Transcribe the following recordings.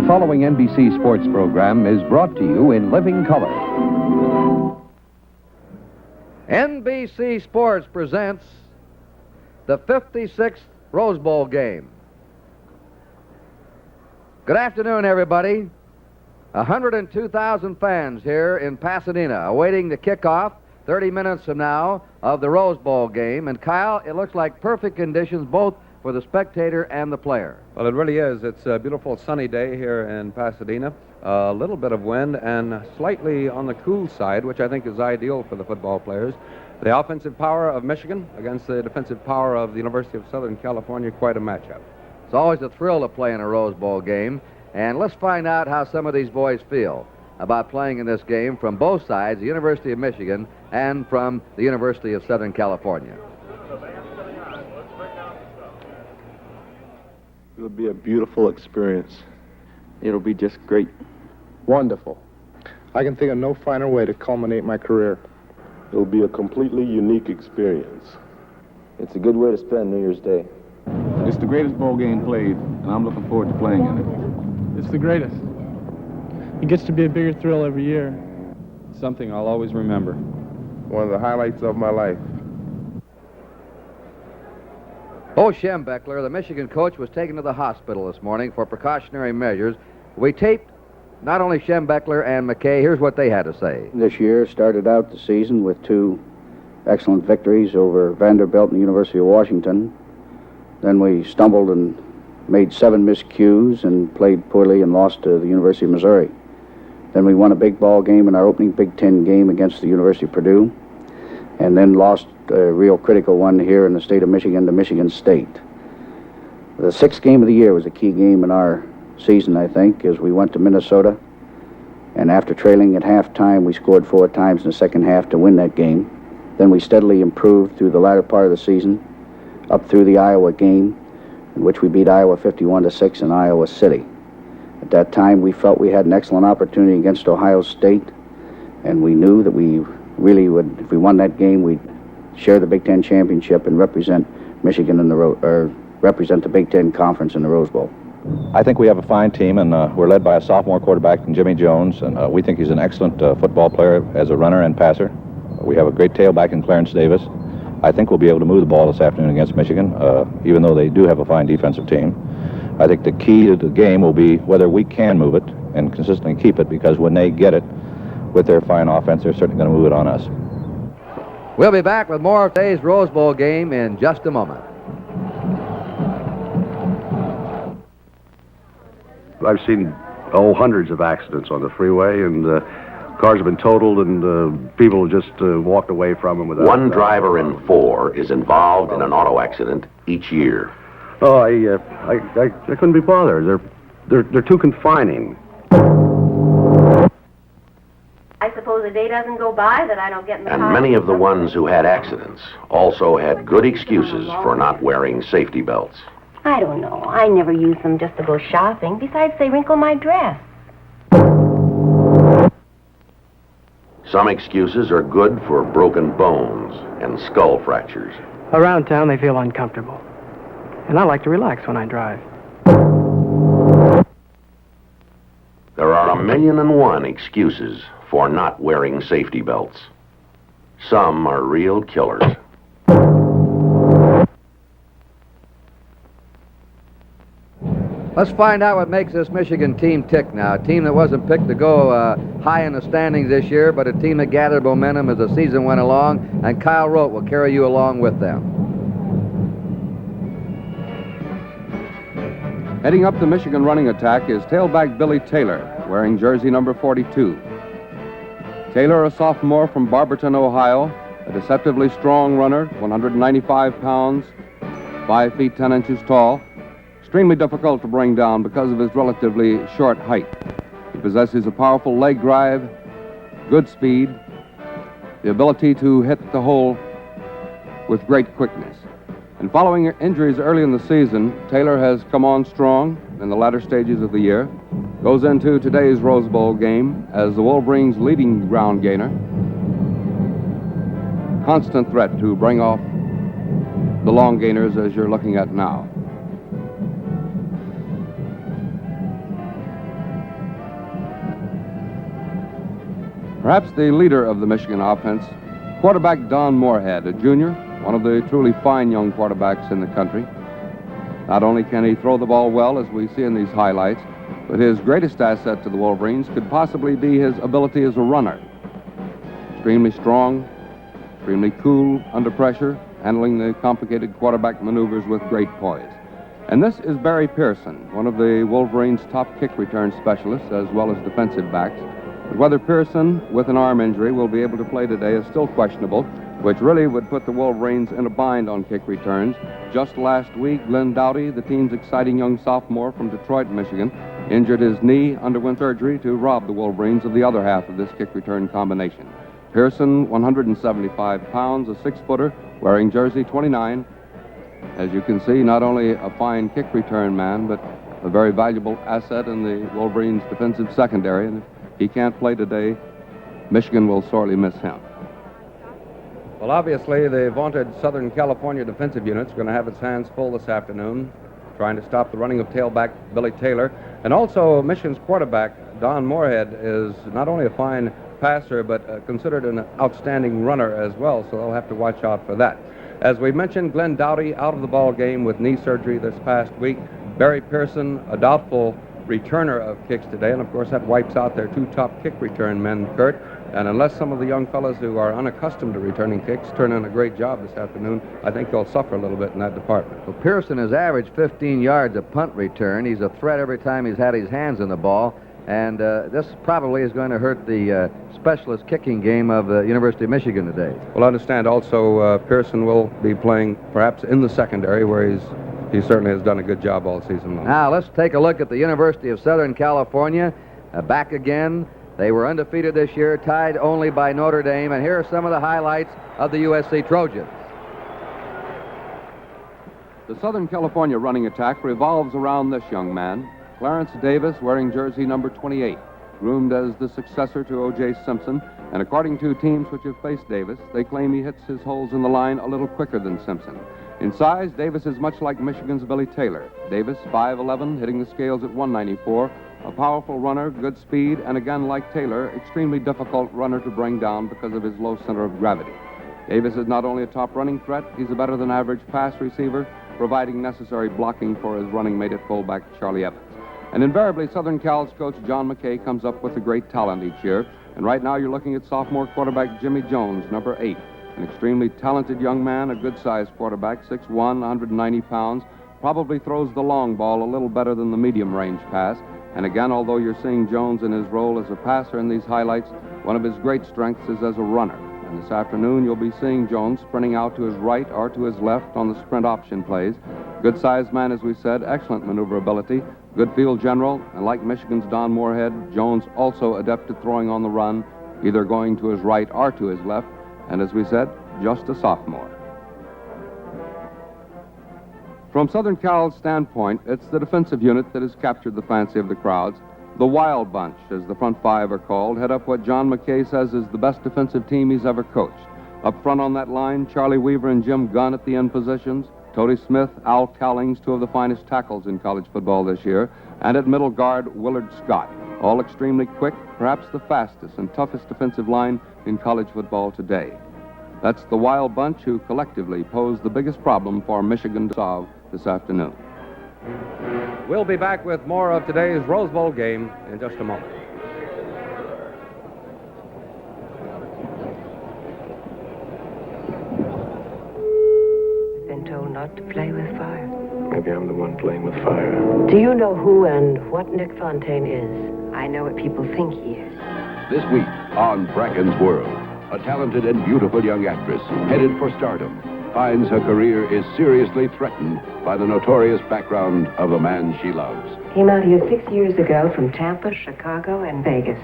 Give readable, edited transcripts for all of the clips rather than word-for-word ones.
The following NBC sports program is brought to you in living color. NBC Sports presents the 56th Rose Bowl game. Good afternoon, everybody. 102,000 fans here in Pasadena awaiting the kickoff 30 minutes from now of the Rose Bowl game. And Kyle, it looks like perfect conditions both for the spectator and the player. Well, it really is. It's a beautiful sunny day here in Pasadena. A little bit of wind and slightly on the cool side, which I think is ideal for the football players. The offensive power of Michigan against the defensive power of the University of Southern California, quite a matchup. It's always a thrill to play in a Rose Bowl game. And let's find out how some of these boys feel about playing in this game from both sides, the University of Michigan and from the University of Southern California. It'll be a beautiful experience. It'll be just great. Wonderful. I can think of no finer way to culminate my career. It'll be a completely unique experience. It's a good way to spend New Year's Day. It's the greatest bowl game played, and I'm looking forward to playing in it. It's the greatest. It gets to be a bigger thrill every year. Something I'll always remember. One of the highlights of my life. Bo Schembechler, the Michigan coach, was taken to the hospital this morning for precautionary measures. We taped not only Schembechler and McKay. Here's what they had to say. This year started out the season with two excellent victories over Vanderbilt and the University of Washington. Then we stumbled and made 7 miscues and played poorly and lost to the University of Missouri. Then we won a big ball game in our opening Big Ten game against the University of Purdue, and then lost a real critical one here in the state of Michigan to Michigan State. The 6th game of the year was a key game in our season, I think, as we went to Minnesota, and after trailing at halftime, we scored 4 times in the second half to win that game. Then we steadily improved through the latter part of the season, up through the Iowa game, in which we beat Iowa 51-6 in Iowa City. At that time, we felt we had an excellent opportunity against Ohio State, and we knew that we really would, if we won that game, we'd share the Big Ten championship and represent Michigan in the represent the Big Ten Conference in the Rose Bowl. I think we have a fine team, and we're led by a sophomore quarterback, Jimmy Jones, and we think he's an excellent football player as a runner and passer. We have a great tailback in Clarence Davis. I think we'll be able to move the ball this afternoon against Michigan, even though they do have a fine defensive team. I think the key to the game will be whether we can move it and consistently keep it, because when they get it with their fine offense, they're certainly going to move it on us. We'll be back with more of today's Rose Bowl game in just a moment. I've seen hundreds of accidents on the freeway, and cars have been totaled, and people just walked away from them without... One driver in 4 is involved in an auto accident each year. Oh, I couldn't be bothered. They're too confining. I suppose a day doesn't go by that I don't get in the car. And many of the ones who had accidents also had good excuses for not wearing safety belts. I don't know. I never use them just to go shopping. Besides, they wrinkle my dress. Some excuses are good for broken bones and skull fractures. Around town, they feel uncomfortable. And I like to relax when I drive. There are 1,000,001 excuses for not wearing safety belts. Some are real killers. Let's find out what makes this Michigan team tick now. A team that wasn't picked to go high in the standings this year, but a team that gathered momentum as the season went along, and Kyle Rote will carry you along with them. Heading up the Michigan running attack is tailback Billy Taylor, wearing jersey number 42. Taylor, a sophomore from Barberton, Ohio, a deceptively strong runner, 195 pounds, 5 feet 10 inches tall. Extremely difficult to bring down because of his relatively short height. He possesses a powerful leg drive, good speed, the ability to hit the hole with great quickness. And following injuries early in the season, Taylor has come on strong in the latter stages of the year, goes into today's Rose Bowl game as the Wolverines' leading ground gainer. Constant threat to bring off the long gainers as you're looking at now. Perhaps the leader of the Michigan offense, quarterback Don Moorhead, a junior, one of the truly fine young quarterbacks in the country. Not only can he throw the ball well, as we see in these highlights, but his greatest asset to the Wolverines could possibly be his ability as a runner. Extremely strong, extremely cool under pressure, handling the complicated quarterback maneuvers with great poise. And this is Barry Pearson, one of the Wolverines' top kick return specialists, as well as defensive backs. But whether Pearson, with an arm injury, will be able to play today is still questionable, which really would put the Wolverines in a bind on kick returns. Just last week, Glenn Doughty, the team's exciting young sophomore from Detroit, Michigan, injured his knee, underwent surgery to rob the Wolverines of the other half of this kick return combination. Pearson, 175 pounds, a 6-footer, wearing jersey 29. As you can see, not only a fine kick return man, but a very valuable asset in the Wolverines' defensive secondary. And if he can't play today, Michigan will sorely miss him. Well, obviously, the vaunted Southern California defensive unit's going to have its hands full this afternoon, trying to stop the running of tailback Billy Taylor. And also, Michigan's quarterback, Don Moorhead, is not only a fine passer, but considered an outstanding runner as well, so they'll have to watch out for that. As we mentioned, Glenn Doughty out of the ball game with knee surgery this past week. Barry Pearson, a doubtful returner of kicks today, and of course that wipes out their two top kick return men, Kurt. And unless some of the young fellows who are unaccustomed to returning kicks turn in a great job this afternoon, I think they'll suffer a little bit in that department. Well, Pearson has averaged 15 yards a punt return. He's a threat every time he's had his hands in the ball. And this probably is going to hurt the specialist kicking game of the University of Michigan today. Well, I understand also Pearson will be playing perhaps in the secondary, where he certainly has done a good job all season long. Now, let's take a look at the University of Southern California. Back again. They were undefeated this year, tied only by Notre Dame. And here are some of the highlights of the USC Trojans. The Southern California running attack revolves around this young man, Clarence Davis, wearing jersey number 28, groomed as the successor to O.J. Simpson, and according to teams which have faced Davis, they claim he hits his holes in the line a little quicker than Simpson. In size, Davis is much like Michigan's Billy Taylor. Davis, 5'11", hitting the scales at 194, a powerful runner, good speed, and again, like Taylor, extremely difficult runner to bring down because of his low center of gravity. Davis is not only a top running threat, he's a better than average pass receiver, providing necessary blocking for his running mate at fullback, Charlie Evans. And invariably, Southern Cal's coach John McKay comes up with a great talent each year. And right now you're looking at sophomore quarterback Jimmy Jones, number 8. An extremely talented young man, a good-sized quarterback, 6'1", 190 pounds, probably throws the long ball a little better than the medium-range pass. And again, although you're seeing Jones in his role as a passer in these highlights, one of his great strengths is as a runner. And this afternoon, you'll be seeing Jones sprinting out to his right or to his left on the sprint option plays. Good-sized man, as we said, excellent maneuverability, good field general, and like Michigan's Don Moorhead, Jones also adept at throwing on the run, either going to his right or to his left, and as we said, just a sophomore. From Southern Cal's standpoint, it's the defensive unit that has captured the fancy of the crowds. The Wild Bunch, as the front five are called, head up what John McKay says is the best defensive team he's ever coached. Up front on that line, Charlie Weaver and Jim Gunn at the end positions, Tody Smith, Al Cowlings, two of the finest tackles in college football this year, and at middle guard, Willard Scott, all extremely quick, perhaps the fastest and toughest defensive line in college football today. That's the Wild Bunch who collectively pose the biggest problem for Michigan to solve this afternoon. We'll be back with more of today's Rose Bowl game in just a moment. I've been told not to play with fire. Maybe I'm the one playing with fire. Do you know who and what Nick Fontaine is? I know what people think he is. This week on Bracken's World, a talented and beautiful young actress headed for stardom finds her career is seriously threatened by the notorious background of the man she loves. Came out here 6 years ago from Tampa, Chicago, and Vegas.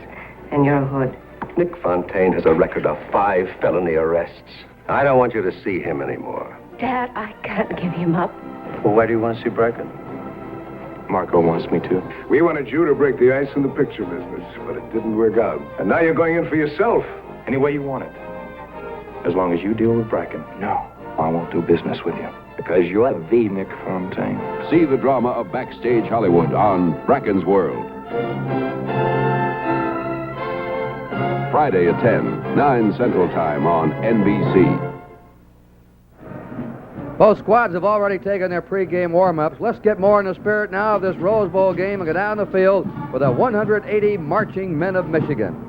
And you're a hood. Nick Fontaine has a record of 5 felony arrests. I don't want you to see him anymore. Dad, I can't give him up. Well, why do you want to see Bracken? Marco wants me to. We wanted you to break the ice in the picture business, but it didn't work out. And now you're going in for yourself. Any way you want it. As long as you deal with Bracken. No, I won't do business with you. Because you're the Nick Fontaine. See the drama of Backstage Hollywood on Bracken's World. Friday at 10, 9 Central Time on NBC. Both squads have already taken their pregame warm-ups. Let's get more in the spirit now of this Rose Bowl game and go down the field with the 180 marching men of Michigan.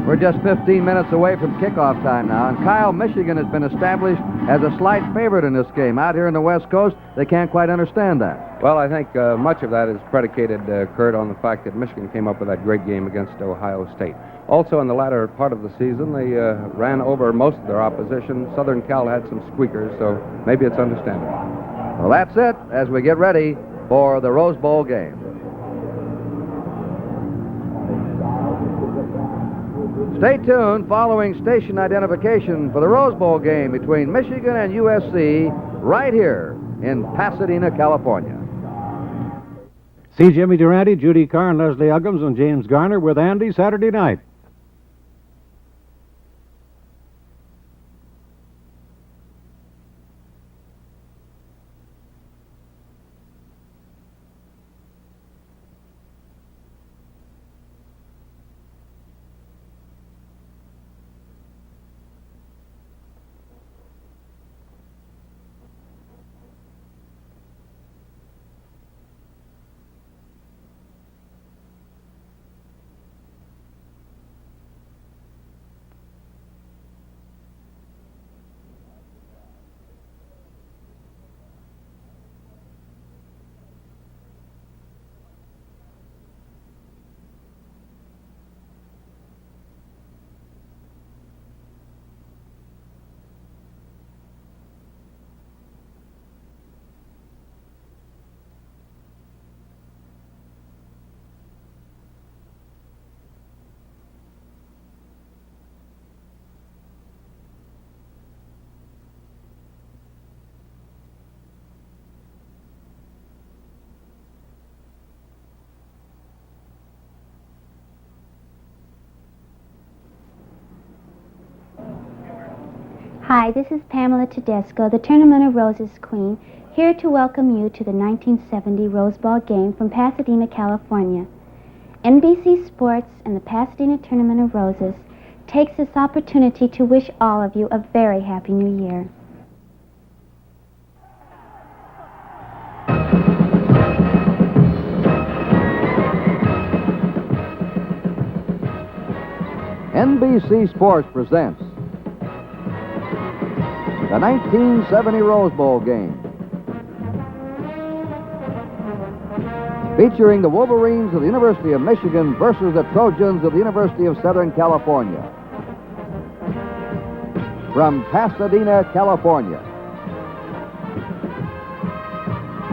We're just 15 minutes away from kickoff time now, and Kyle, Michigan has been established as a slight favorite in this game. Out here in the West Coast, they can't quite understand that. Well, I think much of that is predicated, Kurt, on the fact that Michigan came up with that great game against Ohio State. Also, in the latter part of the season, they ran over most of their opposition. Southern Cal had some squeakers, so maybe it's understandable. Well, that's it as we get ready for the Rose Bowl game. Stay tuned following station identification for the Rose Bowl game between Michigan and USC right here in Pasadena, California. See Jimmy Durante, Judy Carr, and Leslie Uggams and James Garner with Andy Saturday night. Hi, this is Pamela Tedesco, the Tournament of Roses Queen, here to welcome you to the 1970 Rose Bowl game from Pasadena, California. NBC Sports and the Pasadena Tournament of Roses takes this opportunity to wish all of you a very happy new year. NBC Sports presents the 1970 Rose Bowl game. Featuring the Wolverines of the University of Michigan versus the Trojans of the University of Southern California. From Pasadena, California.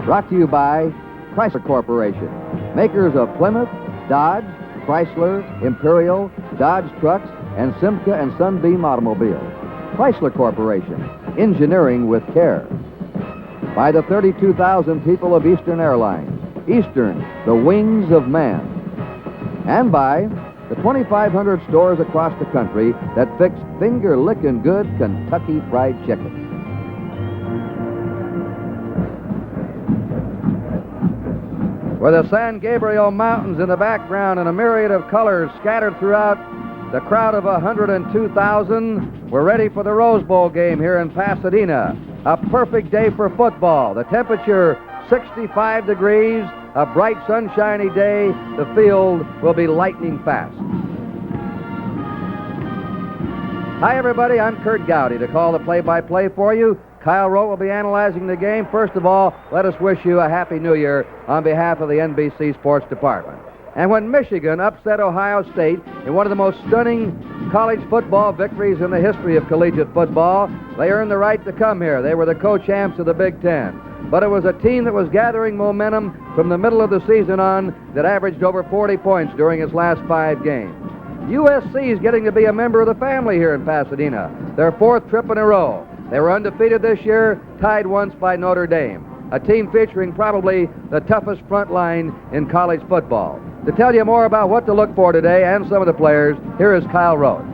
Brought to you by Chrysler Corporation, makers of Plymouth, Dodge, Chrysler, Imperial, Dodge trucks, and Simca and Sunbeam automobiles. Chrysler Corporation, engineering with care. By the 32,000 people of Eastern Airlines, Eastern, the wings of man. And by the 2,500 stores across the country that fix finger-licking good Kentucky Fried Chicken. With the San Gabriel Mountains in the background and a myriad of colors scattered throughout the crowd of 102,000, we're ready for the Rose Bowl game here in Pasadena. A perfect day for football. The temperature 65 degrees, a bright sunshiny day. The field will be lightning fast. Hi everybody, I'm Kurt Gowdy to call the play-by-play for you. Kyle Rote will be analyzing the game. First of all, let us wish you a Happy New Year on behalf of the NBC Sports Department. And when Michigan upset Ohio State in one of the most stunning college football victories in the history of collegiate football, they earned the right to come here. They were the co-champs of the Big Ten. But it was a team that was gathering momentum from the middle of the season on that averaged over 40 points during its last 5 games. USC is getting to be a member of the family here in Pasadena, their 4th trip in a row. They were undefeated this year, tied once by Notre Dame, a team featuring probably the toughest front line in college football. To tell you more about what to look for today and some of the players, here is Kyle Rote.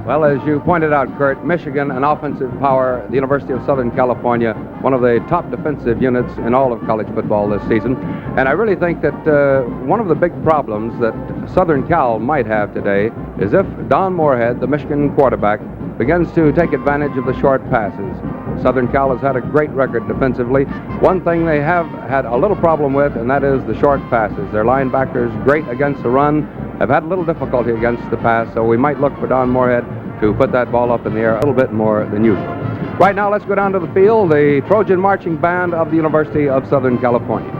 Well, as you pointed out, Kurt, Michigan, an offensive power, the University of Southern California, one of the top defensive units in all of college football this season. And I really think that one of the big problems that Southern Cal might have today is if Don Moorhead, the Michigan quarterback, begins to take advantage of the short passes. Southern Cal has had a great record defensively. One thing they have had a little problem with, and that is the short passes. Their linebackers, great against the run, have had a little difficulty against the pass, so we might look for Don Moorhead to put that ball up in the air a little bit more than usual. Right now, let's go down to the field, the Trojan Marching Band of the University of Southern California.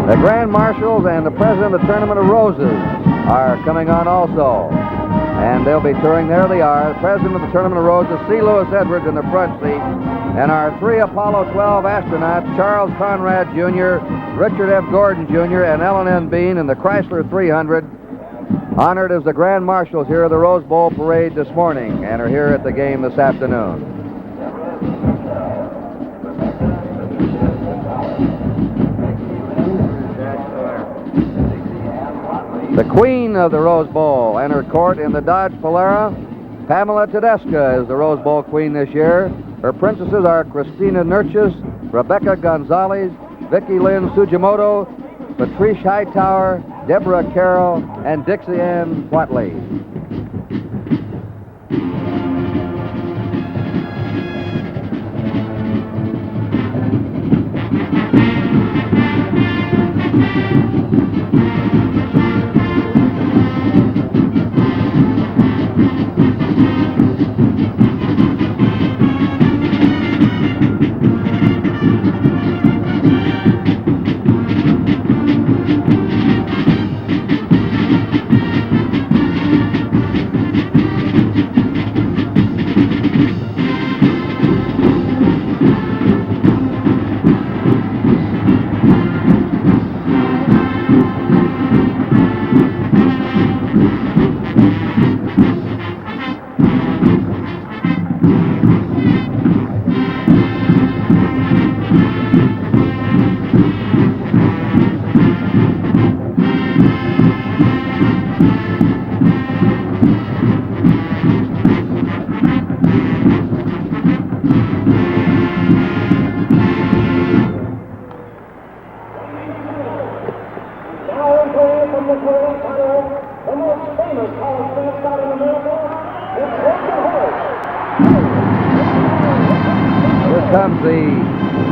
The Grand Marshals and the President of the Tournament of Roses are coming on also. And they'll be touring. There they are. The President of the Tournament of Roses, C. Lewis Edwards in the front seat. And our 3 Apollo 12 astronauts, Charles Conrad Jr., Richard F. Gordon Jr., and Ellen N. Bean in the Chrysler 300, honored as the Grand Marshals here at the Rose Bowl Parade this morning and are here at the game this afternoon. The queen of the Rose Bowl and her court in the Dodge Polara, Pamela Tedesca, is the Rose Bowl queen this year. Her princesses are Christina Nurchis, Rebecca Gonzalez, Vicki Lynn Sujimoto, Patrice Hightower, Deborah Carroll, and Dixie Ann Watley. the Toyota title, the most famous college mascot in America, it's Trojan Horse. Here comes the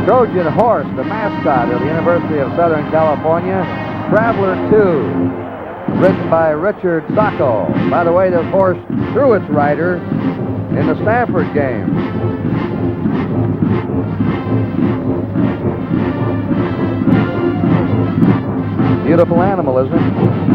Trojan Horse, the mascot of the University of Southern California, Traveler 2, ridden by Richard Sacco. By the way, this horse threw its rider in the Stanford game. Beautiful animal, isn't it?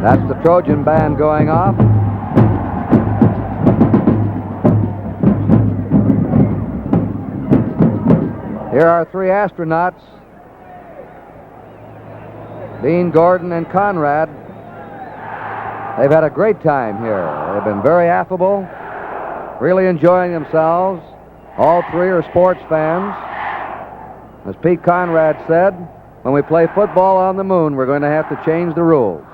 That's the Trojan band going off. Here are three astronauts, Dean, Gordon, and Conrad. They've had a great time here. They've been very affable, really enjoying themselves. All three are sports fans. As Pete Conrad said, when we play football on the moon, we're going to have to change the rules.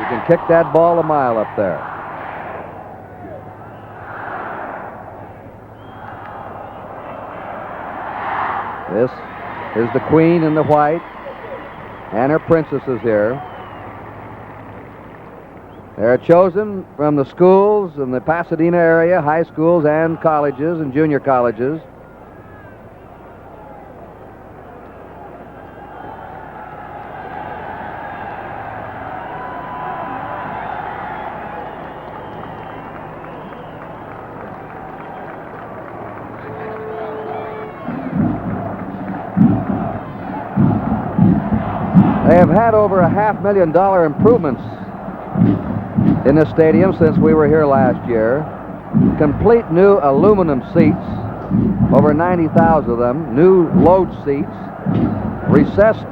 You can kick that ball a mile up there. This is the Queen in the white, and her princesses here. They're chosen from the schools in the Pasadena area, high schools and colleges and junior colleges. They have had over $500,000 improvements in this stadium since we were here last year. Complete new aluminum seats, over 90,000 of them, new load seats, recessed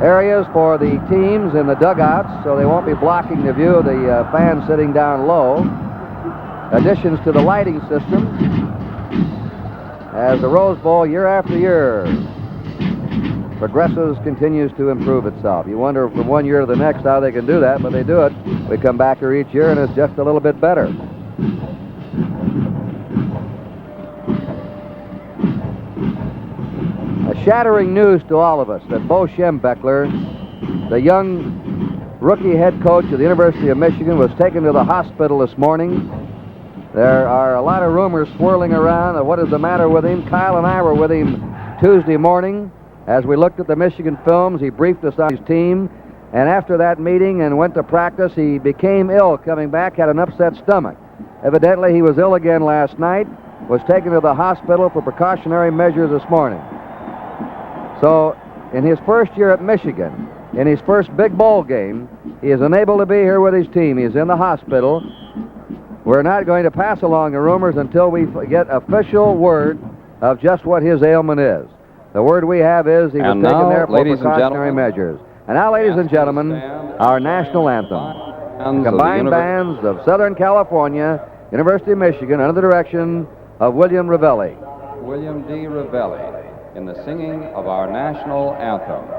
areas for the teams in the dugouts so they won't be blocking the view of the fans sitting down low. Additions to the lighting system as the Rose Bowl year after year progresses, continues to improve itself. You wonder from one year to the next how they can do that, but they do it. We come back here each year and it's just a little bit better. A shattering news to all of us that Bo Schembechler, the young rookie head coach of the University of Michigan, was taken to the hospital this morning. There are a lot of rumors swirling around of what is the matter with him. Kyle and I were with him Tuesday morning. As we looked at the Michigan films, he briefed us on his team, and after that meeting and went to practice, he became ill coming back, had an upset stomach. Evidently, he was ill again last night, was taken to the hospital for precautionary measures this morning. So, in his first year at Michigan, in his first big bowl game, he is unable to be here with his team. He is in the hospital. We're not going to pass along the rumors until we get official word of just what his ailment is. The word we have is he was taken there for precautionary measures. And now, ladies and gentlemen, our national anthem. The combined bands of Southern California, University of Michigan, under the direction of William Ravelli. William D. Ravelli in the singing of our national anthem.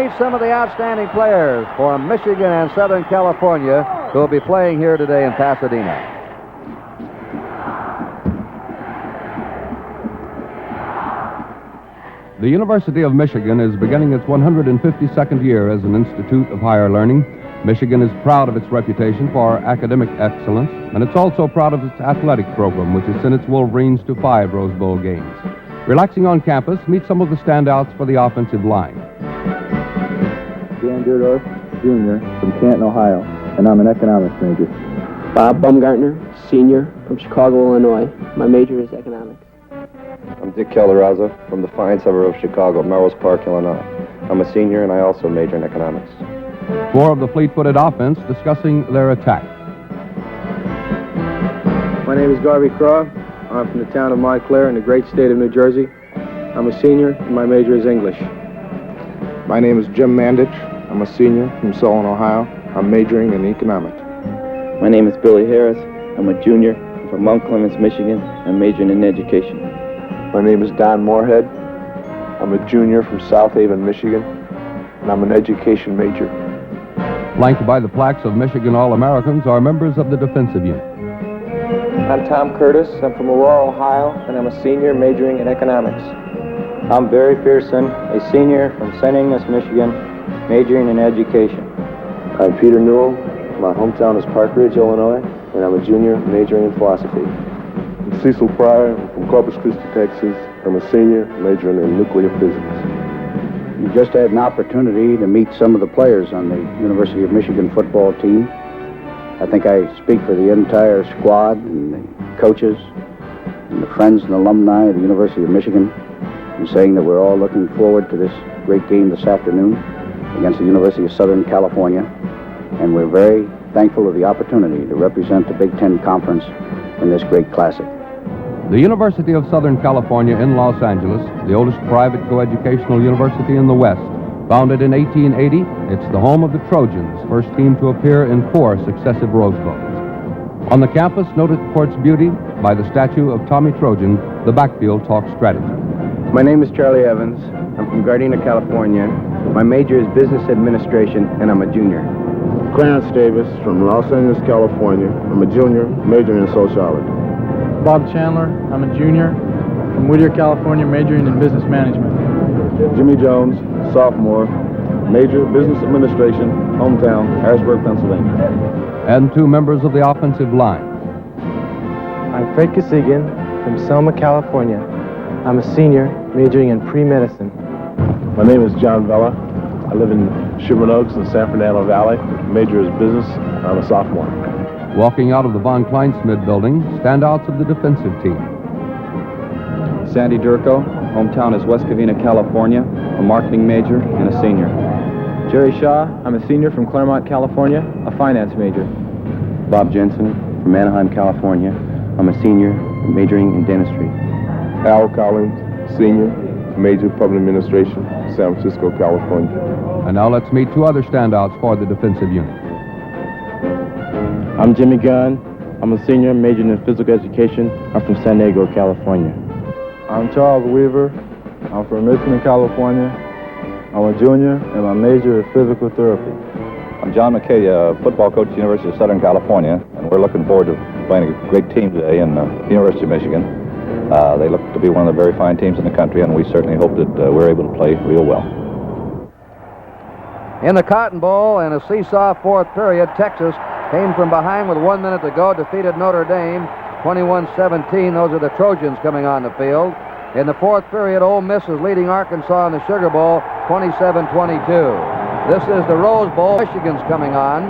meet some of the outstanding players from Michigan and Southern California who will be playing here today in Pasadena. The University of Michigan is beginning its 152nd year as an institute of higher learning. Michigan is proud of its reputation for academic excellence, and it's also proud of its athletic program, which has sent its Wolverines to 5 Rose Bowl games. Relaxing on campus, meet some of the standouts for the offensive line. Dan Durdorf, Jr. from Canton, Ohio, and I'm an economics major. Bob Baumgartner, Senior from Chicago, Illinois. My major is economics. I'm Dick Calderazza from the fine suburb of Chicago, Melrose Park, Illinois. I'm a senior and I also major in economics. 4 of the fleet-footed offense discussing their attack. My name is Garvey Craw. I'm from the town of Montclair in the great state of New Jersey. I'm a senior and my major is English. My name is Jim Mandich. I'm a senior from Solon, Ohio. I'm majoring in economics. My name is Billy Harris. I'm a junior. I'm from Mount Clemens, Michigan. I'm majoring in education. My name is Don Moorhead. I'm a junior from South Haven, Michigan, and I'm an education major. Flanked by the plaques of Michigan All-Americans are members of the defensive unit. I'm Tom Curtis. I'm from Aurora, Ohio, and I'm a senior majoring in economics. I'm Barry Pearson, a senior from St. Ignace, Michigan, majoring in education. I'm Peter Newell. My hometown is Park Ridge, Illinois, and I'm a junior majoring in philosophy. I'm Cecil Pryor from Corpus Christi, Texas. I'm a senior majoring in nuclear physics. You just had an opportunity to meet some of the players on the University of Michigan football team. I think I speak for the entire squad and the coaches and the friends and alumni of the University of Michigan in saying that we're all looking forward to this great game this afternoon against the University of Southern California. And we're very thankful of the opportunity to represent the Big Ten Conference in this great classic. The University of Southern California in Los Angeles, the oldest private coeducational university in the West, founded in 1880, it's the home of the Trojans, first team to appear in 4 successive Rose Bowls. On the campus, noted for its beauty by the statue of Tommy Trojan, the backfield talk strategy. My name is Charlie Evans. I'm from Gardena, California. My major is business administration, and I'm a junior. Clarence Davis from Los Angeles, California. I'm a junior, majoring in sociology. Bob Chandler. I'm a junior from Whittier, California, majoring in business management. Jimmy Jones, sophomore, major business administration, hometown, Harrisburg, Pennsylvania. And 2 members of the offensive line. I'm Fred Kosigian from Selma, California. I'm a senior majoring in pre-medicine. My name is John Vella. I live in Sherman Oaks in the San Fernando Valley. Major is business. I'm a sophomore. Walking out of the von Kleinsmith building, standouts of the defensive team. Sandy Durko, hometown is West Covina, California, a marketing major and a senior. Jerry Shaw. I'm a senior from Claremont, California, a finance major. Bob Jensen from Anaheim, California. I'm a senior majoring in dentistry. Al Collins, senior, major public administration, San Francisco, California. And now let's meet 2 other standouts for the defensive unit. I'm Jimmy Gunn. I'm a senior majoring in physical education. I'm from San Diego, California. I'm Charles Weaver. I'm from Richmond, California. I'm a junior, and my major is physical therapy. I'm John McKay, football coach at the University of Southern California, and we're looking forward to playing a great team today in the University of Michigan. They look to be one of the very fine teams in the country, and we certainly hope that we're able to play real well. In the Cotton Bowl, in a seesaw 4th period, Texas came from behind with 1 minute to go, defeated Notre Dame 21-17. Those are the Trojans coming on the field. In the 4th period, Ole Miss is leading Arkansas in the Sugar Bowl 27-22. This is the Rose Bowl. Michigan's coming on.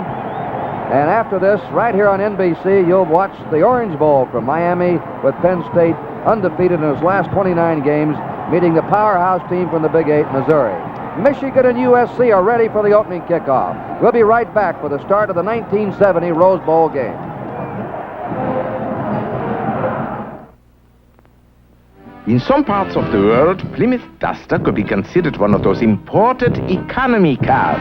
And after this, right here on NBC, you'll watch the Orange Bowl from Miami with Penn State undefeated in its last 29 games, meeting the powerhouse team from the Big 8, Missouri. Michigan and USC are ready for the opening kickoff. We'll be right back for the start of the 1970 Rose Bowl game. In some parts of the world, Plymouth Duster could be considered one of those imported economy cars.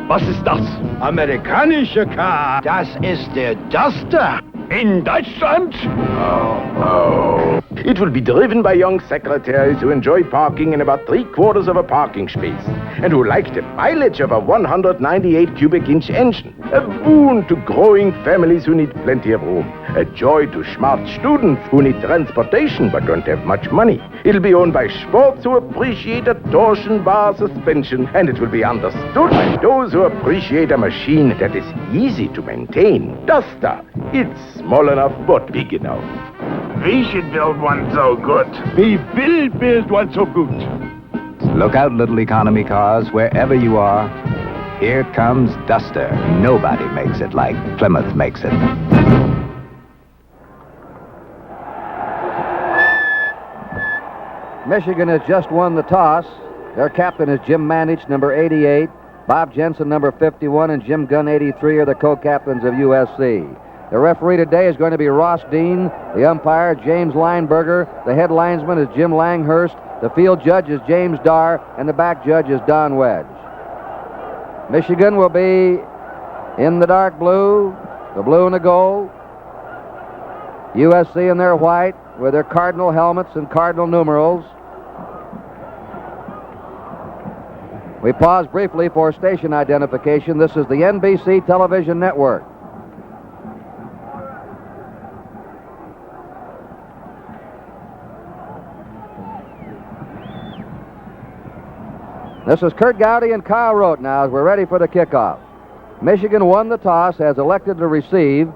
Was ist das? Amerikanische Car. Das ist der Duster. In Deutschland? Oh, oh. It will be driven by young secretaries who enjoy parking in about 3/4 of a parking space and who like the mileage of a 198 cubic inch engine. A boon to growing families who need plenty of room. A joy to smart students who need transportation but don't have much money. It'll be owned by sports who appreciate a torsion bar suspension, and it will be understood by those who appreciate a machine that is easy to maintain. Duster. It's small enough but big enough. We should build one so good. We will build one so good. Look out, little economy cars, wherever you are. Here comes Duster. Nobody makes it like Plymouth makes it. Michigan has just won the toss. Their captain is Jim Mandich, number 88. Bob Jensen, number 51, and Jim Gunn, 83, are the co-captains of USC. The referee today is going to be Ross Dean. The umpire, James Lineberger. The head linesman is Jim Langhurst. The field judge is James Darr, and the back judge is Don Wedge. Michigan will be in the dark blue, the blue and the gold. USC in their white with their cardinal helmets and cardinal numerals. We pause briefly for station identification. This is the NBC television network. This is Kurt Gowdy and Kyle Rote now as we're ready for the kickoff. Michigan won the toss, has elected to receive.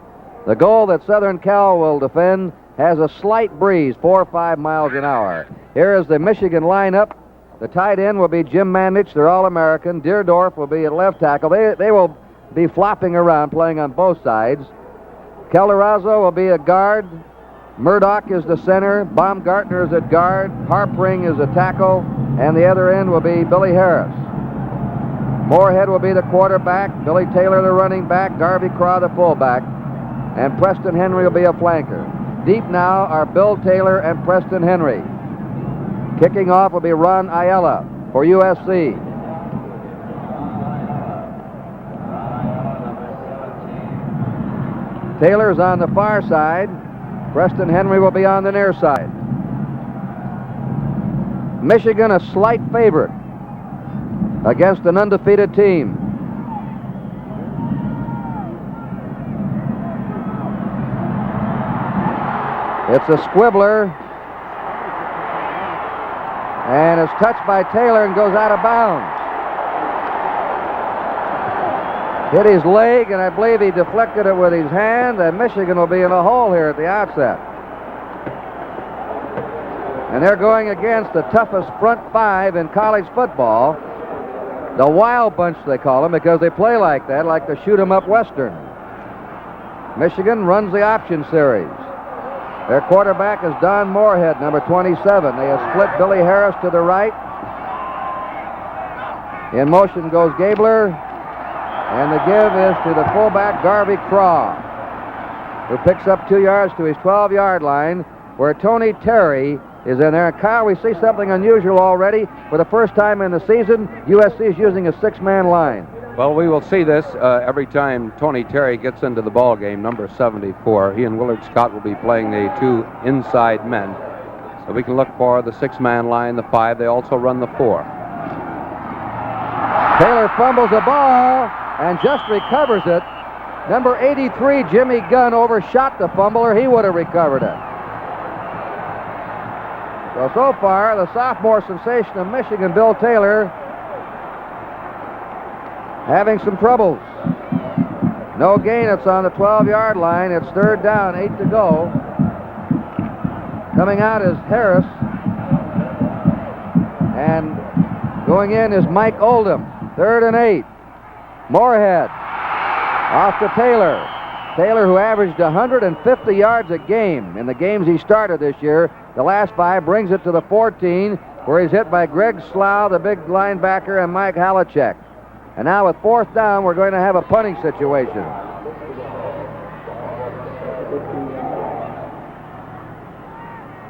The goal that Southern Cal will defend has a slight breeze, 4 or 5 miles an hour. Here is the Michigan lineup. The tight end will be Jim Mandich, they're All-American. Deerdorf will be at left tackle. They will be flopping around, playing on both sides. Calderazzo will be a guard. Murdoch is the center. Baumgartner is at guard. Harpring is a tackle. And the other end will be Billy Harris. Moorhead will be the quarterback. Billy Taylor the running back. Garvey Craw the fullback. And Preston Henry will be a flanker. Deep now are Bill Taylor and Preston Henry. Kicking off will be Ron Ayala for USC. Taylor's on the far side. Preston Henry will be on the near side. Michigan a slight favorite against an undefeated team. It's a squibbler, and it's touched by Taylor and goes out of bounds. Hit his leg, and I believe he deflected it with his hand, and Michigan will be in a hole here at the outset. And they're going against the toughest front five in college football. The Wild Bunch, they call them, because they play like that, like the shoot-'em-up Western. Michigan runs the option series. Their quarterback is Don Moorhead, number 27. They have split Billy Harris to the right. In motion goes Gabler, and the give is to the fullback, Garvey Craw, who picks up 2 yards to his 12-yard line, where Tony Terry is in there. And Kyle, we see something unusual already. For the first time in the season, USC is using a 6-man line. Well, we will see this every time Tony Terry gets into the ball game, number 74. He and Willard Scott will be playing the 2 inside men. So we can look for the 6-man line, the 5. They also run the 4. Taylor fumbles the ball and just recovers it. Number 83, Jimmy Gunn, overshot the fumble, or he would have recovered it. So far, the sophomore sensation of Michigan, Bill Taylor, having some troubles. No gain. It's on the 12-yard line. It's 3rd down, 8 to go. Coming out is Harris. And going in is Mike Oldham. 3rd and 8. Moorhead off to Taylor. Taylor, who averaged 150 yards a game in the games he started this year. The last 5, brings it to the 14, where he's hit by Greg Slough, the big linebacker, and Mike Halachek. And now with 4th down, we're going to have a punting situation.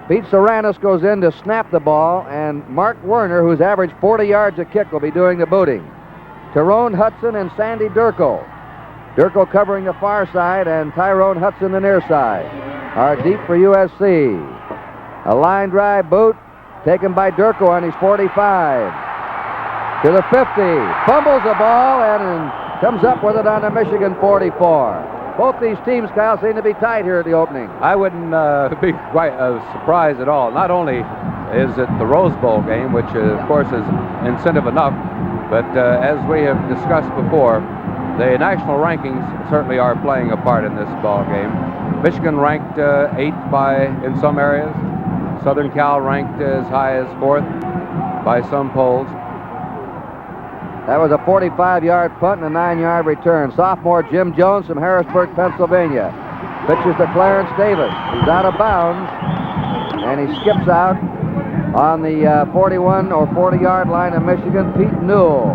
Pete Saranis goes in to snap the ball, and Mark Werner, who's averaged 40 yards a kick, will be doing the booting. Tyrone Hudson and Sandy Durko. Durko covering the far side, and Tyrone Hudson the near side are deep for USC. A line drive boot taken by Durko on his 45. To the 50. Fumbles the ball and comes up with it on the Michigan 44. Both these teams, Kyle, seem to be tight here at the opening. I wouldn't be quite surprised at all. Not only is it the Rose Bowl game, which of course is incentive enough, but as we have discussed before, the national rankings certainly are playing a part in this ball game. Michigan ranked 8th in some areas. Southern Cal ranked as high as 4th by some polls. That was a 45-yard punt and a 9-yard return. Sophomore Jim Jones from Harrisburg, Pennsylvania. Pitches to Clarence Davis. He's out of bounds, and he skips out on the 41 or 40-yard line of Michigan. Pete Newell,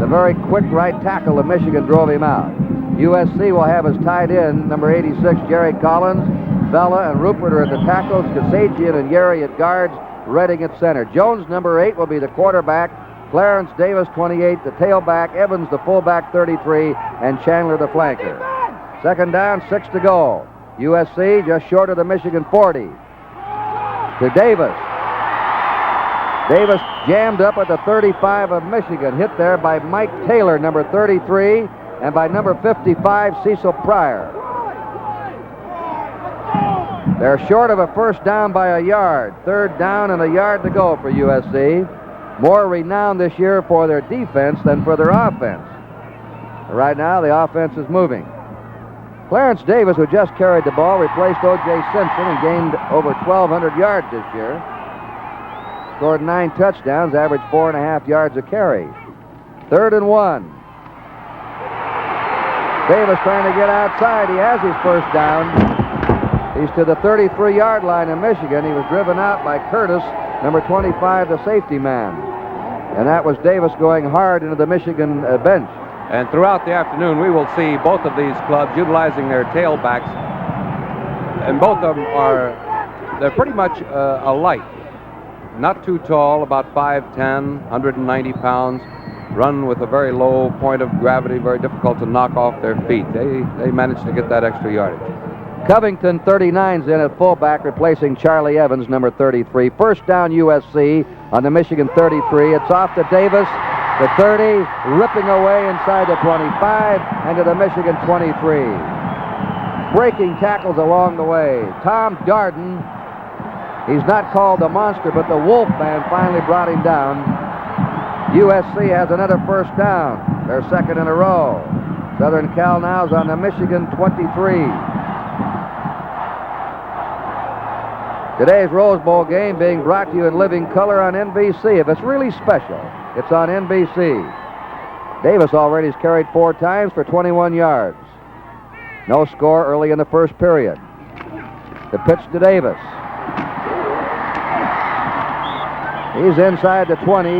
the very quick right tackle of Michigan, drove him out. USC will have his tight end, number 86, Jerry Collins. Vela and Rupert are at the tackles. Kasajian and Yeri at guards. Redding at center. Jones, number 8, will be the quarterback. Clarence Davis, 28, the tailback. Evans, the fullback, 33, and Chandler, the flanker. Second down, 6 to go. USC just short of the Michigan 40. To Davis. Davis jammed up at the 35 of Michigan, hit there by Mike Taylor, number 33, and by number 55, Cecil Pryor. They're short of a first down by a yard. Third down and a yard to go for USC. More renowned this year for their defense than for their offense. Right now, the offense is moving. Clarence Davis, who just carried the ball, replaced O.J. Simpson and gained over 1,200 yards this year. Scored 9 touchdowns, averaged 4.5 yards a carry. 3rd and 1. Davis trying to get outside. He has his first down. He's to the 33-yard line in Michigan. He was driven out by Curtis, number 25, the safety man. And that was Davis going hard into the Michigan bench. And throughout the afternoon, we will see both of these clubs utilizing their tailbacks. And both of them they're pretty much alike. Not too tall, about 5'10", 190 pounds. Run with a very low point of gravity, very difficult to knock off their feet. They managed to get that extra yardage. Covington, 39's in at fullback, replacing Charlie Evans, number 33. First down, USC on the Michigan 33. It's off to Davis, the 30, ripping away inside the 25, and to the Michigan 23. Breaking tackles along the way. Tom Darden, he's not called the monster, but the Wolfman finally brought him down. USC has another first down. Their second in a row. Southern Cal now is on the Michigan 23. Today's Rose Bowl game being brought to you in living color on NBC. If it's really special, it's on NBC. Davis already has carried 4 times for 21 yards. No score early in the first period. The pitch to Davis. He's inside the 20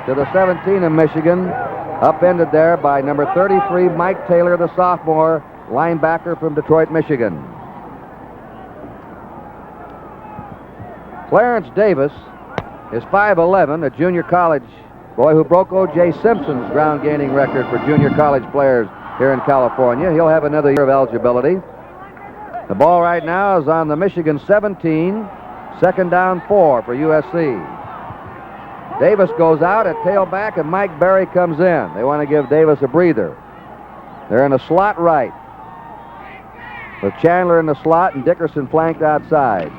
to the 17 of Michigan. Upended there by number 33, Mike Taylor, the sophomore linebacker from Detroit, Michigan. Clarence Davis is 5'11", a junior college boy who broke O.J. Simpson's ground-gaining record for junior college players here in California. He'll have another year of eligibility. The ball right now is on the Michigan 17, second down 4 for USC. Davis goes out at tailback, and Mike Berry comes in. They want to give Davis a breather. They're in a slot right, with Chandler in the slot and Dickerson flanked outside.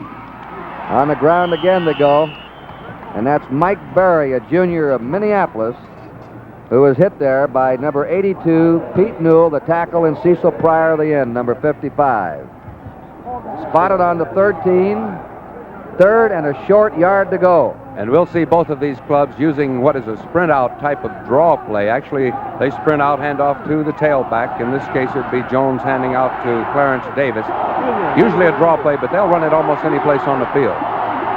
On the ground again they go, and that's Mike Berry, a junior of Minneapolis, who was hit there by number 82, Pete Newell, the tackle, and Cecil Pryor, the end, number 55. Spotted on the 13, 3rd and a short yard to go. And we'll see both of these clubs using what is a sprint-out type of draw play. Actually, they sprint out, hand off to the tailback. In this case, it would be Jones handing out to Clarence Davis. Usually a draw play, but they'll run it almost any place on the field.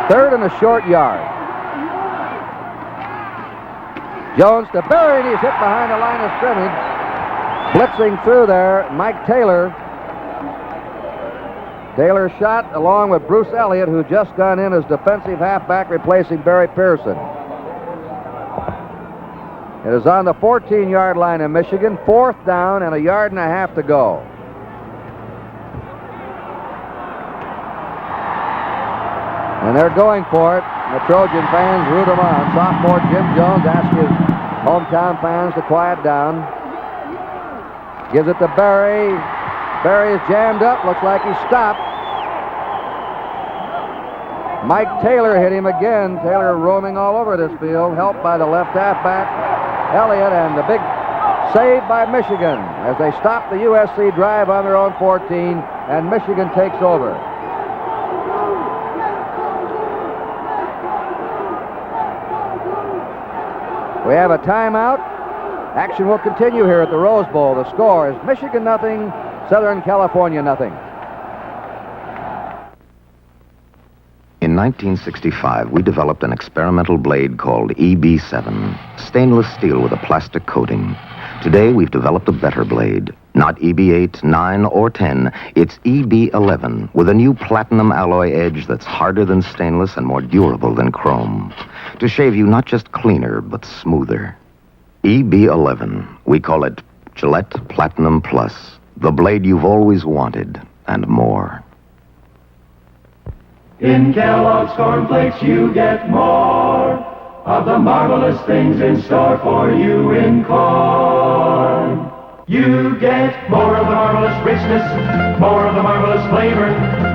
3rd and a short yard. Jones to Berry, and he's hit behind the line of scrimmage. Blitzing through there, Mike Taylor. Taylor shot along with Bruce Elliott, who just gone in as defensive halfback, replacing Barry Pearson. It is on the 14-yard line of Michigan, 4th down and a yard and a half to go. And they're going for it. The Trojan fans root him on. Sophomore Jim Jones asks his hometown fans to quiet down. Gives it to Barry. Barry is jammed up. Looks like he stopped. Mike Taylor hit him again. Taylor roaming all over this field, helped by the left halfback, Elliott, and the big save by Michigan as they stop the USC drive on their own 14, and Michigan takes over. We have a timeout. Action will continue here at the Rose Bowl. The score is Michigan nothing, Southern California nothing. In 1965, we developed an experimental blade called EB7, stainless steel with a plastic coating. Today, we've developed a better blade. Not EB8, 9, or 10. It's EB11 with a new platinum alloy edge that's harder than stainless and more durable than chrome. To shave you not just cleaner, but smoother. EB11. We call it Gillette Platinum Plus. The blade you've always wanted, and more. In Kellogg's Corn Flakes you get more of the marvelous things in store for you in corn. You get more of the marvelous richness, more of the marvelous flavor,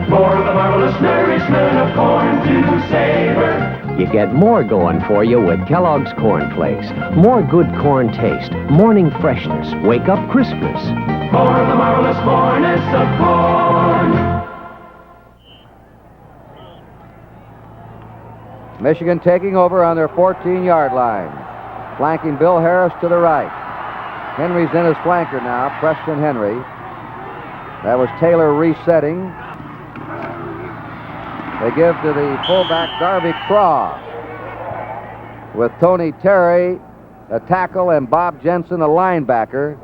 more of the marvelous nourishment of corn to savor. You get more going for you with Kellogg's Corn Flakes. More good corn taste, morning freshness, wake up crispness. More of the marvelous moreness of corn. Michigan taking over on their 14-yard line. Flanking Bill Harris to the right. Henry's in his flanker now, Preston Henry. That was Taylor resetting. They give to the fullback, Garvey Craw. With Tony Terry, a tackle, and Bob Jensen, a linebacker,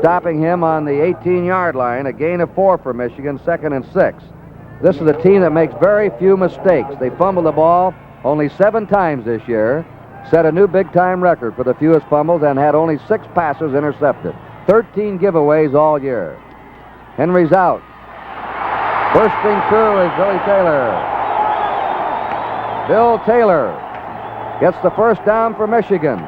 stopping him on the 18-yard line. A gain of 4 for Michigan, 2nd and 6. This is a team that makes very few mistakes. They fumble the ball only 7 times this year, set a new big-time record for the fewest fumbles, and had only 6 passes intercepted. 13 giveaways all year. Henry's out. Bursting through is Billy Taylor. Bill Taylor gets the first down for Michigan.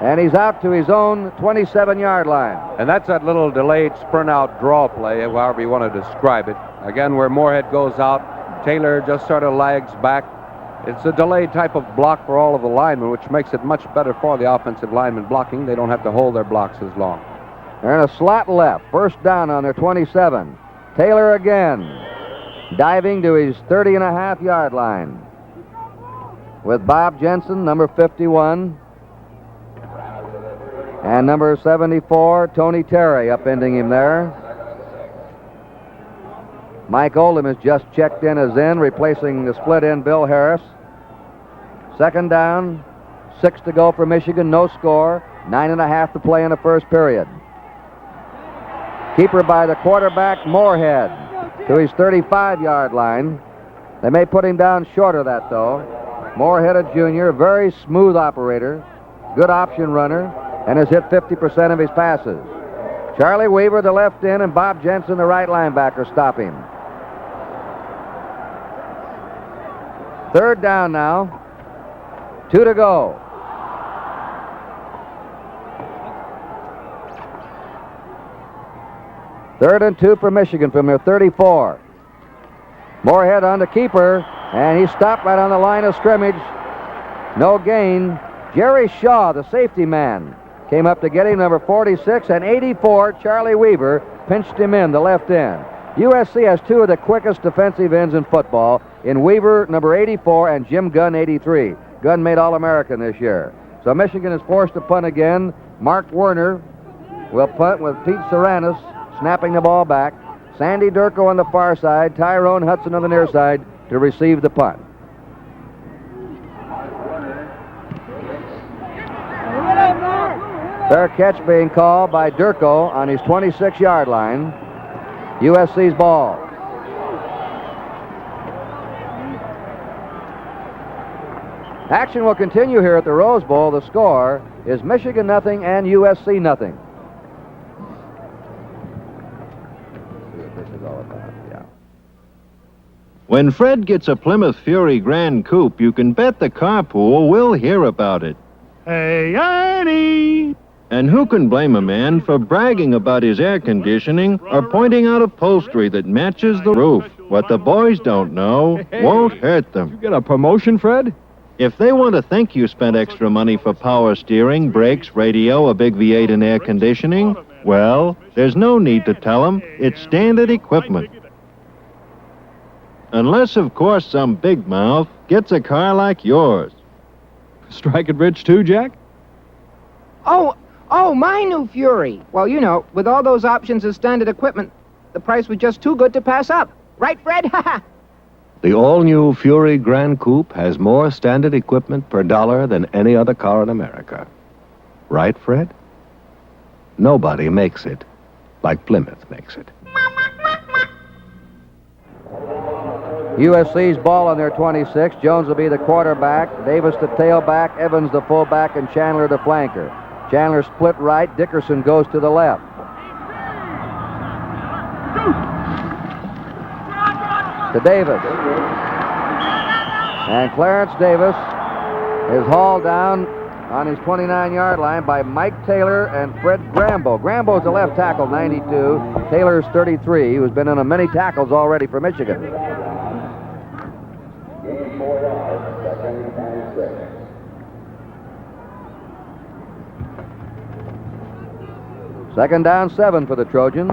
And he's out to his own 27-yard line. And that's that little delayed sprint-out draw play, however you want to describe it. Again, where Moorhead goes out, Taylor just sort of lags back. It's a delayed type of block for all of the linemen, which makes it much better for the offensive linemen blocking. They don't have to hold their blocks as long. They're in a slot left. First down on their 27. Taylor again, diving to his 30-and-a-half-yard line. With Bob Jensen, number 51. And number 74, Tony Terry, upending him there. Mike Oldham has just checked in as in, replacing the split end Bill Harris. Second down, 6 to go for Michigan, no score, 9.5 to play in the first period. Keeper by the quarterback, Moorhead, to his 35-yard line. They may put him down short of that, though. Moorhead, a junior, very smooth operator, good option runner, and has hit 50% of his passes. Charlie Weaver, the left end, and Bob Jensen, the right linebacker, stop him. Third down now. 2 to go. Third and 2 for Michigan from their 34. Moorhead on the keeper, and he stopped right on the line of scrimmage. No gain. Jerry Shaw, the safety man, came up to get him, number 46, and 84, Charlie Weaver, pinched him in, the left end. USC has 2 of the quickest defensive ends in football, in Weaver, number 84, and Jim Gunn, 83. Gunn made All-American this year. So Michigan is forced to punt again. Mark Werner will punt with Pete Saranis snapping the ball back. Sandy Durko on the far side, Tyrone Hudson on the near side to receive the punt. Fair catch being called by Durko on his 26-yard line. USC's ball. Action will continue here at the Rose Bowl. The score is Michigan nothing and USC nothing. See what this is all about, yeah. When Fred gets a Plymouth Fury Grand Coupe, you can bet the carpool will hear about it. Hey, Annie! And who can blame a man for bragging about his air conditioning or pointing out upholstery that matches the roof? What the boys don't know won't hurt them. You get a promotion, Fred? If they want to think you spent extra money for power steering, brakes, radio, a big V8 and air conditioning, well, there's no need to tell them. It's standard equipment. Unless, of course, some big mouth gets a car like yours. Strike it rich, too, Jack? Oh, my new Fury. Well, you know, with all those options as standard equipment, the price was just too good to pass up. Right, Fred? The all-new Fury Grand Coupe has more standard equipment per dollar than any other car in America. Right, Fred? Nobody makes it like Plymouth makes it. USC's ball on their 26. Jones will be the quarterback, Davis the tailback, Evans the fullback, and Chandler the flanker. Chandler split right, Dickerson goes to the left. To Davis. And Clarence Davis is hauled down on his 29-yard line by Mike Taylor and Fred Grambo. Grambo's the left tackle, 92. Taylor's 33, who's been in many tackles already for Michigan. Second down 7 for the Trojans,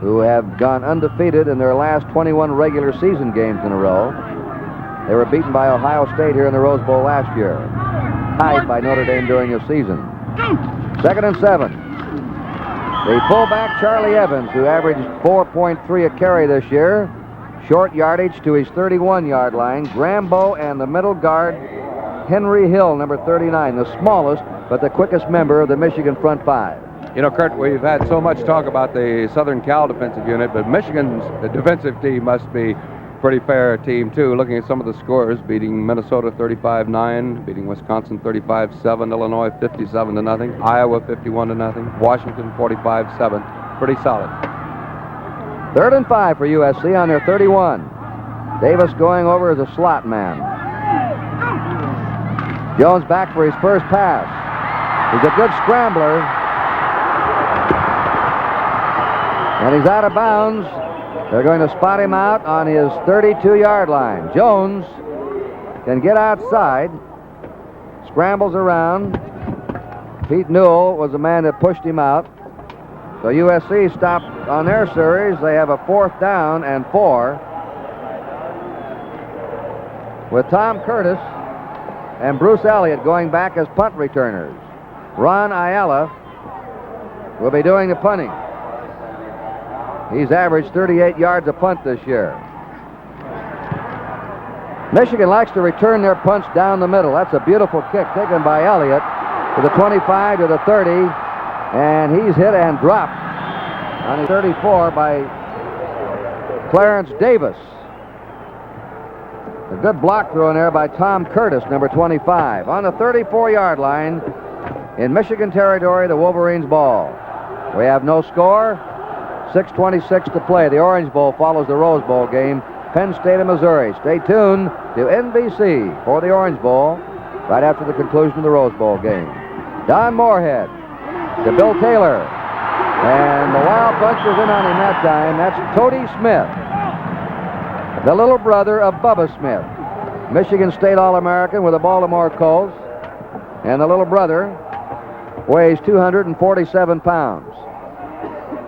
who have gone undefeated in their last 21 regular season games in a row. They were beaten by Ohio State here in the Rose Bowl last year, tied by Notre Dame during the season. Second and 7. The fullback, Charlie Evans, who averaged 4.3 a carry this year, short yardage to his 31-yard line. Grambo and the middle guard, Henry Hill, number 39, the smallest but the quickest member of the Michigan front five. You know, Kurt, we've had so much talk about the Southern Cal defensive unit, but Michigan's defensive team must be a pretty fair team, too. Looking at some of the scores, beating Minnesota 35-9, beating Wisconsin 35-7, Illinois 57-0, Iowa 51-0, Washington 45-7. Pretty solid. Third and 5 for USC on their 31. Davis going over as a slot man. Jones back for his first pass. He's a good scrambler. And he's out of bounds. They're going to spot him out on his 32-yard line. Jones can get outside, scrambles around. Pete Newell was the man that pushed him out. So USC stopped on their series. They have a 4th down and 4 with Tom Curtis and Bruce Elliott going back as punt returners. Ron Ayala will be doing the punting. He's averaged 38 yards a punt this year. Michigan likes to return their punts down the middle. That's a beautiful kick taken by Elliott to the 25, to the 30, and he's hit and dropped on his 34 by Clarence Davis. A good block throw in there by Tom Curtis, number 25. On the 34-yard line in Michigan territory, the Wolverines ball. We have no score. 6:26 to play. The Orange Bowl follows the Rose Bowl game. Penn State of Missouri. Stay tuned to NBC for the Orange Bowl right after the conclusion of the Rose Bowl game. Don Moorhead to Bill Taylor. And the Wild Bunch is in on him that time. That's Toady Smith, the little brother of Bubba Smith, Michigan State All-American with the Baltimore Colts. And the little brother weighs 247 pounds.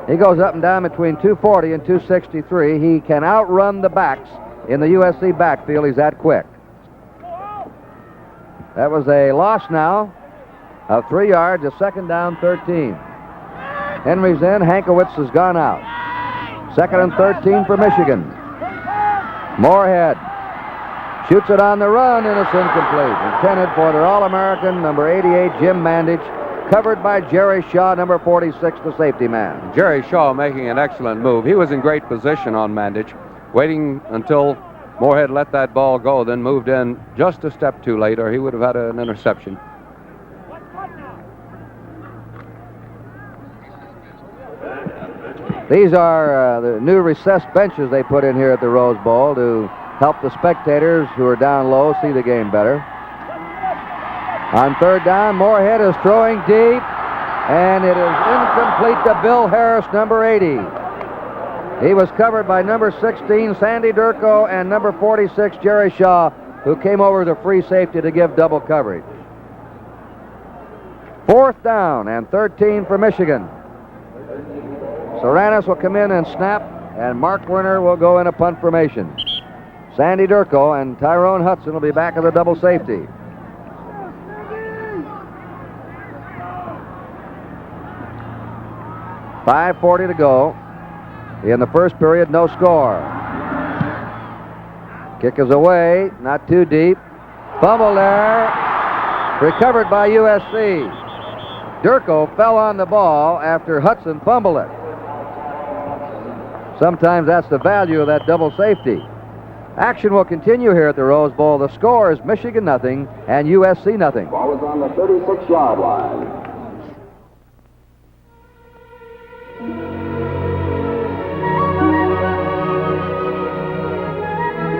He goes up and down between 240 and 263. He can outrun the backs in the USC backfield. He's that quick. That was a loss now of 3 yards, a second down, 13. Henry's in. Hankowitz has gone out. Second and 13 for Michigan. Moorhead shoots it on the run, and it's incomplete. Intended for their All-American, number 88, Jim Mandich. Covered by Jerry Shaw, number 46, the safety man. Jerry Shaw making an excellent move. He was in great position on Mandich, waiting until Moorhead let that ball go, then moved in just a step too late, or he would have had an interception. These are the new recessed benches they put in here at the Rose Bowl to help the spectators who are down low see the game better. On third down, Moorhead is throwing deep, and it is incomplete to Bill Harris, number 80. He was covered by number 16, Sandy Durko, and number 46, Jerry Shaw, who came over to free safety to give double coverage. Fourth down and 13 for Michigan. Soranis will come in and snap, and Mark Werner will go in a punt formation. Sandy Durko and Tyrone Hudson will be back at the double safety. .5:40 to go. In the first period, no score. Kick is away, not too deep. Fumble there. Recovered by USC. Durko fell on the ball after Hudson fumbled it. Sometimes that's the value of that double safety. Action will continue here at the Rose Bowl. The score is Michigan nothing and USC nothing. Ball is on the 36-yard line.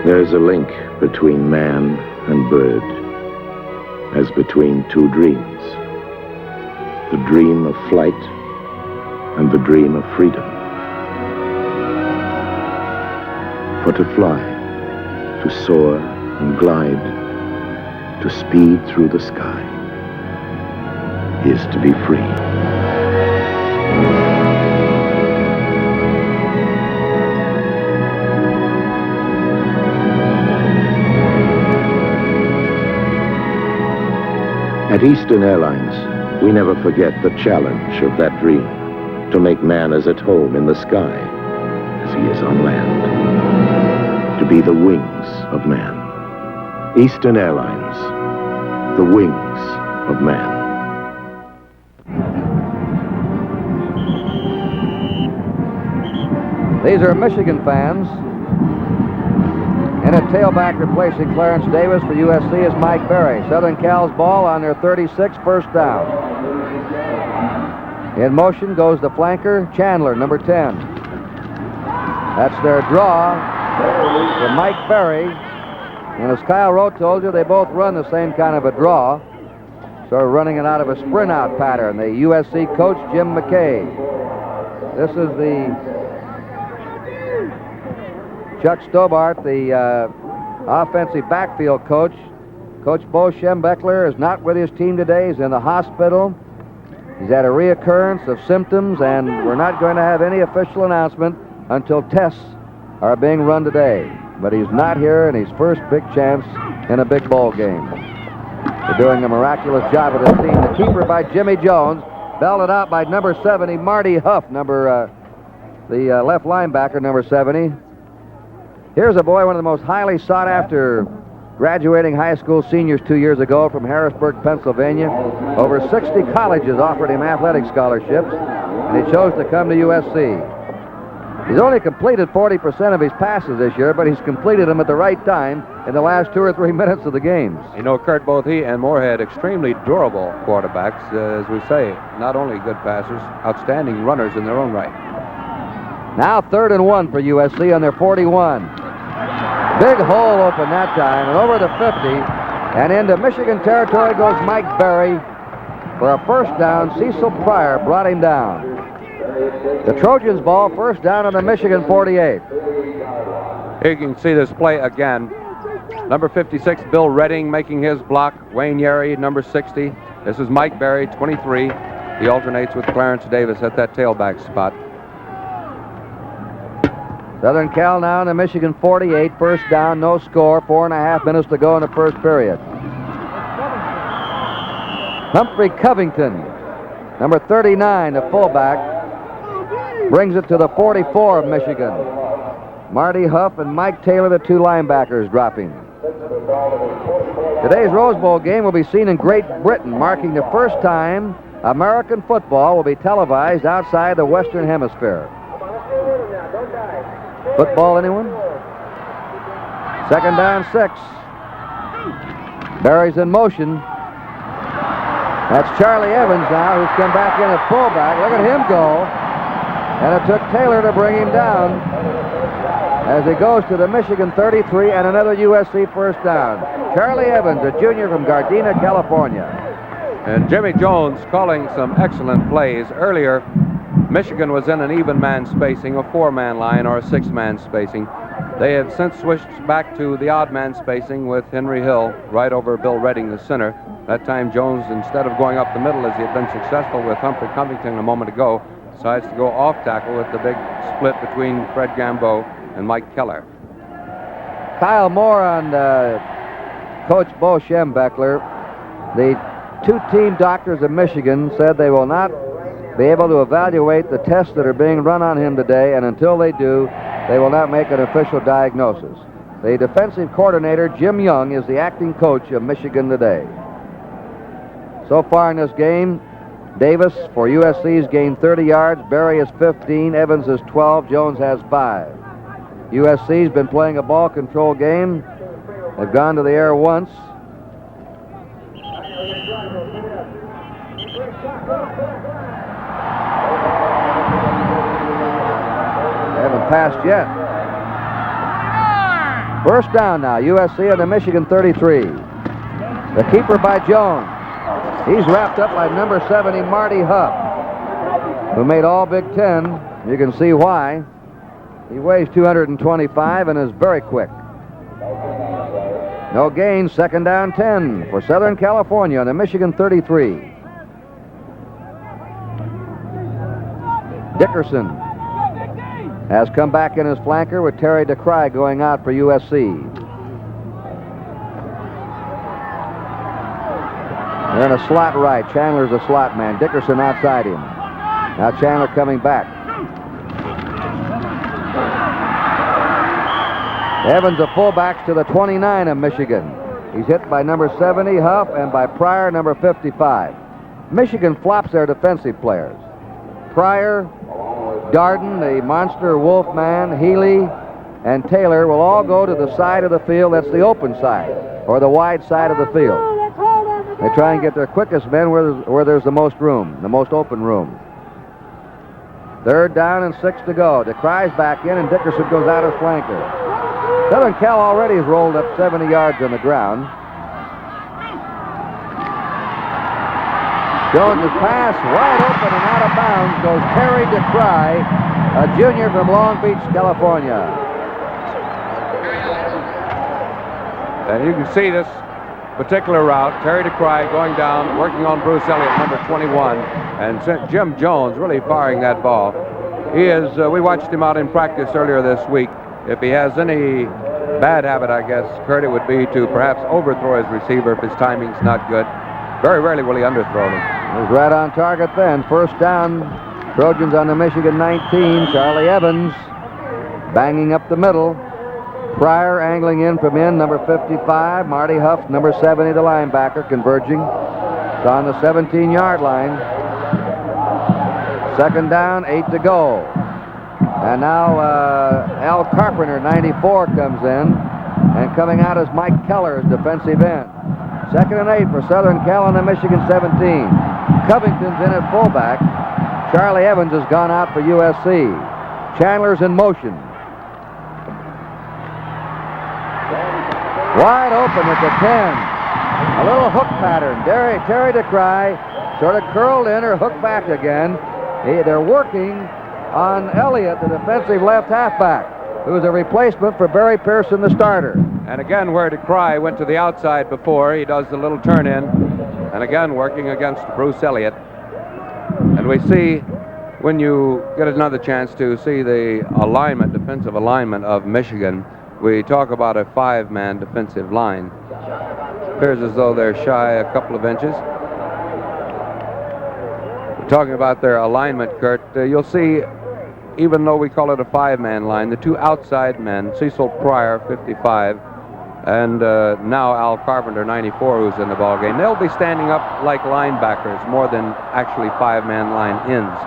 There's a link between man and bird, as between two dreams. The dream of flight and the dream of freedom. For to fly, to soar and glide, to speed through the sky, is to be free. At Eastern Airlines, we never forget the challenge of that dream, to make man as at home in the sky as he is on land, to be the wings of man. Eastern Airlines, the wings of man. These are Michigan fans. And a tailback replacing Clarence Davis for USC is Mike Berry. Southern Cal's ball on their 36th first down. In motion goes the flanker, Chandler, number 10. That's their draw for Mike Berry. And as Kyle Rowe told you, they both run the same kind of a draw. Sort of running it out of a sprint-out pattern. The USC coach, Jim McKay. This is the Chuck Stobart, the offensive backfield coach. Coach Bo Schembechler is not with his team today. He's in the hospital. He's had a reoccurrence of symptoms, and we're not going to have any official announcement until tests are being run today. But he's not here in his first big chance in a big ball game. They're doing a miraculous job with this team. The keeper by Jimmy Jones, belted out by number 70, Marty Huff, the left linebacker, number 70. Here's a boy, one of the most highly sought after graduating high school seniors 2 years ago from Harrisburg, Pennsylvania. Over 60 colleges offered him athletic scholarships, and he chose to come to USC. He's only completed 40% of his passes this year, but he's completed them at the right time in the last 2 or 3 minutes of the games. You know, Kurt, both he and Moorhead, extremely durable quarterbacks, as we say. Not only good passers, outstanding runners in their own right. Now 3rd and 1 for USC on their 41. Big hole open that time, and over the 50, and into Michigan territory goes Mike Berry for a first down. Cecil Pryor brought him down. The Trojans ball, first down on the Michigan 48. Here you can see this play again. Number 56, Bill Redding making his block. Wayne Yerry, number 60. This is Mike Berry, 23. He alternates with Clarence Davis at that tailback spot. Southern Cal now in the Michigan 48, first down, no score, 4.5 minutes to go in the first period. Humphrey Covington, number 39, the fullback, brings it to the 44 of Michigan. Marty Huff and Mike Taylor, the two linebackers, dropping. Today's Rose Bowl game will be seen in Great Britain, marking the first time American football will be televised outside the Western Hemisphere. Football, anyone? Second down, 6. Barry's in motion. That's Charlie Evans now, who's come back in at fullback. Look at him go. And it took Taylor to bring him down as he goes to the Michigan 33 and another USC first down. Charlie Evans, a junior from Gardena, California. And Jimmy Jones calling some excellent plays. Earlier, Michigan was in an even man spacing, a 4-man line or a 6-man spacing. They have since switched back to the odd man spacing with Henry Hill right over Bill Redding, the center. That time Jones, instead of going up the middle as he had been successful with Humphrey Covington a moment ago, decides to go off tackle with the big split between Fred Gambeau and Mike Keller. Kyle Moore on Coach Bo Schembechler. The two team doctors of Michigan said they will not be able to evaluate the tests that are being run on him today, and until they do, they will not make an official diagnosis. The defensive coordinator, Jim Young, is the acting coach of Michigan today. So far in this game, Davis for USC has gained 30 yards, Berry is 15, Evans is 12, Jones has 5. USC's been playing a ball control game. They've gone to the air once. They haven't passed yet. First down now, USC on the Michigan 33. The keeper by Jones. He's wrapped up by number 70, Marty Huff, who made all Big Ten. You can see why. He weighs 225 and is very quick. No gain, second down 10 for Southern California on the Michigan 33. Dickerson has come back in his flanker with Terry DeCry going out for USC. They're in a slot right. Chandler's a slot man. Dickerson outside him. Now Chandler coming back. Evans, a fullback, to the 29 of Michigan. He's hit by number 70, Huff, and by Pryor, number 55. Michigan flops their defensive players. Pryor, Darden, the monster Wolfman, Healy, and Taylor will all go to the side of the field that's the open side, or the wide side of the field. They try and get their quickest men where there's the most room, the most open room. Third down and 6 to go. DeCry's back in, and Dickerson goes out as flanker. Southern Cal already has rolled up 70 yards on the ground. Jones' pass wide open and out of bounds goes Terry DeCry, a junior from Long Beach, California. And you can see this particular route, Terry DeCry going down, working on Bruce Elliott, number 21, and Jim Jones really firing that ball. He is, we watched him out in practice earlier this week. If he has any bad habit, I guess, Kurt, it would be to perhaps overthrow his receiver if his timing's not good. Very rarely will he underthrow him. He was right on target then. First down, Trojans on the Michigan 19. Charlie Evans banging up the middle. Pryor angling in from number 55. Marty Huff, number 70, the linebacker, converging. It's on the 17-yard line. Second down, 8 to go. And now Al Carpenter, 94, comes in. And coming out is Mike Keller as defensive end. Second and 8 for Southern Cal on the Michigan 17. Covington's in at fullback. Charlie Evans has gone out for USC. Chandler's in motion. Wide open at the 10. A little hook pattern. Terry DeCry sort of curled in or hooked back again. They're working on Elliott, the defensive left halfback, who's a replacement for Barry Pearson, the starter. And again, where DeCry went to the outside before, he does the little turn in. And again, working against Bruce Elliott. And we see, when you get another chance to see the alignment, defensive alignment of Michigan, we talk about a 5-man defensive line. Appears as though they're shy a couple of inches. We're talking about their alignment, Kurt. You'll see, even though we call it a 5-man line, the two outside men, Cecil Pryor, 55, and now Al Carpenter, 94, who's in the ballgame, they'll be standing up like linebackers more than actually 5-man line ends.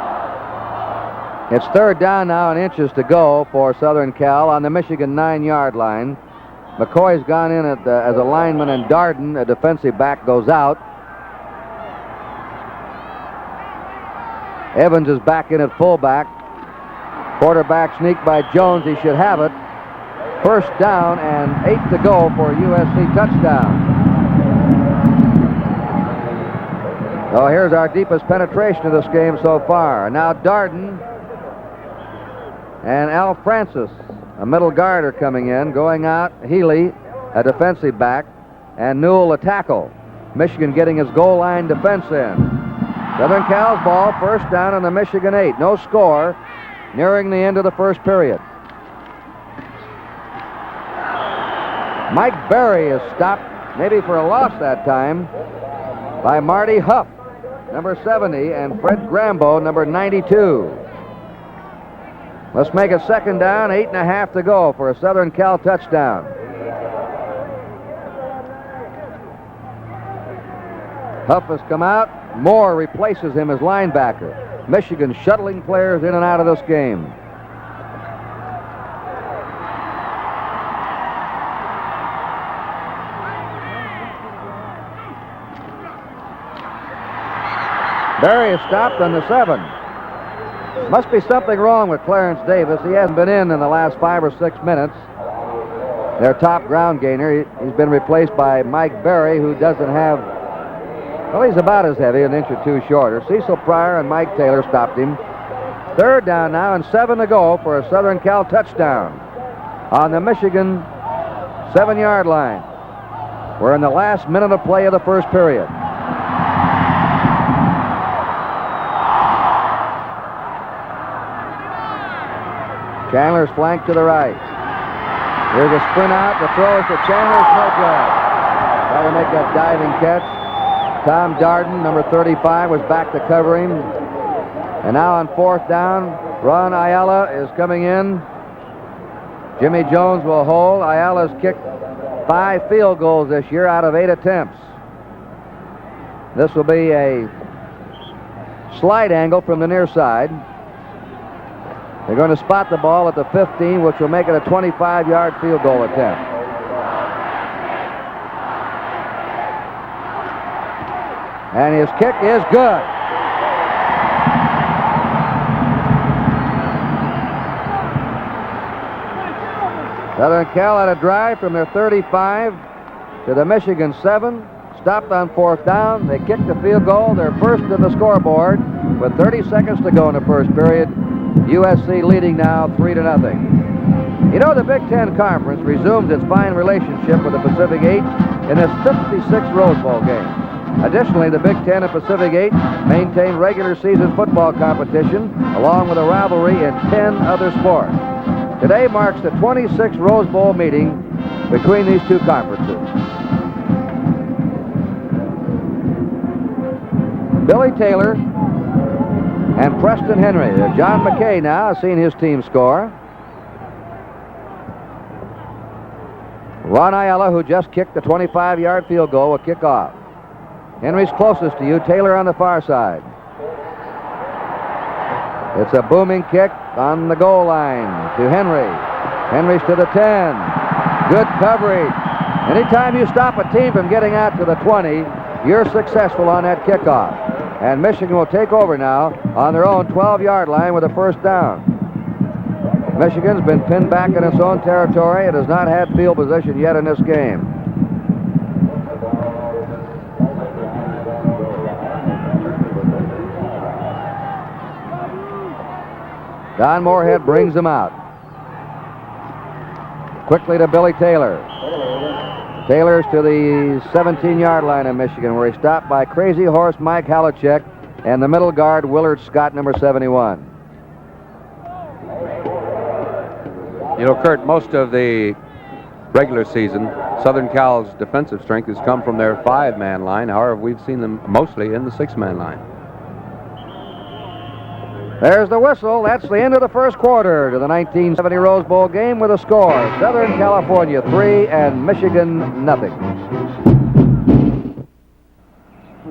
It's third down now and inches to go for Southern Cal on the Michigan 9-yard line. McCoy's gone in as a lineman, and Darden, a defensive back, goes out. Evans is back in at fullback. Quarterback sneak by Jones. He should have it. First down and 8 to go for a USC touchdown. So here's our deepest penetration of this game so far. Now Darden and Al Francis, a middle guard, are coming in. Going out, Healy, a defensive back, and Newell, a tackle. Michigan getting his goal line defense in. Southern Cal's ball, first down on the Michigan 8. No score, nearing the end of the first period. Mike Berry is stopped, maybe for a loss that time, by Marty Huff, number 70, and Fred Grambo, number 92. Let's make it second down, 8.5 to go for a Southern Cal touchdown. Huff has come out. Moore replaces him as linebacker. Michigan shuttling players in and out of this game. Berry is stopped on the 7. Must be something wrong with Clarence Davis. He hasn't been in the last 5 or 6 minutes. Their top ground gainer. He's been replaced by Mike Berry, who doesn't have, well, he's about as heavy, an inch or two shorter. Cecil Pryor and Mike Taylor stopped him. Third down now and 7 to go for a Southern Cal touchdown on the Michigan 7-yard line. We're in the last minute of play of the first period. Chandler's flanked to the right. Here's a sprint out. The throw is to Chandler's no good. Try to make that diving catch. Tom Darden, number 35, was back to cover him. And now on fourth down, Ron Ayala is coming in. Jimmy Jones will hold. Ayala's kicked 5 field goals this year out of 8 attempts. This will be a slide angle from the near side. They're going to spot the ball at the 15, which will make it a 25-yard field goal attempt. And his kick is good. Southern Cal had a drive from their 35 to the Michigan 7. Stopped on fourth down. They kicked the field goal. They're first in the scoreboard with 30 seconds to go in the first period. USC leading now 3-0. You know, the Big Ten Conference resumed its fine relationship with the Pacific 8 in this 56th Rose Bowl game. Additionally, the Big Ten and Pacific 8 maintain regular season football competition along with a rivalry in 10 other sports. Today marks the 26th Rose Bowl meeting between these two conferences. Billy Taylor and Preston Henry. John McKay now has seen his team score. Ron Ayala, who just kicked the 25-yard field goal, will kick off. Henry's closest to you. Taylor on the far side. It's a booming kick on the goal line to Henry. Henry's to the 10. Good coverage. Anytime you stop a team from getting out to the 20, you're successful on that kickoff. And Michigan will take over now on their own 12-yard line with a first down. Michigan's been pinned back in its own territory. It has not had field position yet in this game. Don Moorhead brings them out. Quickly to Billy Taylor. Taylor's to the 17-yard line of Michigan, where he's stopped by Crazy Horse Mike Halachek and the middle guard Willard Scott, number 71. You know, Kurt, most of the regular season, Southern Cal's defensive strength has come from their 5-man line. However, we've seen them mostly in the 6-man line. There's the whistle. That's the end of the first quarter to the 1970 Rose Bowl game with a score. Southern California 3 and Michigan nothing.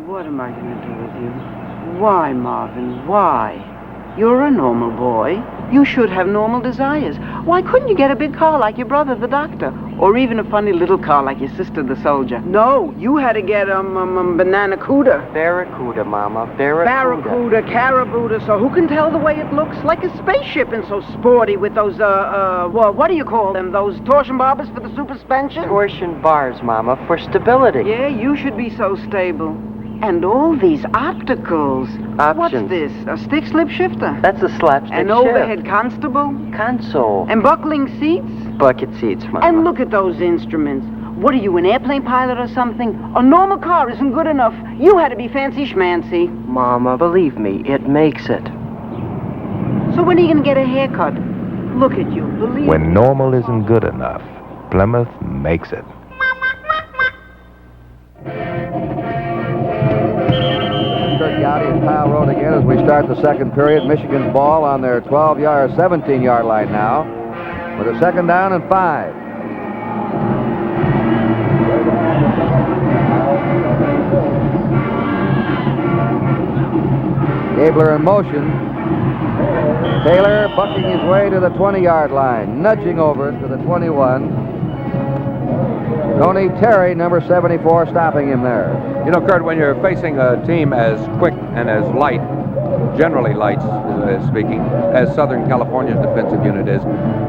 What am I going to do with you? Why, Marvin, why? You're a normal boy. You should have normal desires. Why couldn't you get a big car like your brother, the doctor? Or even a funny little car like your sister, the soldier. No, you had to get banana cuda. Barracuda, Mama, barracuda. Barracuda, carabuda, so who can tell the way it looks? Like a spaceship and so sporty with those, well, what do you call them? Those torsion barbers for the suspension? Torsion bars, Mama, for stability. Yeah, you should be so stable. And all these opticals. Options. What's this? A stick slip shifter? That's a slapstick An shift. overhead constable? Console. And buckling seats? Bucket seats, Mama. And look at those instruments. What are you, an airplane pilot or something? A normal car isn't good enough. You had to be fancy schmancy. Mama, believe me, it makes it. So when are you going to get a haircut? Look at you, believe me. When normal isn't good enough, Plymouth makes it. Kurt Gowdy and Kyle Road again as we start the second period. Michigan's ball on their 17-yard line now with a second down and 5. Gabler in motion. Taylor bucking his way to the 20-yard line, nudging over to the 21. Tony Terry, number 74, stopping him there. You know, Kurt, when you're facing a team as quick and as light, generally light speaking, as Southern California's defensive unit is,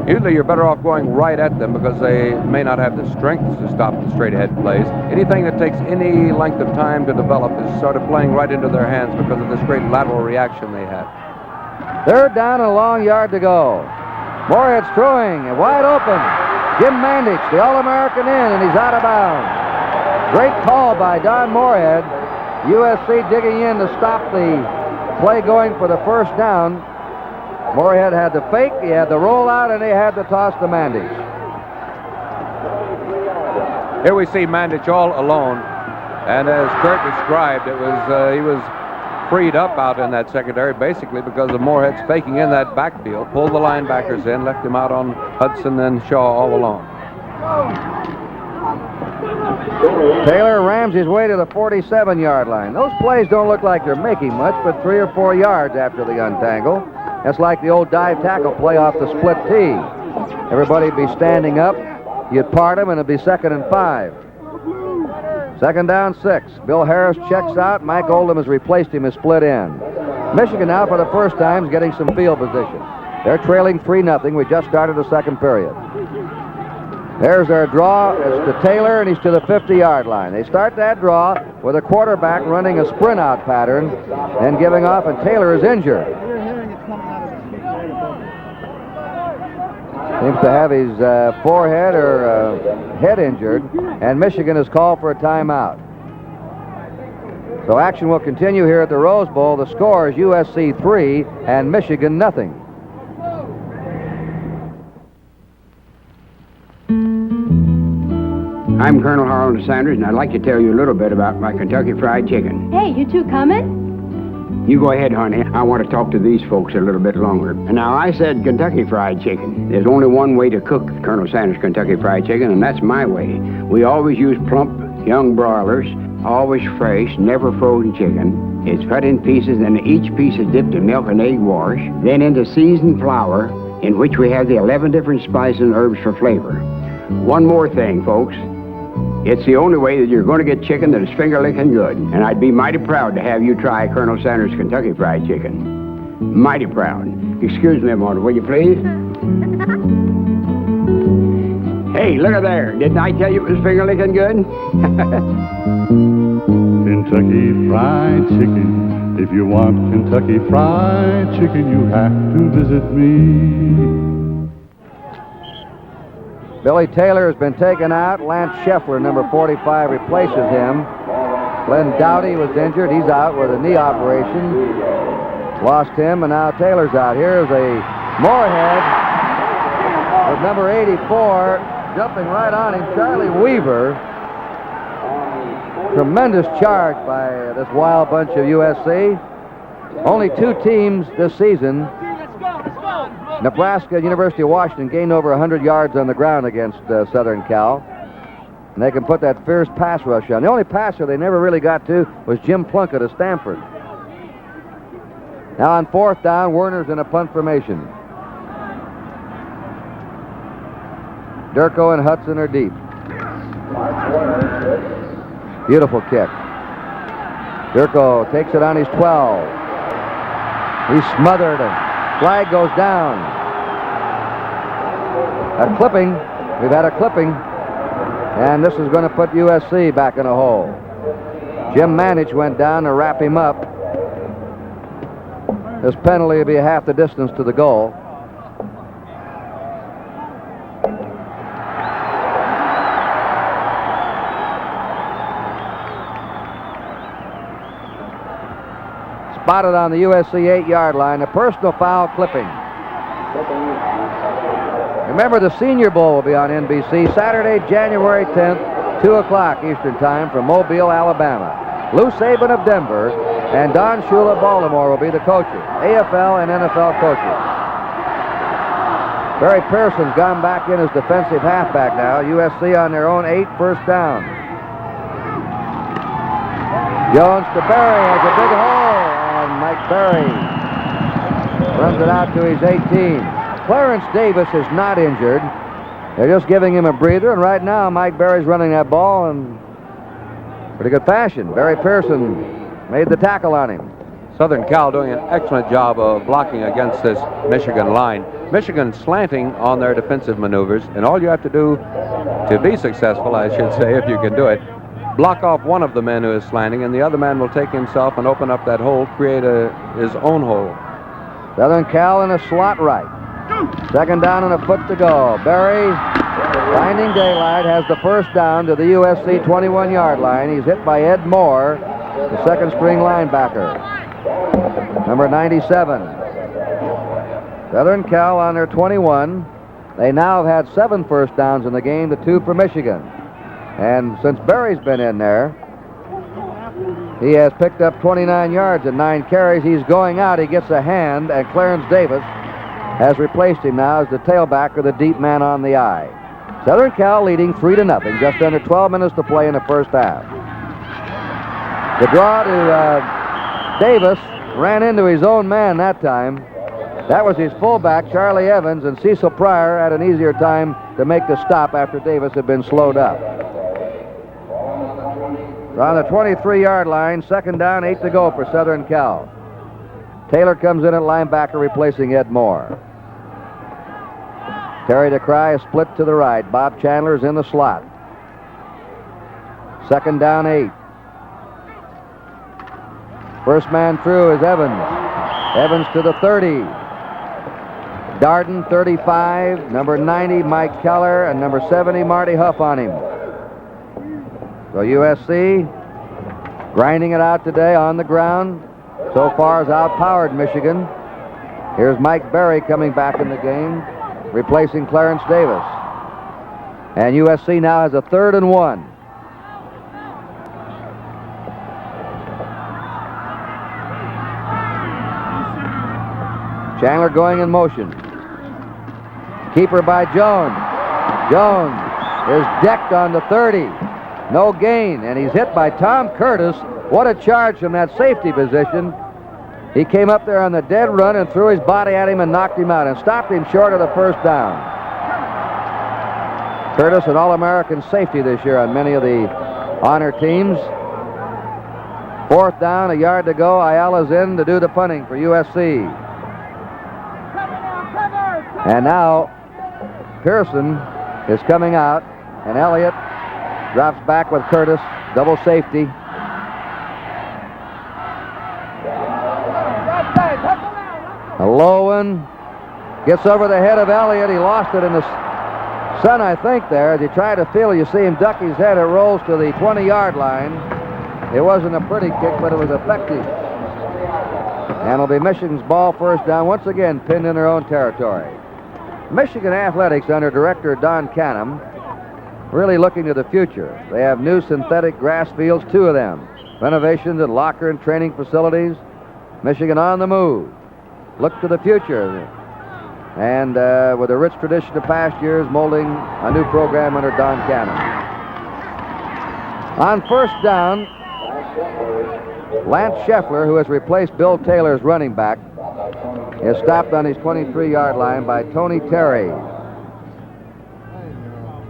usually you're better off going right at them because they may not have the strength to stop the straight-ahead plays. Anything that takes any length of time to develop is sort of playing right into their hands because of this great lateral reaction they have. Third down and a long yard to go. Moorhead's throwing, wide open. Jim Mandich, the All-American in, and he's out of bounds. Great call by Don Moorhead. USC digging in to stop the play going for the first down. Moorhead had the fake, he had the rollout, and he had the toss to Mandich. Here we see Mandich all alone, and as Kurt described, it was he was freed up out in that secondary basically because of Moorhead's faking in that backfield, pulled the linebackers in, left him out on Hudson and Shaw all alone. Taylor rams his way to the 47-yard line. Those plays don't look like they're making much, but 3 or 4 yards after the untangle. That's like the old dive tackle play off the split tee. Everybody'd be standing up, you'd part them, and it'd be 2nd and 5. Second down, 6. Bill Harris checks out. Mike Oldham has replaced him as split end. Michigan now, for the first time, is getting some field position. They're trailing 3-0. We just started the second period. There's their draw. It's to Taylor, and he's to the 50-yard line. They start that draw with a quarterback running a sprint-out pattern and giving off, and Taylor is injured. Seems to have his forehead or head injured, and Michigan has called for a timeout. So action will continue here at the Rose Bowl. The score is USC 3 and Michigan nothing. I'm Colonel Harold Sanders, and I'd like to tell you a little bit about my Kentucky Fried Chicken. Hey, you two coming? You go ahead, honey. I want to talk to these folks a little bit longer. And now, I said Kentucky Fried Chicken. There's only one way to cook Colonel Sanders Kentucky Fried Chicken, and that's my way. We always use plump, young broilers, always fresh, never frozen chicken. It's cut in pieces, and each piece is dipped in milk and egg wash, then into seasoned flour, in which we have the 11 different spices and herbs for flavor. One more thing, folks. It's the only way that you're going to get chicken that is finger-licking good. And I'd be mighty proud to have you try Colonel Sanders Kentucky Fried Chicken. Mighty proud. Excuse me a moment, will you please? Hey, look at there. Didn't I tell you it was finger-licking good? Kentucky Fried Chicken. If you want Kentucky Fried Chicken, you have to visit me. Billy Taylor has been taken out. Lance Scheffler, number 45, replaces him. Glenn Dowdy was injured. He's out with a knee operation. Lost him, and now Taylor's out. Here's a Moorhead with number 84 jumping right on him, Charlie Weaver. Tremendous charge by this wild bunch of USC. Only 2 teams this season, Nebraska and University of Washington, gained over 100 yards on the ground against Southern Cal. And they can put that fierce pass rush on. The only passer they never really got to was Jim Plunkett of Stanford. Now on 4th down, Werner's in a punt formation. Durko and Hudson are deep. Beautiful kick. Durko takes it on his 12. He's smothered and flag goes down. A clipping. We've had a clipping. And this is going to put USC back in a hole. Jim Manich went down to wrap him up. This penalty will be half the distance to the goal. Spotted on the USC 8-yard line, a personal foul clipping. Remember, the Senior Bowl will be on NBC Saturday, January 10th, 2 o'clock Eastern Time from Mobile, Alabama. Lou Saban of Denver and Don Shula of Baltimore will be the coaches, AFL and NFL coaches. Barry Pearson's gone back in as defensive halfback now. USC on their own 8 first down. Jones to Berry has a big hole, and Mike Berry runs it out to his 18. Clarence Davis is not injured. They're just giving him a breather, and right now Mike Berry's running that ball in pretty good fashion. Barry Pearson made the tackle on him. Southern Cal doing an excellent job of blocking against this Michigan line. Michigan slanting on their defensive maneuvers, and all you have to do to be successful, I should say, if you can do it, block off one of the men who is slanting, and the other man will take himself and open up that hole, create his own hole. Southern Cal in a slot right. Second down and a foot to go. Berry, finding daylight, has the first down to the USC 21-yard line. He's hit by Ed Moore, the second-string linebacker. Number 97. Southern Cal on their 21. They now have had 7 first downs in the game, the 2 for Michigan. And since Berry's been in there, he has picked up 29 yards and 9 carries. He's going out. He gets a hand, and Clarence Davis has replaced him now as the tailback or the deep man on the eye. Southern Cal leading 3-0, just under 12 minutes to play in the first half. The draw to Davis ran into his own man that time. That was his fullback, Charlie Evans, and Cecil Pryor had an easier time to make the stop after Davis had been slowed up. So on the 23-yard line, second down, 8 to go for Southern Cal. Taylor comes in at linebacker, replacing Ed Moore. Terry DeCry is split to the right. Bob Chandler's in the slot. Second down, 8. First man through is Evans. Evans to the 30. Darden, 35. Number 90, Mike Keller. And number 70, Marty Huff on him. So USC grinding it out today on the ground. So far has outpowered Michigan. Here's Mike Berry coming back in the game, replacing Clarence Davis. And USC now has a 3rd and 1. Chandler going in motion. Keeper by Jones. Jones is decked on the 30. No gain, and he's hit by Tom Curtis. What a charge from that safety position. He came up there on the dead run and threw his body at him and knocked him out and stopped him short of the first down. Curtis, an All-American safety this year on many of the honor teams. 4th down, a yard to go. Ayala's in to do the punting for USC. And now Pearson is coming out, and Elliott drops back with Curtis, double safety. A low one gets over the head of Elliott. He lost it in the sun, I think, there. As he tried to feel, you see him duck his head. It rolls to the 20-yard line. It wasn't a pretty kick, but it was effective. And it'll be Michigan's ball, first down, once again pinned in their own territory. Michigan Athletics, under director Don Canham, really looking to the future. They have new synthetic grass fields, 2 of them. Renovations and locker and training facilities. Michigan on the move. Look to the future. And with a rich tradition of past years, molding a new program under Don Canham. On first down, Lance Scheffler, who has replaced Bill Taylor's running back, is stopped on his 23-yard line by Tony Terry.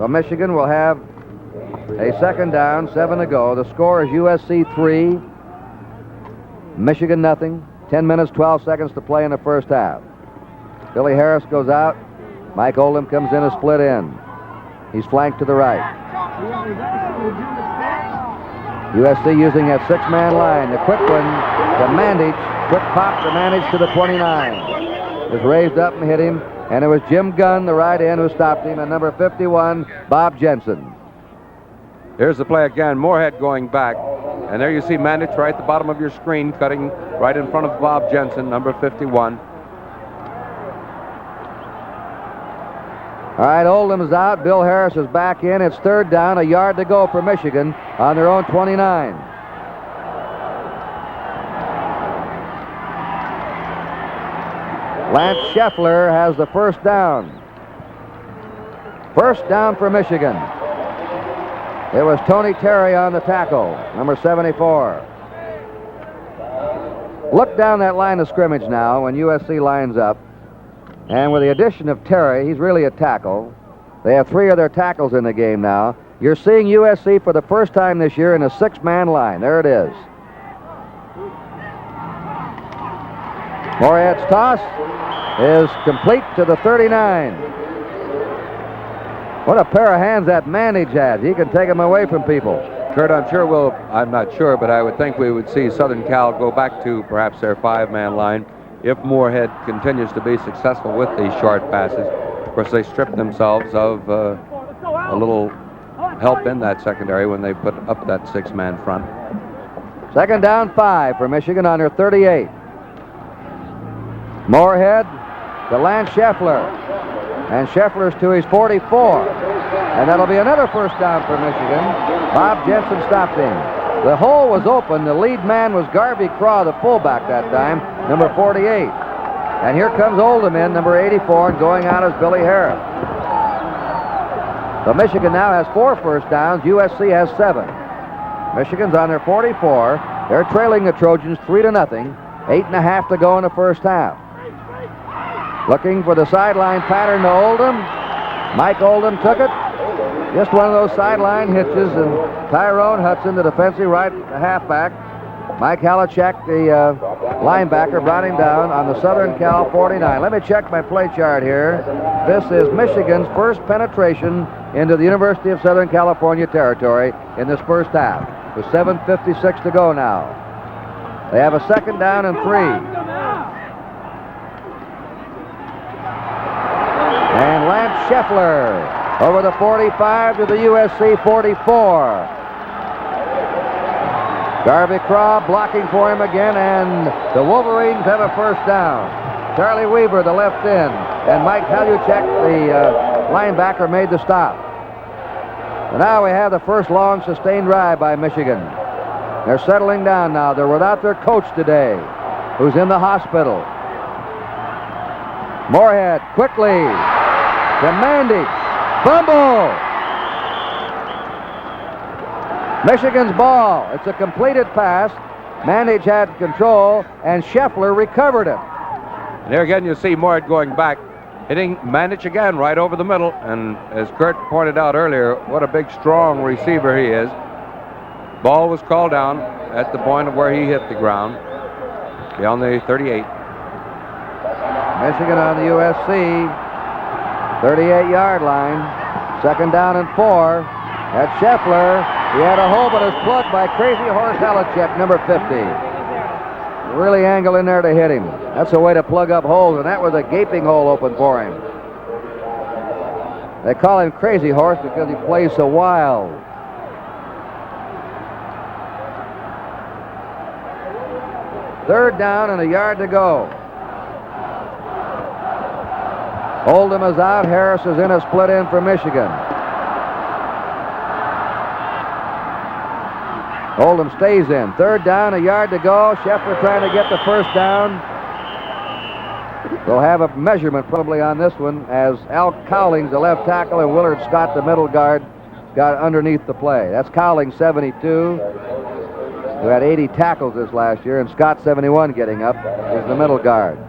So Michigan will have a second down, 7 to go. The score is USC 3, Michigan nothing. 10 minutes, 12 seconds to play in the first half. Billy Harris goes out. Mike Oldham comes in a split end. He's flanked to the right. USC using that six-man line. The quick one to Mandich. Quick pop to Mandich to the 29. It was raised up and hit him. And it was Jim Gunn, the right end, who stopped him. And number 51, Bob Jensen. Here's the play again. Moorhead going back. And there you see Mandich right at the bottom of your screen, cutting right in front of Bob Jensen, number 51. All right, Oldham's out. Bill Harris is back in. It's third down, a yard to go for Michigan on their own 29. Lance Scheffler has the first down. First down for Michigan. It was Tony Terry on the tackle, number 74. Look down that line of scrimmage now when USC lines up. And with the addition of Terry, he's really a tackle. They have 3 of their tackles in the game now. You're seeing USC for the first time this year in a 6-man line. There it is. Moorhead's toss is complete to the 39. What a pair of hands that Mandich has. He can take them away from people. Kurt, I'm not sure, but I would think we would see Southern Cal go back to perhaps their 5-man line if Moorhead continues to be successful with these short passes. Of course, they stripped themselves of a little help in that secondary when they put up that 6-man front. Second down, 5 for Michigan on their 38. Moorhead to Lance Scheffler. And Scheffler's to his 44. And that'll be another first down for Michigan. Bob Jensen stopped him. The hole was open. The lead man was Garvey Craw, the fullback that time, number 48. And here comes Oldham in, number 84, and going out is Billy Harris. So Michigan now has 4 first downs. USC has 7. Michigan's on their 44. They're trailing the Trojans 3-0. 8.5 to go in the first half. Looking for the sideline pattern to Oldham. Mike Oldham took it. Just one of those sideline hitches, and Tyrone Hudson, the defensive right halfback, Mike Halachek, the linebacker, brought him down on the Southern Cal 49. Let me check my play chart here. This is Michigan's first penetration into the University of Southern California territory in this first half. With 7:56 to go now. They have a second down and 3. And Lance Scheffler over the 45 to the USC 44. Garvey Craw blocking for him again, and the Wolverines have a first down. Charlie Weaver, the left end, and Mike Haluchek, the linebacker, made the stop. And now we have the first long sustained drive by Michigan. They're settling down now. They're without their coach today, who's in the hospital. Moorhead quickly. To Mandich. Fumble! Michigan's ball. It's a completed pass. Mandich had control, and Scheffler recovered it. And there again you see Moorhead going back, hitting Mandich again right over the middle. And as Kurt pointed out earlier, what a big, strong receiver he is. Ball was called down at the point of where he hit the ground, beyond the 38. Michigan on the USC 38-yard line. Second down and 4. At Scheffler. He had a hole, but it was plugged by Crazy Horse Halachek, number 50. Really angle in there to hit him. That's a way to plug up holes, and that was a gaping hole open for him. They call him Crazy Horse because he plays so wild. Third down and a yard to go. Oldham is out. Harris is in a split in for Michigan. Oldham stays in. Third down, a yard to go. Scheffler trying to get the first down. We'll have a measurement probably on this one as Al Cowlings, the left tackle, and Willard Scott, the middle guard, got underneath the play. That's Cowlings, 72, who had 80 tackles this last year, and Scott, 71, getting up, is the middle guard.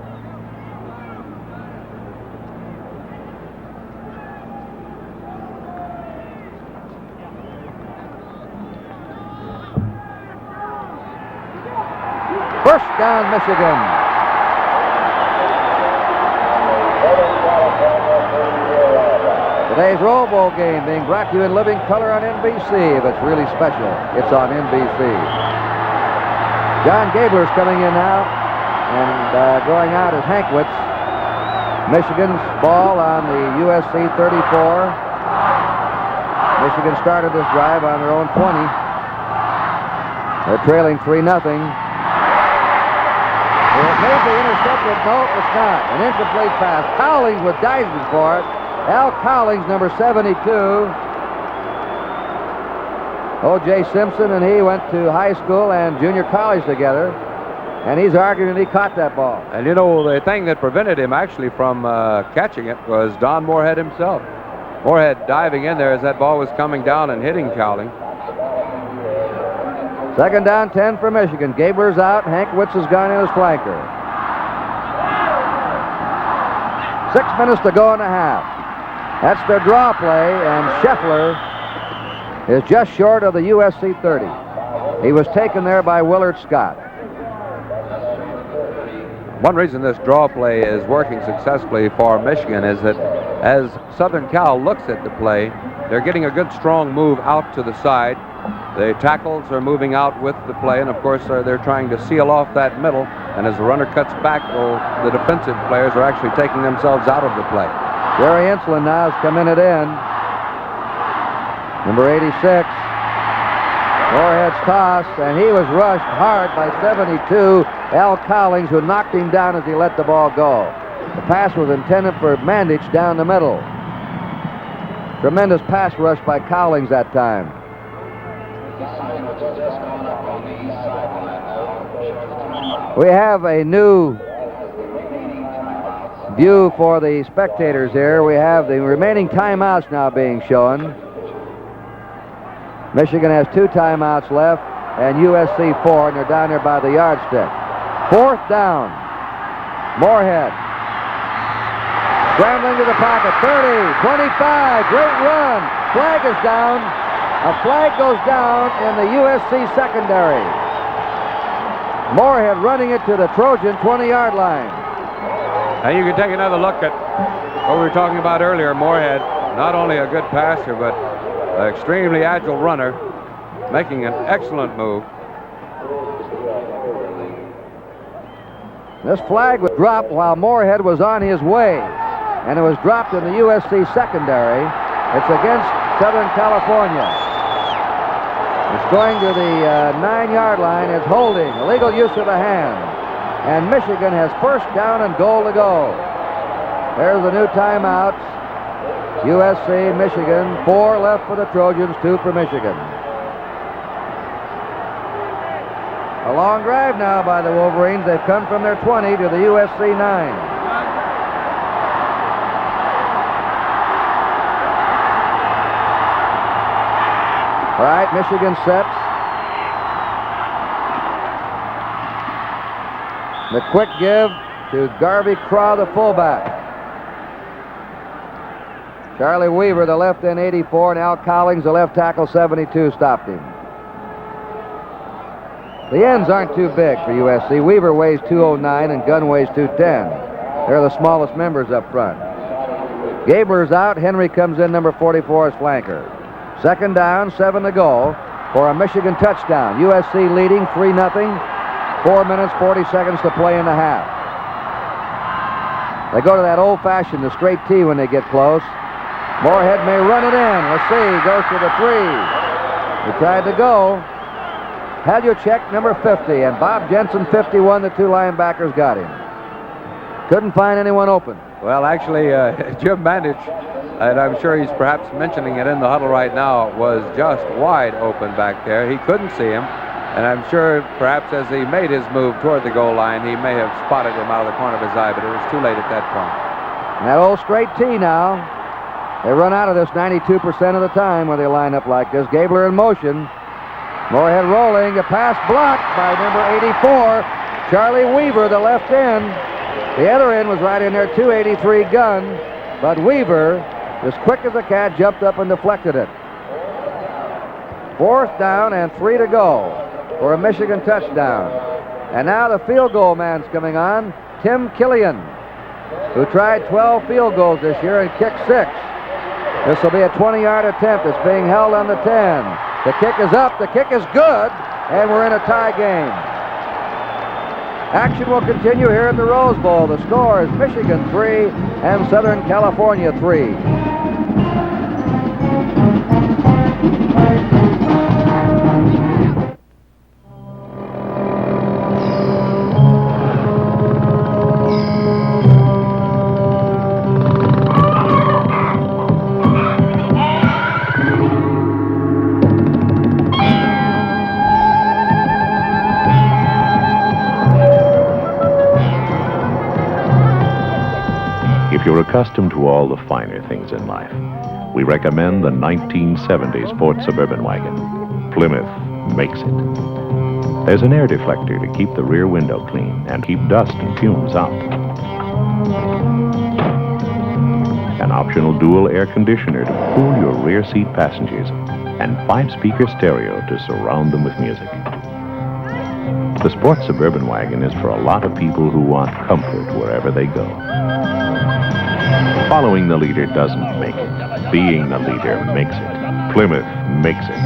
First down, Michigan. Today's Rose Bowl game being brought to you in living color on NBC. If it's really special, it's on NBC. John Gabler's coming in now, and going out is Hankwitz. Michigan's ball on the USC 34. Michigan started this drive on their own 20. They're trailing 3-0. It may be intercepted. No, it's not. An incomplete pass. Cowlings with Deisman for it. Al Cowlings, number 72. O.J. Simpson and he went to high school and junior college together, and he's arguing that he caught that ball. And you know, the thing that prevented him actually from catching it was Don Moorhead himself. Moorhead diving in there as that ball was coming down and hitting Cowling. Second down, 10 for Michigan. Gabler's out. Hankwitz has gone in as flanker. 6 minutes to go in the half. That's their draw play, and Scheffler is just short of the USC 30. He was taken there by Willard Scott. One reason this draw play is working successfully for Michigan is that as Southern Cal looks at the play, they're getting a good strong move out to the side. The tackles are moving out with the play, and of course they're trying to seal off that middle. And as the runner cuts back, well, the defensive players are actually taking themselves out of the play. Jerry Insulin now has come in at end. Number 86. Moorhead's toss, and he was rushed hard by 72, Al Cowlings, who knocked him down as he let the ball go. The pass was intended for Mandich down the middle. Tremendous pass rush by Cowlings that time. We have a new view for the spectators here. We have the remaining timeouts now being shown. Michigan has 2 timeouts left, and USC 4, and they're down there by the yardstick. Fourth down. Moorhead. Scrambling to the pocket. 30, 25, great run. Flag is down. A flag goes down in the USC secondary. Moorhead running it to the Trojan 20-yard line. And you can take another look at what we were talking about earlier. Moorhead, not only a good passer, but an extremely agile runner, making an excellent move. This flag was dropped while Moorhead was on his way, and it was dropped in the USC secondary. It's against Southern California. It's going to the 9-yard line. It's holding, illegal use of the hand. And Michigan has first down and goal to go. There's the new timeouts. USC, Michigan, 4 left for the Trojans, 2 for Michigan. A long drive now by the Wolverines. They've come from their 20 to the USC 9. All right, Michigan sets. The quick give to Garvey Craw, the fullback. Charlie Weaver, the left end, 84, and Al Cowlings, the left tackle, 72, stopped him. The ends aren't too big for USC. Weaver weighs 209 and Gunn weighs 210. They're the smallest members up front. Gabler's out. Henry comes in, number 44, as flanker. Second down, 7 to go for a Michigan touchdown. USC leading 3-0. 4 minutes, 40 seconds to play in the half. They go to that old-fashioned, the straight T when they get close. Moorhead may run it in. Let's see. Goes to the 3. He tried to go. Halyuchek, number 50, and Bob Jensen, 51. The 2 linebackers got him. Couldn't find anyone open. Well, actually, Jim Mandich, and I'm sure he's perhaps mentioning it in the huddle right now, was just wide open back there. He couldn't see him. And I'm sure perhaps as he made his move toward the goal line, he may have spotted him out of the corner of his eye, but it was too late at that point. And that old straight T now. They run out of this 92% of the time when they line up like this. Gabler in motion. Moorhead rolling. A pass blocked by number 84, Charlie Weaver, the left end. The other end was right in there, 283 Gunn. But Weaver, as quick as a cat, jumped up and deflected it. Fourth down and 3 to go for a Michigan touchdown. And now the field goal man's coming on, Tim Killian, who tried 12 field goals this year and kicked 6. This will be a 20-yard attempt. It's being held on the 10. The kick is up. The kick is good. And we're in a tie game. Action will continue here at the Rose Bowl. The score is Michigan 3 and Southern California 3. If you're accustomed to all the finer things in life, we recommend the 1970s Ford Suburban wagon. Plymouth makes it. There's an air deflector to keep the rear window clean and keep dust and fumes out. An optional dual air conditioner to cool your rear seat passengers, and 5-speaker stereo to surround them with music. The Sport Suburban wagon is for a lot of people who want comfort wherever they go. Following the leader doesn't make it. Being the leader makes it. Plymouth makes it.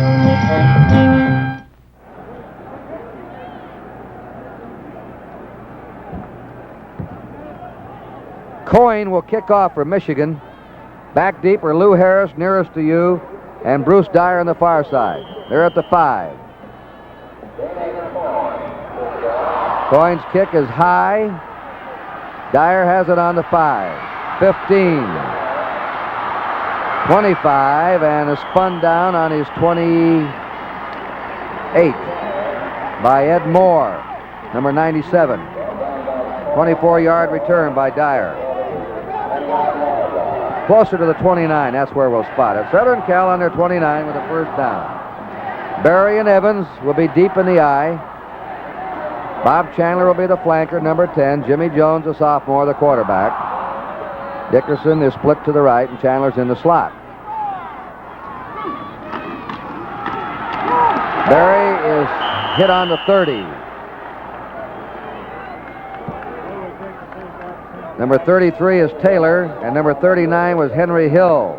Coyne will kick off for Michigan. Back deep are Lou Harris, nearest to you, and Bruce Dyer on the far side. They're at the 5. Coyne's kick is high. Dyer has it on the 5. 15, 25, and is spun down on his 28 by Ed Moore, number 97. 24-yard return by Dyer. Closer to the 29, that's where we'll spot it. Southern Cal on their 29 with a first down. Barry and Evans will be deep in the I. Bob Chandler will be the flanker, number 10. Jimmy Jones, the sophomore, the quarterback. Dickerson is split to the right, and Chandler's in the slot. Barry is hit on the 30. Number 33 is Taylor, and number 39 was Henry Hill.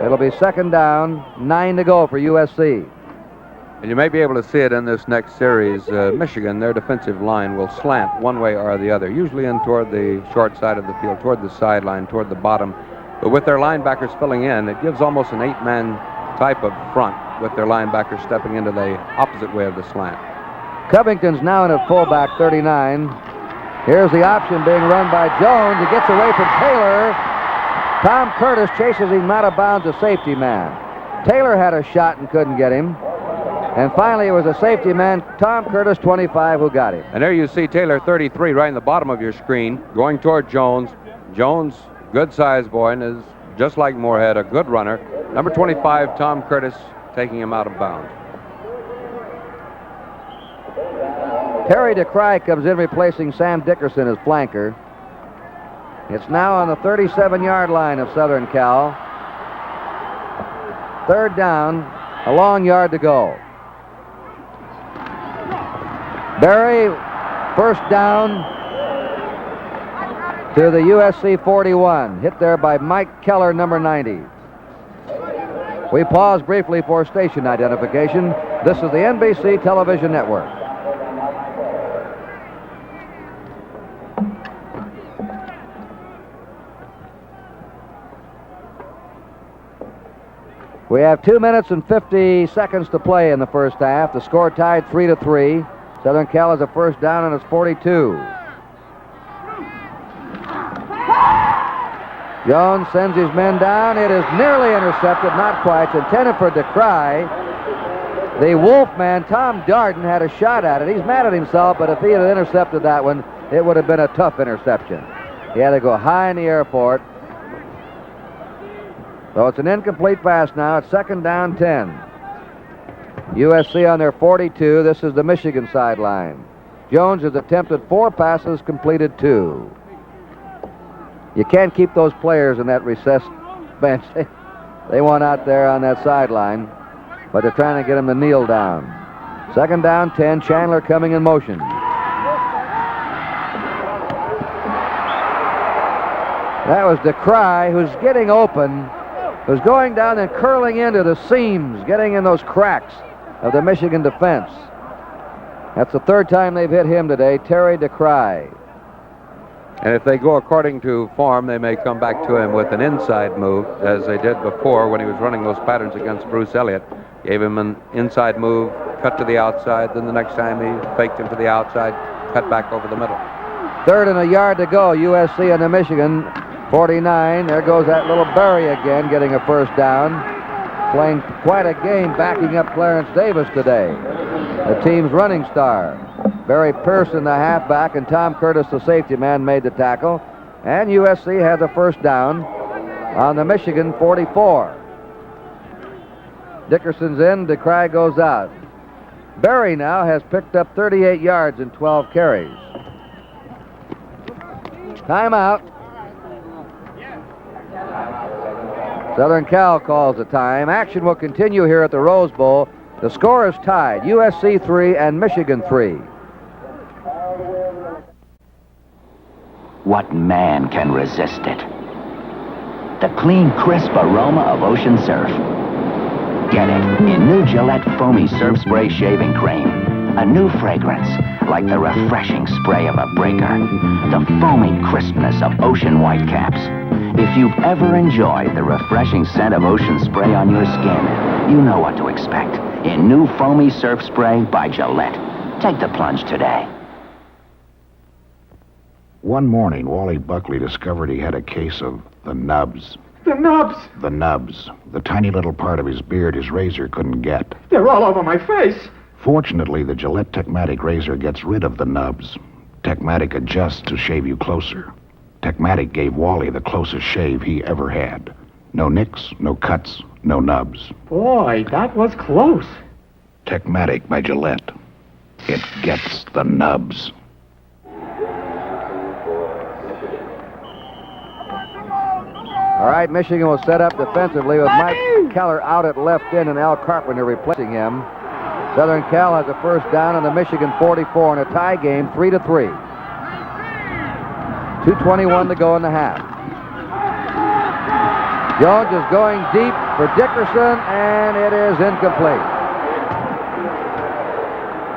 It'll be second down, 9 to go for USC. And you may be able to see it in this next series. Michigan, their defensive line will slant one way or the other, usually in toward the short side of the field, toward the sideline, toward the bottom. But with their linebackers filling in, it gives almost an 8-man type of front with their linebackers stepping into the opposite way of the slant. Covington's now in at fullback, 39. Here's the option being run by Jones. He gets away from Taylor. Tom Curtis chases him out of bounds, a safety man. Taylor had a shot and couldn't get him. And finally, it was a safety man, Tom Curtis, 25, who got him. And there you see Taylor, 33, right in the bottom of your screen, going toward Jones. Jones, good-sized boy, and is just like Moorhead, a good runner. Number 25, Tom Curtis, taking him out of bounds. Terry DeCry comes in replacing Sam Dickerson as flanker. It's now on the 37-yard line of Southern Cal. Third down, a long yard to go. Barry, first down to the USC 41. Hit there by Mike Keller, number 90. We pause briefly for station identification. This is the NBC Television Network. We have 2 minutes and 50 seconds to play in the first half. The score tied 3-3. Southern Cal has a first down on its 42. Jones sends his men down. It is nearly intercepted, not quite. It's intended for DeCry. The Wolfman, Tom Darden, had a shot at it. He's mad at himself, but if he had intercepted that one, it would have been a tough interception. He had to go high in the air for it. So it's an incomplete pass now. It's second down, 10. USC on their 42. This is the Michigan sideline. Jones has attempted 4 passes, completed 2. You can't keep those players in that recessed bench. They want out there on that sideline, but they're trying to get them to kneel down. Second down, 10. Chandler coming in motion. That was DeCry, who's getting open, who's going down and curling into the seams, getting in those cracks of the Michigan defense. That's the third time they've hit him today, Terry DeCry. And if they go according to form, they may come back to him with an inside move, as they did before when he was running those patterns against Bruce Elliott. Gave him an inside move, cut to the outside, then the next time he faked him to the outside, cut back over the middle. 3rd and a yard to go, USC and the Michigan 49. There goes that little Berry again, getting a first down. Playing quite a game, backing up Clarence Davis today, the team's running star. Barry Pearson, the halfback, and Tom Curtis, the safety man, made the tackle. And USC had the first down on the Michigan 44. Dickerson's in, DeCry goes out. Barry now has picked up 38 yards in 12 carries. Timeout. Southern Cal calls the time. Action will continue here at the Rose Bowl. The score is tied, USC 3 and Michigan 3. What man can resist it? The clean, crisp aroma of ocean surf. Get it in new Gillette Foamy Surf Spray Shaving Cream. A new fragrance, like the refreshing spray of a breaker. The foamy crispness of ocean whitecaps. If you've ever enjoyed the refreshing scent of ocean spray on your skin, you know what to expect in new Foamy Surf Spray by Gillette. Take the plunge today. One morning, Wally Buckley discovered he had a case of the nubs. The nubs! The nubs. The tiny little part of his beard his razor couldn't get. They're all over my face. Fortunately, the Gillette Techmatic razor gets rid of the nubs. Techmatic adjusts to shave you closer. Techmatic gave Wally the closest shave he ever had. No nicks, no cuts, no nubs. Boy, that was close. Techmatic by Gillette. It gets the nubs. All right, Michigan will set up defensively with Mike Keller out at left end and Al Carpenter replacing him. Southern Cal has a first down on the Michigan 44 in a tie game, 3-3. 2:21 to go in the half. Jones is going deep for Dickerson, and it is incomplete.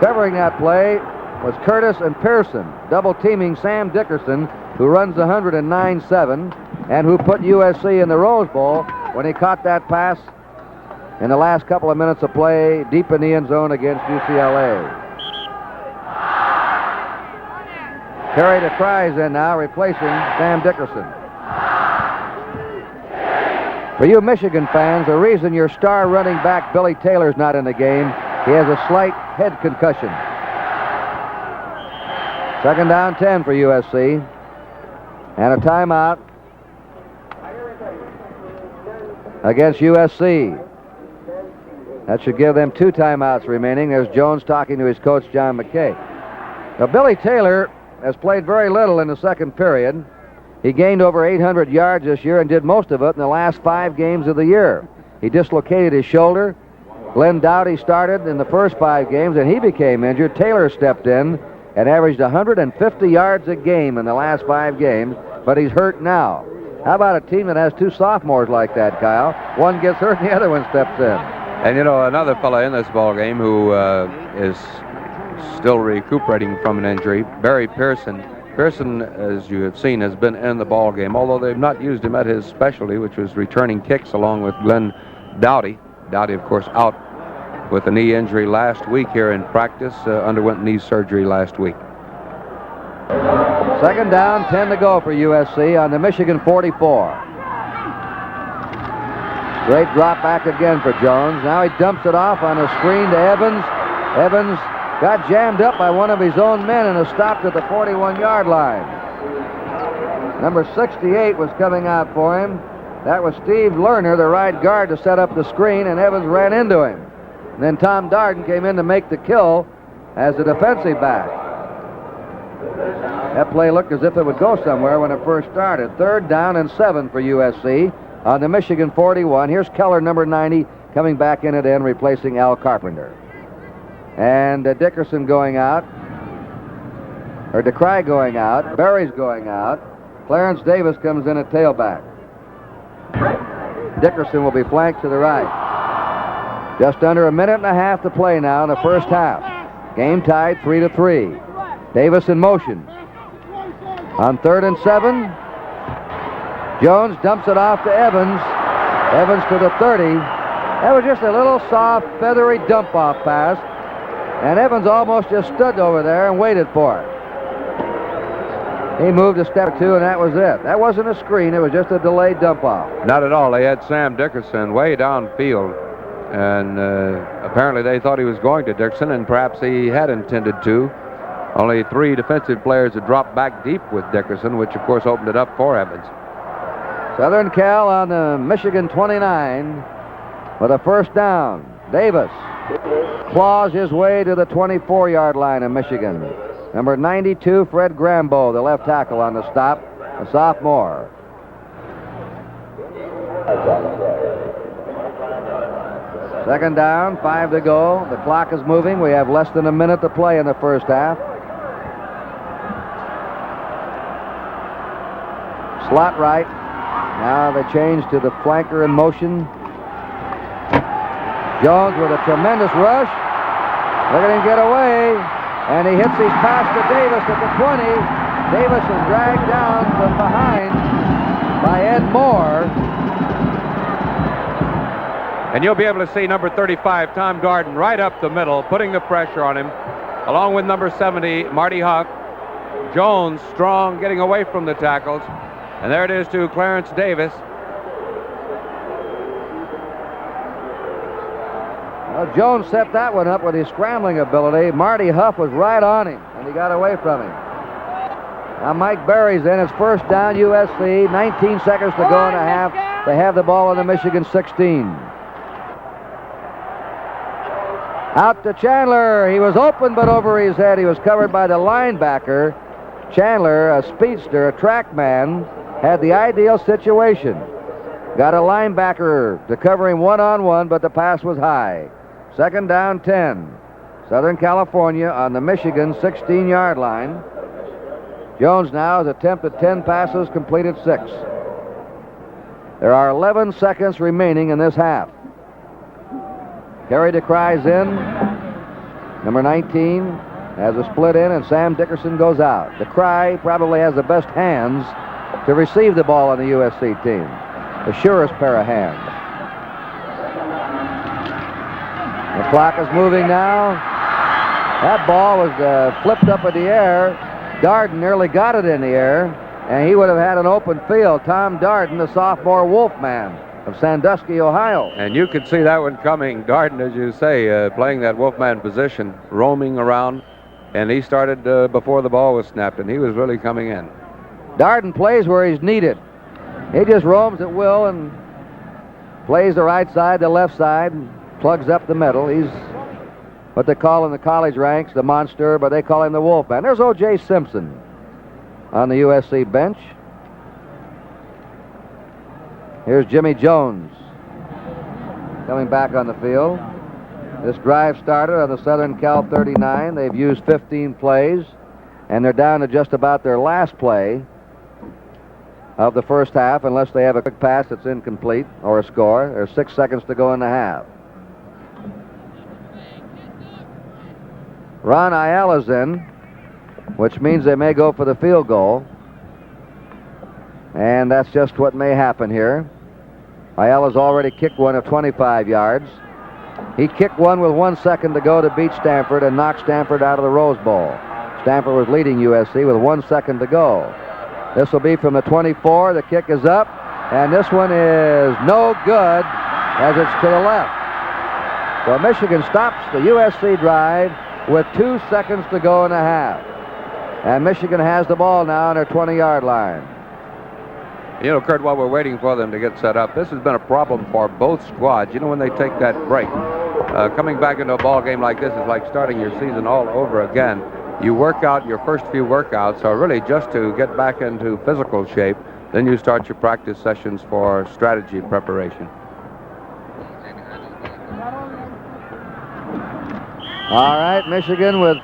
Covering that play was Curtis and Pearson, double-teaming Sam Dickerson, who runs the 109.7, and who put USC in the Rose Bowl when he caught that pass in the last couple of minutes of play deep in the end zone against UCLA. Terry DeCry's in now, replacing Sam Dickerson. For you Michigan fans, the reason your star running back Billy Taylor's not in the game, he has a slight head concussion. Second down, 10 for USC. And a timeout against USC. That should give them 2 timeouts remaining. There's Jones talking to his coach, John McKay. Now, Billy Taylor has played very little in the second period. He gained over 800 yards this year and did most of it in the last 5 games of the year. He dislocated his shoulder. Glenn Dowdy started in the first 5 games, and he became injured. Taylor stepped in and averaged 150 yards a game in the last 5 games, but he's hurt now. How about a team that has 2 sophomores like that, Kyle? One gets hurt and the other one steps in. And, you know, another fella in this ball game who is still recuperating from an injury, Barry Pearson. Pearson, as you have seen, has been in the ball game, although they've not used him at his specialty, which was returning kicks, along with Glenn Dowdy. Dowdy, of course, out with a knee injury last week here in practice, underwent knee surgery last week. Second down, 10 to go for USC on the Michigan 44. Great drop back again for Jones. Now he dumps it off on a screen to Evans. Evans got jammed up by one of his own men and has stopped at the 41-yard line. Number 68 was coming out for him. That was Steve Lerner, the right guard, to set up the screen, and Evans ran into him. And then Tom Darden came in to make the kill as the defensive back. That play looked as if it would go somewhere when it first started. 3rd down and 7 for USC on the Michigan 41. Here's Keller, number 90, coming back in at end, replacing Al Carpenter. And Dickerson going out. Or DeCry going out. Berry's going out. Clarence Davis comes in at tailback. Dickerson will be flanked to the right. Just under a minute and a half to play now in the first half. Game tied 3-3. Davis in motion. On 3rd and 7. Jones dumps it off to Evans. Evans to the 30. That was just a little soft, feathery dump-off pass. And Evans almost just stood over there and waited for it. He moved a step or two, and that was it. That wasn't a screen. It was just a delayed dump-off. Not at all. They had Sam Dickerson way downfield. And apparently they thought he was going to Dickerson, and perhaps he had intended to. Only 3 defensive players had dropped back deep with Dickerson, which, of course, opened it up for Evans. Southern Cal on the Michigan 29 with a first down. Davis claws his way to the 24-yard line of Michigan. Number 92, Fred Grambo, the left tackle on the stop, a sophomore. Second down, 5 to go. The clock is moving. We have less than a minute to play in the first half. Slot right. Now they change to the flanker in motion. Jones with a tremendous rush. Look at him get away. And he hits his pass to Davis at the 20. Davis is dragged down from behind by Ed Moore. And you'll be able to see number 35, Tom Garden, right up the middle, putting the pressure on him, along with number 70, Marty Huff. Jones, strong, getting away from the tackles. And there it is to Clarence Davis. Well, Jones set that one up with his scrambling ability. Marty Huff was right on him, and he got away from him. Now Mike Berry's in. It's first down, USC. 19 seconds to go and a half. They have the ball in the Michigan 16. Out to Chandler. He was open, but over his head. He was covered by the linebacker. Chandler, a speedster, a track man, had the ideal situation. Got a linebacker to cover him one-on-one, but the pass was high. Second down, 10. Southern California on the Michigan 16-yard line. Jones now has attempted 10 passes, completed 6. There are 11 seconds remaining in this half. Kerry DeCry's in. Number 19 has a split in, and Sam Dickerson goes out. DeCry probably has the best hands to receive the ball on the USC team. The surest pair of hands. The clock is moving now. That ball was flipped up in the air. Darden nearly got it in the air, and he would have had an open field. Tom Darden, the sophomore Wolfman of Sandusky, Ohio. And you could see that one coming. Darden, as you say, playing that Wolfman position, roaming around, and he started before the ball was snapped, and he was really coming in. Darden plays where he's needed. He just roams at will and plays the right side, the left side, and plugs up the middle. He's what they call in the college ranks the monster, but they call him the Wolfman. There's O.J. Simpson on the USC bench. Here's Jimmy Jones coming back on the field. This drive started on the Southern Cal 39. They've used 15 plays, and they're down to just about their last play of the first half, unless they have a quick pass that's incomplete or a score. There's 6 seconds to go in the half. Ron Ayala's in, which means they may go for the field goal. And that's just what may happen here. Ayala's already kicked one of 25 yards. He kicked one with 1 second to go to beat Stanford and knock Stanford out of the Rose Bowl. Stanford was leading USC with 1 second to go. This will be from the 24. The kick is up, and this one is no good as it's to the left. So Michigan stops the USC drive with 2 seconds to go in a half. And Michigan has the ball now on their 20-yard line. You know, Kurt, while we're waiting for them to get set up, this has been a problem for both squads. You know, when they take that break, coming back into a ball game like this is like starting your season all over again. You work out your first few workouts are really just to get back into physical shape. Then you start your practice sessions for strategy preparation. All right, Michigan with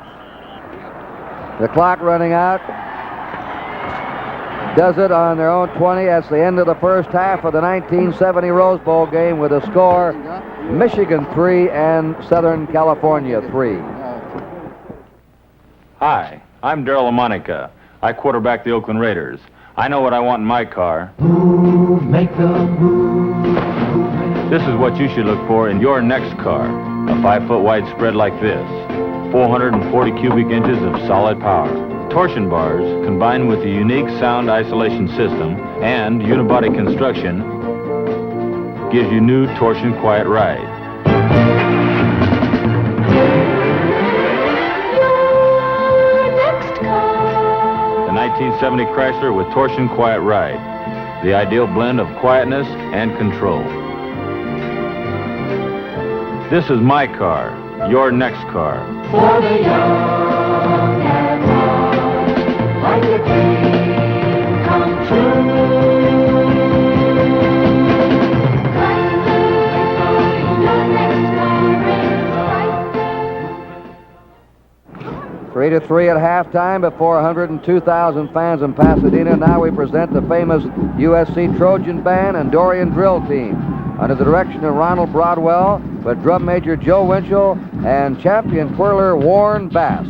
the clock running out. Does it on their own 20. That's the end of the first half of the 1970 Rose Bowl game with a score Michigan 3 and Southern California 3. Hi, I'm Darryl LaMonica. I quarterback the Oakland Raiders. I know what I want in my car. Move, make the move. This is what you should look for in your next car. A 5-foot wide spread like this. 440 cubic inches of solid power. Torsion bars combined with a unique sound isolation system and unibody construction gives you new torsion quiet ride. The 1970 Chrysler with torsion quiet ride. The ideal blend of quietness and control. This is my car, your next car. For the young and wild, like a dream come true. Three to 3 at halftime before 102,000 fans in Pasadena. Now we present the famous USC Trojan Band and Dorian Drill Team under the direction of Ronald Broadwell with drum major Joe Winchell and champion twirler Warren Bass.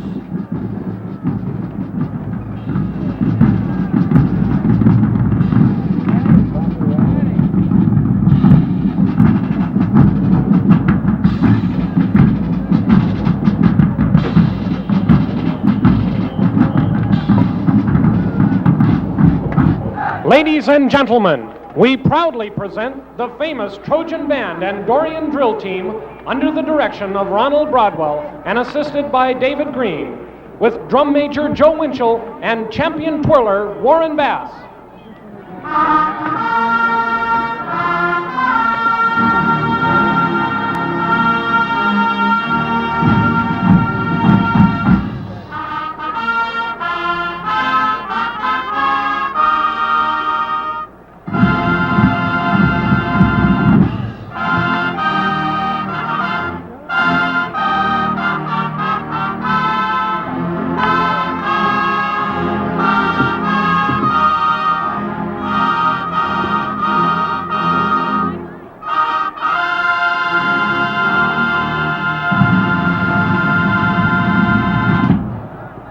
Ladies and gentlemen, we proudly present the famous Trojan Band and Dorian Drill Team under the direction of Ronald Broadwell and assisted by David Green, with drum major Joe Winchell and champion twirler Warren Bass.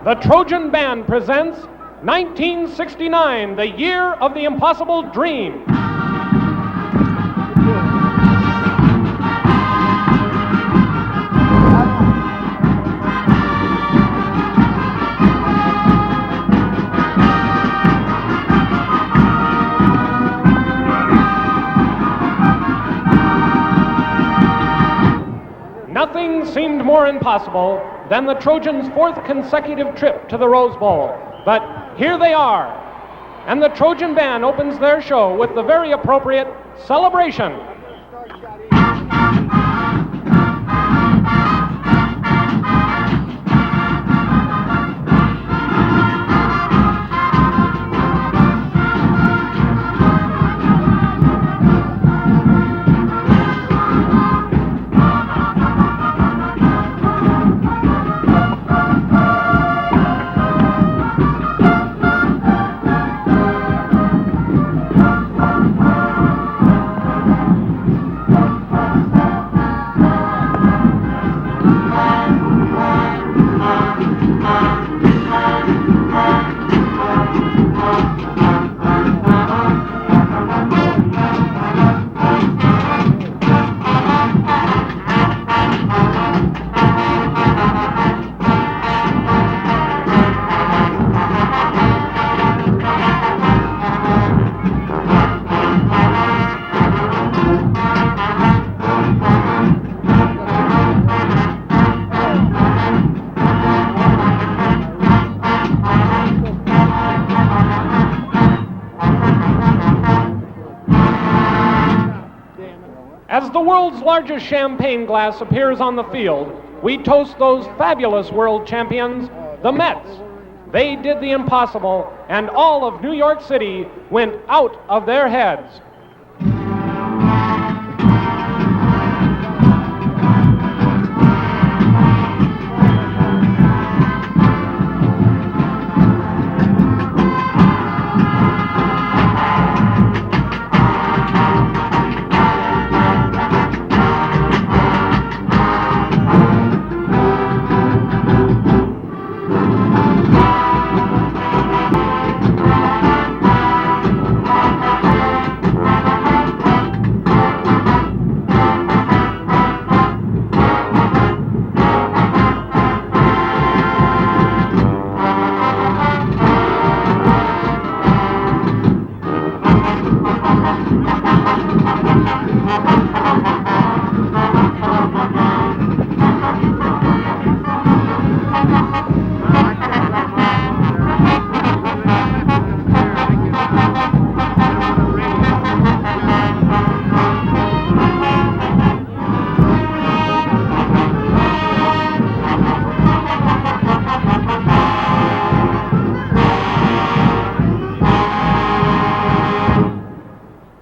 The Trojan Band presents 1969, the year of the impossible dream. Nothing seemed more impossible than the Trojans' fourth consecutive trip to the Rose Bowl. But here they are. And the Trojan Band opens their show with the very appropriate Celebration. As the world's largest champagne glass appears on the field, we toast those fabulous world champions, the Mets. They did the impossible, and all of New York City went out of their heads.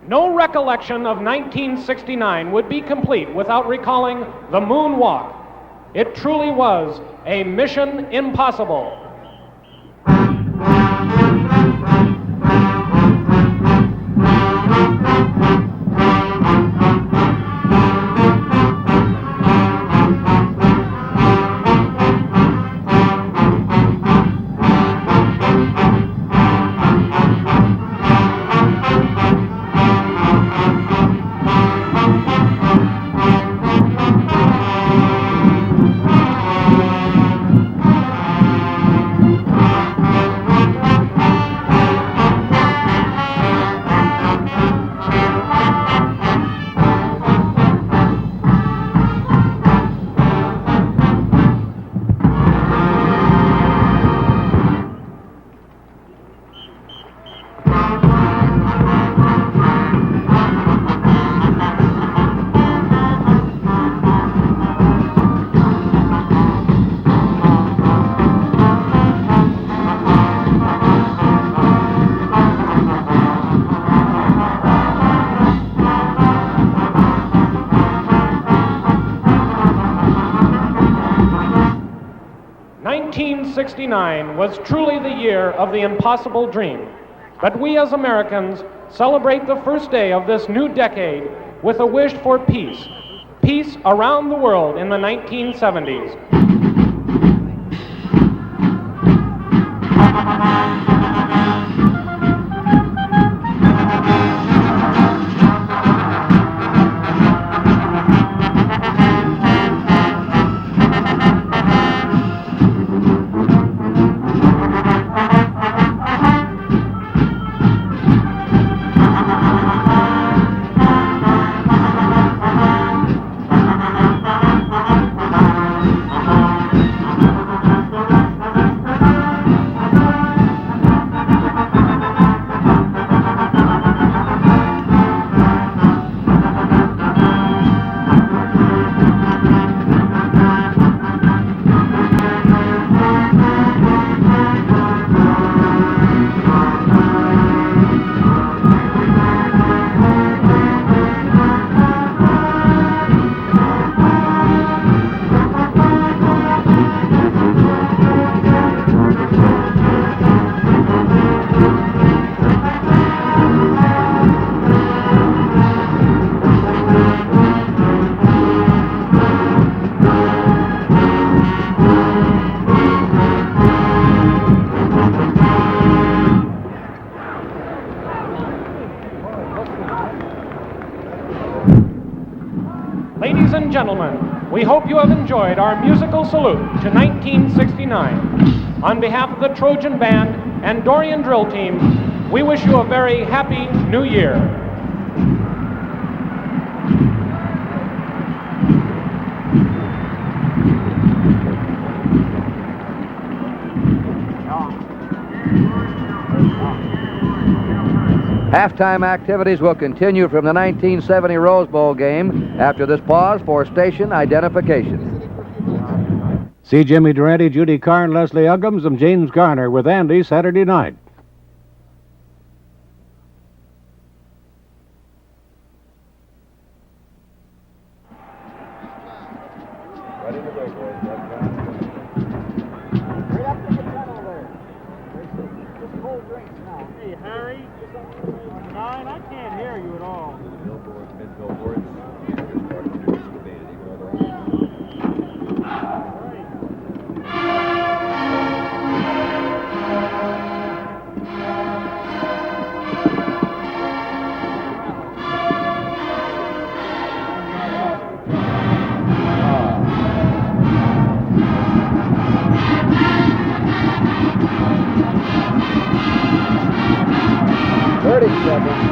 No recollection of 1969 would be complete without recalling the moonwalk. It truly was a mission impossible. '69 was truly the year of the impossible dream. But we as Americans celebrate the first day of this new decade with a wish for peace. Peace around the world in the 1970s. Ladies and gentlemen, we hope you have enjoyed our musical salute to 1969. On behalf of the Trojan Band and Dorian Drill Team, we wish you a very happy New Year. Halftime activities will continue from the 1970 Rose Bowl game after this pause for station identification. See Jimmy Durante, Judy Carr, Leslie Uggams, and James Garner with Andy Saturday night. Hey, Harry. 9, I can't hear you at all. Billboards, mid-billboards. Seconds.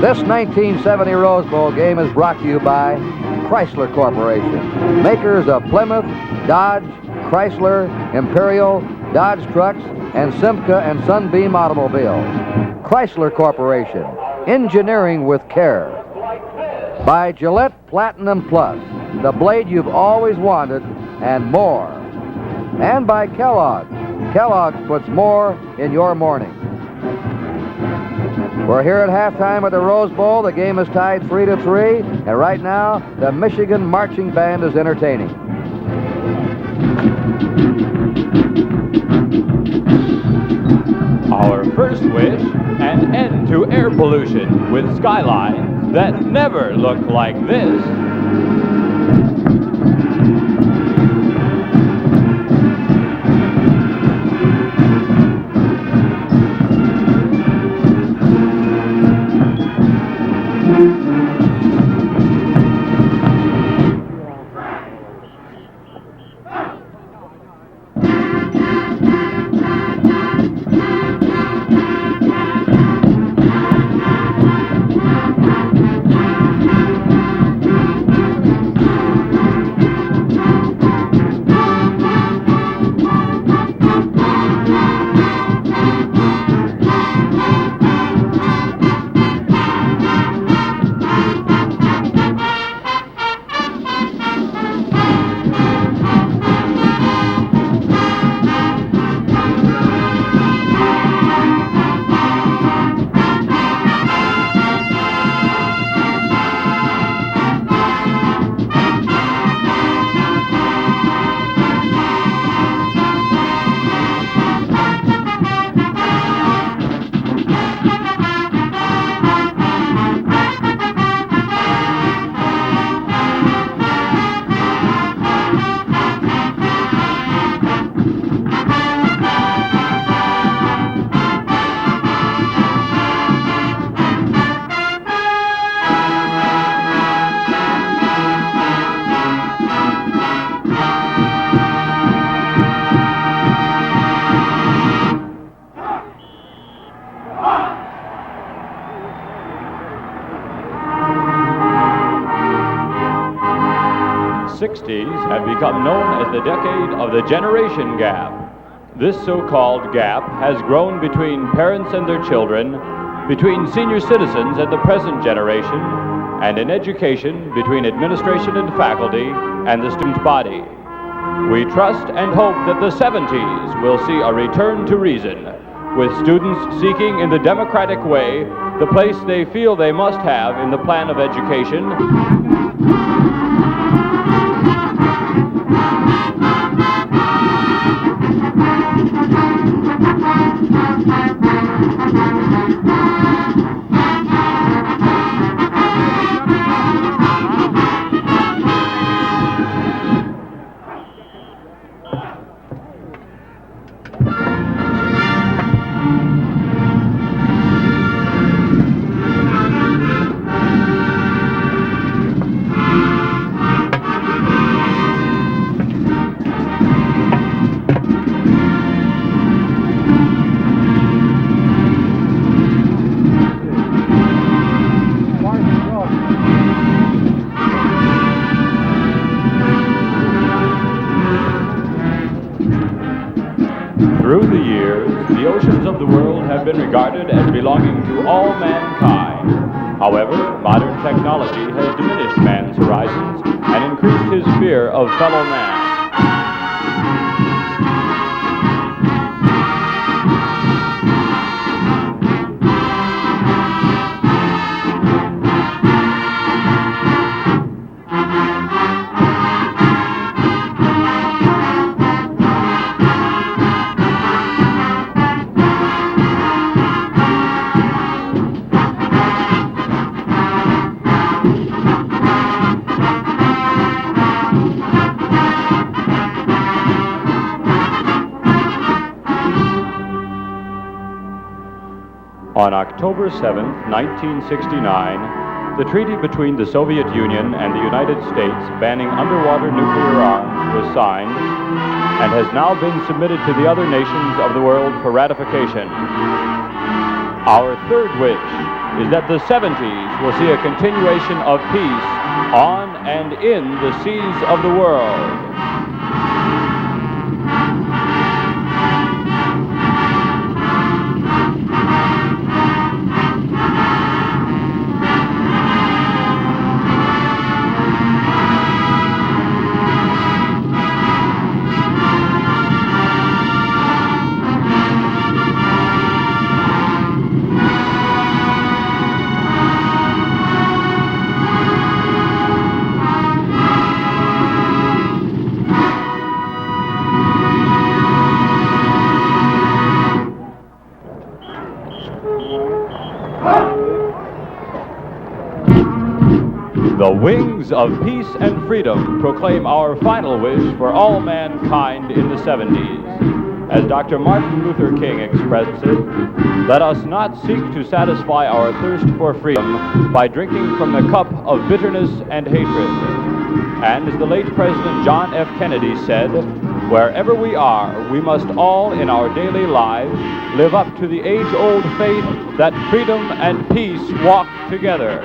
This 1970 Rose Bowl game is brought to you by Chrysler Corporation, makers of Plymouth, Dodge, Chrysler, Imperial, Dodge trucks, and Simca and Sunbeam automobiles. Chrysler Corporation, engineering with care. By Gillette Platinum Plus, the blade you've always wanted and more. And by Kellogg's. Kellogg's puts more in your morning. We're here at halftime at the Rose Bowl. The game is tied 3-3, and right now, the Michigan Marching Band is entertaining. Our first wish, an end to air pollution with skylines that never look like this. '60s have become known as the decade of the generation gap. This so-called gap has grown between parents and their children, between senior citizens and the present generation, and in education between administration and faculty and the student body. We trust and hope that the '70s will see a return to reason, with students seeking in the democratic way the place they feel they must have in the plan of education. Through the years, the oceans of the world have been regarded as belonging to all mankind. However, modern technology has diminished man's horizons and increased his fear of fellow man. On October 7, 1969, the treaty between the Soviet Union and the United States banning underwater nuclear arms was signed and has now been submitted to the other nations of the world for ratification. Our third wish, is that the 70s will see a continuation of peace on and in the seas of the world. The wings of peace and freedom proclaim our final wish for all mankind in the 70s. As Dr. Martin Luther King expressed it, let us not seek to satisfy our thirst for freedom by drinking from the cup of bitterness and hatred. And as the late President John F. Kennedy said, wherever we are, we must all in our daily lives live up to the age-old faith that freedom and peace walk together.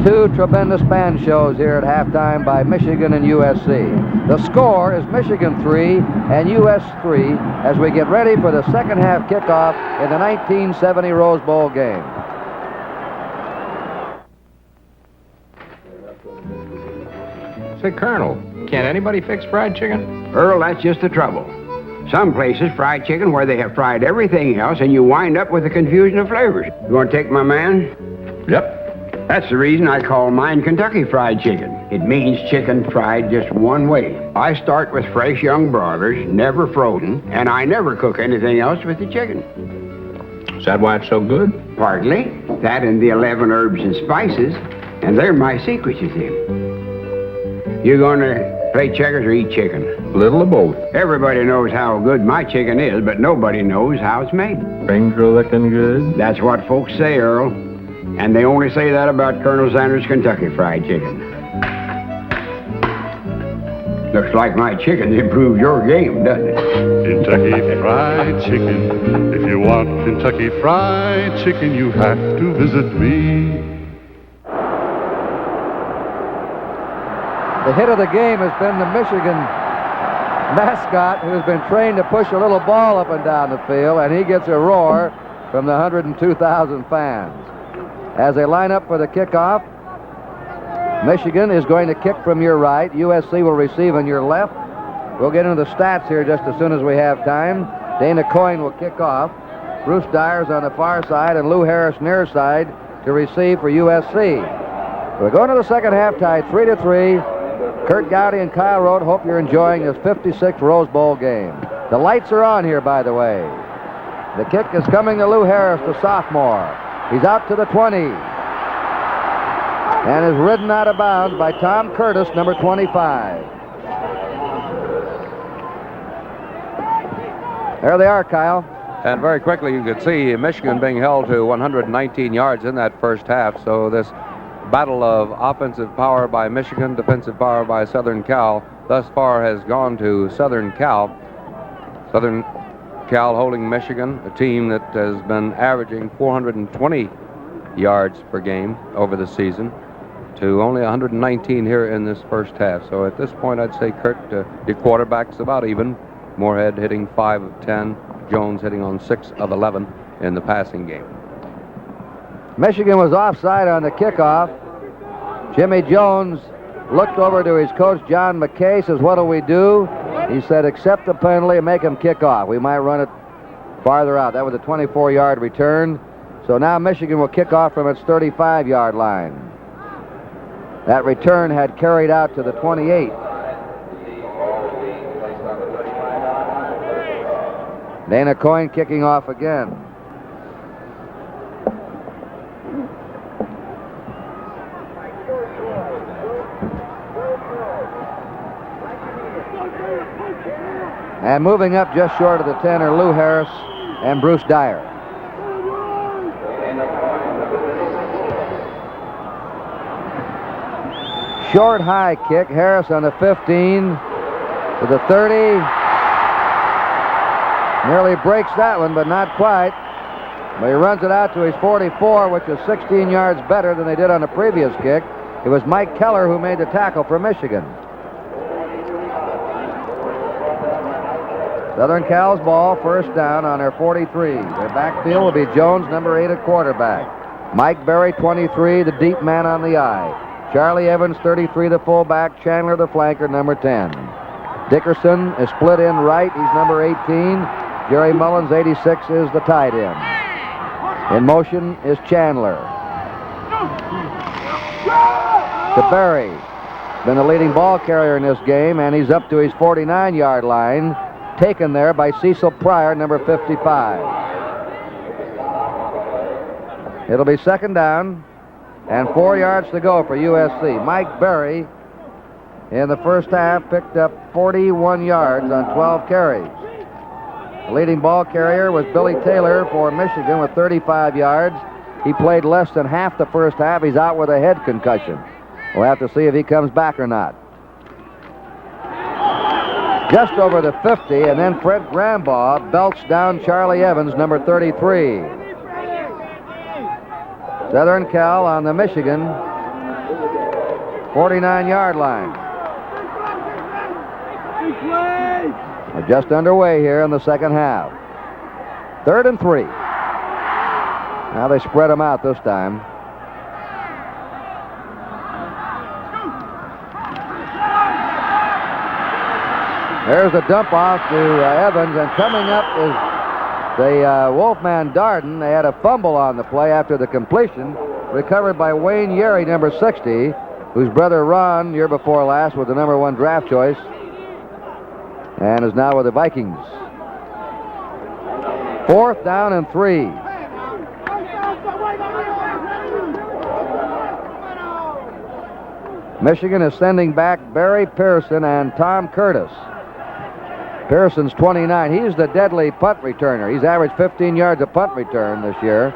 Two tremendous band shows here at halftime by Michigan and USC. The score is Michigan 3 and US 3 as we get ready for the second half kickoff in the 1970 Rose Bowl game. Say, Colonel, can't anybody fix fried chicken? Earl, that's just the trouble. Some places, fried chicken where they have fried everything else, and you wind up with a confusion of flavors. You want to take my man? Yep. That's the reason I call mine Kentucky Fried Chicken. It means chicken fried just one way. I start with fresh young broilers, never frozen, and I never cook anything else with the chicken. Is that why it's so good? Partly. That and the 11 herbs and spices, and they're my secret, you see. You gonna play checkers or eat chicken? A little of both. Everybody knows how good my chicken is, but nobody knows how it's made. Finger looking good? That's what folks say, Earl. And they only say that about Colonel Sanders' Kentucky Fried Chicken. Looks like my chicken's improved your game, doesn't it? Kentucky Fried Chicken. If you want Kentucky Fried Chicken, you have to visit me. The hit of the game has been the Michigan mascot who's been trained to push a little ball up and down the field, and he gets a roar from the 102,000 fans. As they line up for the kickoff, Michigan is going to kick from your right. USC will receive on your left. We'll get into the stats here just as soon as we have time. Dana Coyne will kick off. Bruce Dyer's on the far side and Lou Harris near side to receive for USC. We're going to the second half tie, 3-3. Kurt Gowdy and Kyle Rote hope you're enjoying this 56th Rose Bowl game. The lights are on here, by the way. The kick is coming to Lou Harris, the sophomore. He's out to the 20 and is ridden out of bounds by Tom Curtis, number 25. There they are, Kyle. And very quickly you could see Michigan being held to 119 yards in that first half. So this battle of offensive power by Michigan, defensive power by Southern Cal, thus far has gone to Southern Cal. Southern Cal holding Michigan, a team that has been averaging 420 yards per game over the season, to only 119 here in this first half. So at this point, I'd say, Kurt, your quarterback's about even. Moorhead hitting 5 of 10, Jones hitting on 6 of 11 in the passing game. Michigan was offside on the kickoff. Jimmy Jones looked over to his coach, John McKay, says, what do we do? He said, accept the penalty and make him kick off. We might run it farther out. That was a 24-yard return. So now Michigan will kick off from its 35-yard line. That return had carried out to the 28. Dana Coyne kicking off again. And moving up just short of the 10 are Lou Harris and Bruce Dyer. Short high kick. Harris on the 15 to the 30. Nearly breaks that one, but not quite. But he runs it out to his 44, which is 16 yards better than they did on the previous kick. It was Mike Keller who made the tackle for Michigan. Southern Cal's ball, first down on their 43. Their backfield will be Jones, number 8 at quarterback. Mike Berry, 23, the deep man on the eye. Charlie Evans, 33, the fullback. Chandler, the flanker, number 10. Dickerson is split in right. He's number 18. Jerry Mullins, 86, is the tight end. In motion is Chandler. To Berry. Been the leading ball carrier in this game, and he's up to his 49-yard line. Taken there by Cecil Pryor, number 55. It'll be second down and 4 yards to go for USC. Mike Berry in the first half picked up 41 yards on 12 carries. The leading ball carrier was Billy Taylor for Michigan with 35 yards. He played less than half the first half. He's out with a head concussion. We'll have to see if he comes back or not. Just over the 50, and then Fred Grambaugh belts down Charlie Evans, number 33. Southern Cal on the Michigan 49-yard line. We're just underway here in the second half. 3rd and 3. Now they spread them out this time. There's the dump off to Evans, and coming up is the Wolfman Darden. They had a fumble on the play after the completion, recovered by Wayne Yerry, number 60, whose brother Ron, year before last, was the number 1 draft choice, and is now with the Vikings. 4th down and 3. Michigan is sending back Barry Pearson and Tom Curtis. Pearson's 29. He's the deadly punt returner. He's averaged 15 yards a punt return this year.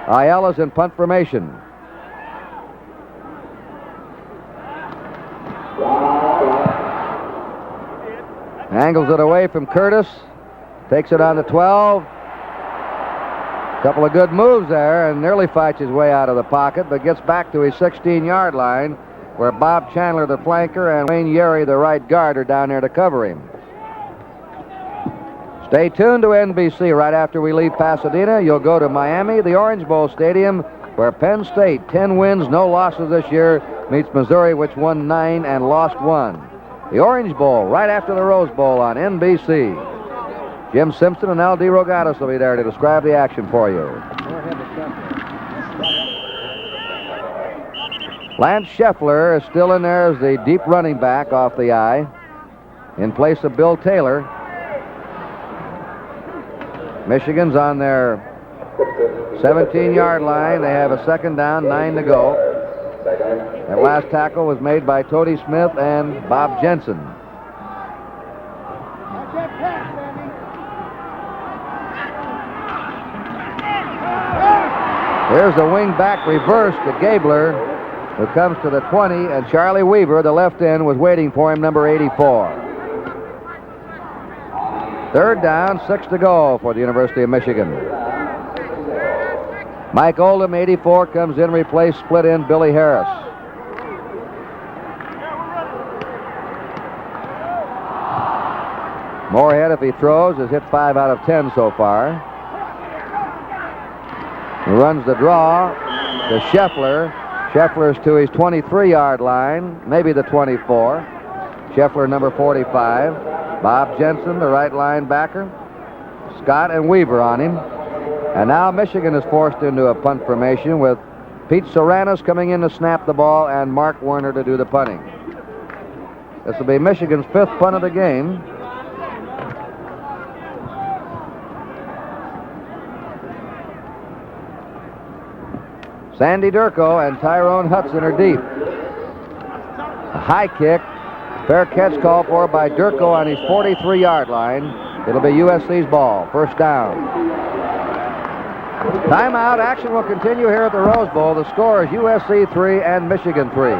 Ayala's in punt formation. Angles it away from Curtis. Takes it on the 12. Couple of good moves there, and nearly fights his way out of the pocket, but gets back to his 16-yard line, where Bob Chandler, the flanker, and Wayne Yerry, the right guard, are down there to cover him. Stay tuned to NBC. Right after we leave Pasadena, you'll go to Miami, the Orange Bowl Stadium, where Penn State, 10 wins, no losses this year, meets Missouri, which won 9 and lost 1. The Orange Bowl, right after the Rose Bowl on NBC. Jim Simpson and Al DeRogatis will be there to describe the action for you. Lance Scheffler is still in there as the deep running back off the eye in place of Bill Taylor. Michigan's on their 17-yard line. They have a second down, 9 to go. That last tackle was made by Tody Smith and Bob Jensen. Here's the wing back reverse to Gabler, who comes to the 20, and Charlie Weaver, the left end, was waiting for him, number 84. 3rd down, 6 to go for the University of Michigan. Mike Oldham, 84, comes in, replaced split end Billy Harris. Moorhead, if he throws, has hit 5 out of 10 so far. He runs the draw to Scheffler. Scheffler's to his 23-yard line, maybe the 24. Scheffler, number 45. Bob Jensen, the right linebacker. Scott and Weaver on him. And now Michigan is forced into a punt formation with Pete Soranis coming in to snap the ball and Mark Werner to do the punting. This will be Michigan's 5th punt of the game. Sandy Durko and Tyrone Hudson are deep. A high kick. Fair catch called for by Durko on his 43-yard line. It'll be USC's ball. First down. Timeout. Action will continue here at the Rose Bowl. The score is USC 3 and Michigan 3.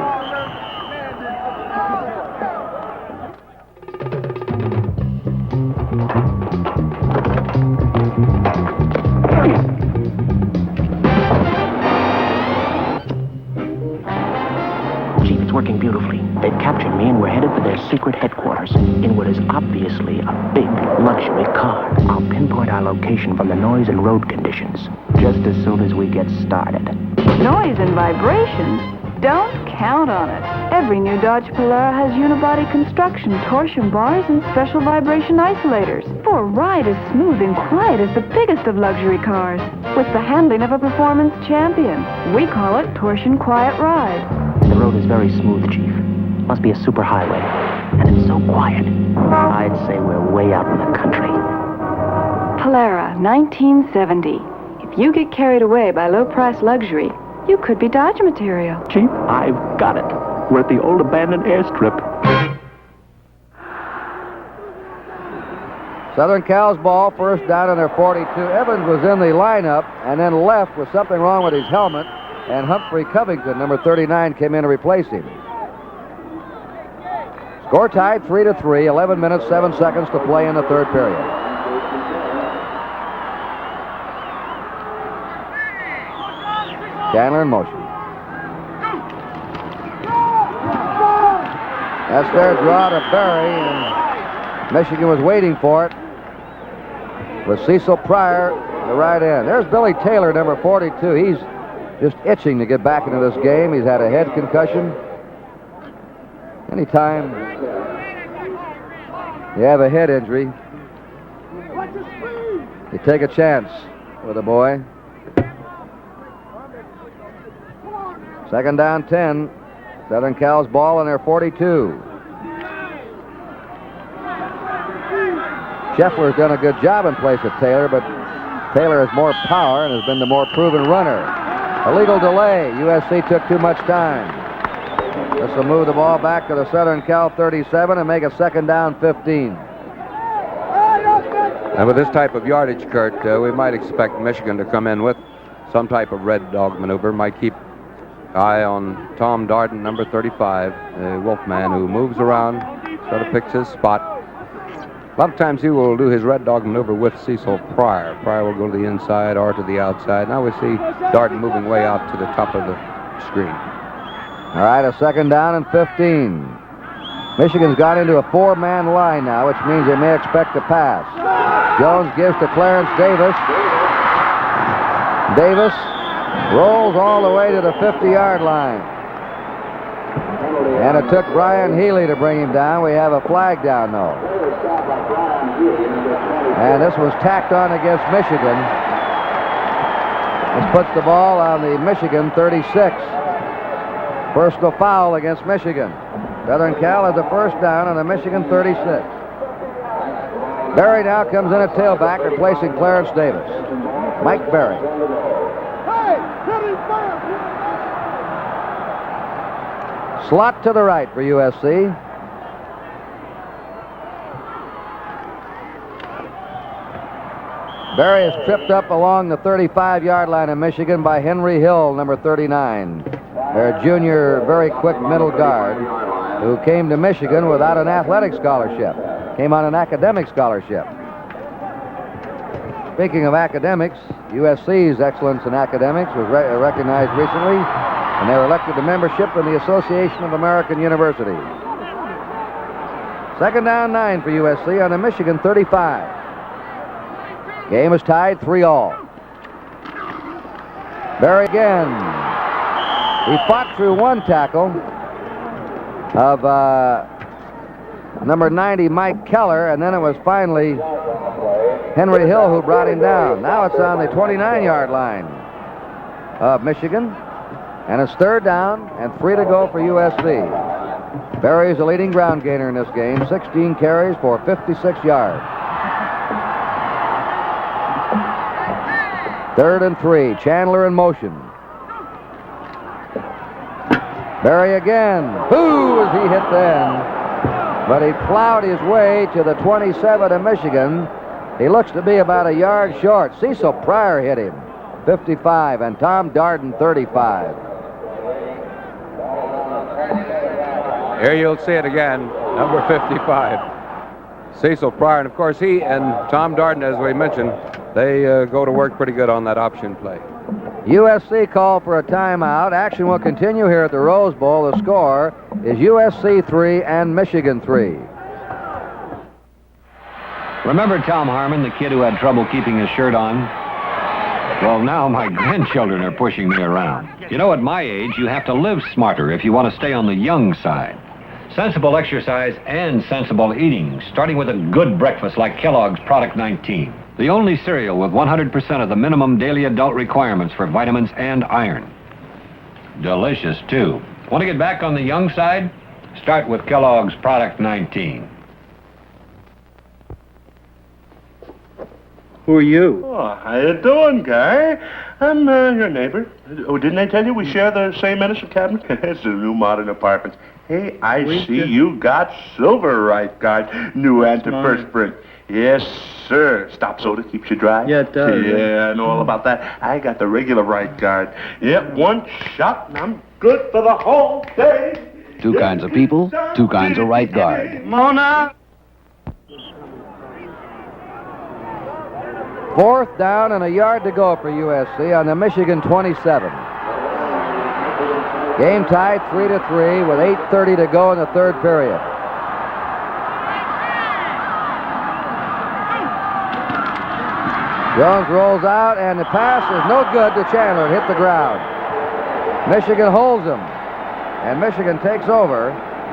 Chief, it's working beautifully. They've captured me and we're headed for their secret headquarters in what is obviously a big luxury car. I'll pinpoint our location from the noise and road conditions just as soon as we get started. Noise and vibrations? Don't count on it. Every new Dodge Polara has unibody construction, torsion bars, and special vibration isolators for a ride as smooth and quiet as the biggest of luxury cars. With the handling of a performance champion, we call it Torsion Quiet Ride. The road is very smooth, Chief. Must be a superhighway. And it's so quiet. I'd say we're way out in the country. Polara, 1970. If you get carried away by low-price luxury, you could be Dodge material. Chief, I've got it. We're at the old abandoned airstrip. Southern Cal's ball, first down on their 42. Evans was in the lineup and then left with something wrong with his helmet, and Humphrey Covington, number 39, came in to replace him. Score tied 3-3, 11 minutes, 7 seconds to play in the third period. Chandler in motion. That's their draw to Barry, and Michigan was waiting for it with Cecil Pryor, the right end. There's Billy Taylor, number 42. He's just itching to get back into this game. He's had a head concussion. Anytime you have a head injury, you take a chance with a boy. Second down 10. Southern Cal's ball on their 42. Scheffler's done a good job in place of Taylor, but Taylor has more power and has been the more proven runner. Illegal delay. USC took too much time. This will move the ball back to the Southern Cal 37 and make a second down 15. And with this type of yardage, Kurt, we might expect Michigan to come in with some type of red dog maneuver. Might keep eye on Tom Darden, number 35, the Wolfman, who moves around, sort of picks his spot. A lot of times he will do his red dog maneuver with Cecil Pryor. Pryor will go to the inside or to the outside. Now we see Darden moving way out to the top of the screen. All right, a second down and 15. Michigan's got into a four-man line now, which means they may expect a pass. Jones gives to Clarence Davis. Davis rolls all the way to the 50-yard line. And it took Brian Healy to bring him down. We have a flag down, though. And this was tacked on against Michigan. This puts the ball on the Michigan 36. Personal foul against Michigan. Southern Cal has a first down on the Michigan 36. Berry now comes in at tailback, replacing Clarence Davis. Mike Berry. Slot to the right for USC. Berry is tripped up along the 35-yard line of Michigan by Henry Hill, number 39. Their junior, very quick middle guard who came to Michigan without an athletic scholarship. Came on an academic scholarship. Speaking of academics, USC's excellence in academics was recognized recently, and they were elected to membership in the Association of American Universities. Second down 9 for USC on the Michigan 35. Game is tied 3-all. Berry again. He fought through one tackle of number 90, Mike Keller, and then it was finally Henry Hill who brought him down. Now it's on the 29-yard line of Michigan, and it's third down and 3 to go for USC. Berry is the leading ground gainer in this game, 16 carries for 56 yards. 3rd and 3, Chandler in motion. Berry again. Ooh, was he hit then? But he plowed his way to the 27 of Michigan. He looks to be about a yard short. Cecil Pryor hit him, 55, and Tom Darden, 35. Here you'll see it again, number 55. Cecil Pryor, and of course he and Tom Darden, as we mentioned, they go to work pretty good on that option play. USC called for a timeout. Action will continue here at the Rose Bowl. The score is USC 3 and Michigan 3. Remember Tom Harmon, the kid who had trouble keeping his shirt on? Well, now my grandchildren are pushing me around. You know, at my age, you have to live smarter if you want to stay on the young side. Sensible exercise and sensible eating, starting with a good breakfast like Kellogg's Product 19. The only cereal with 100% of the minimum daily adult requirements for vitamins and iron. Delicious, too. Want to get back on the young side? Start with Kellogg's Product 19. Who are you? Oh, how you doing, Guy? I'm your neighbor. Oh, didn't I tell you we share the same medicine cabinet? It's a new modern apartment. Hey, I see you got Silver Right Guard, new antiperspirant. Yes, sir. Stop soda keeps you dry. Yeah, it does. Yeah, I know all about that. I got the regular Right Guard. Yep, one shot and I'm good for the whole day. 2 kinds of people, 2 kinds of Right Guard. Mona! 4th down and a yard to go for USC on the Michigan 27. Game tied 3-3 with 8:30 to go in the 3rd period. Jones rolls out, and the pass is no good to Chandler. It hit the ground. Michigan holds him, and Michigan takes over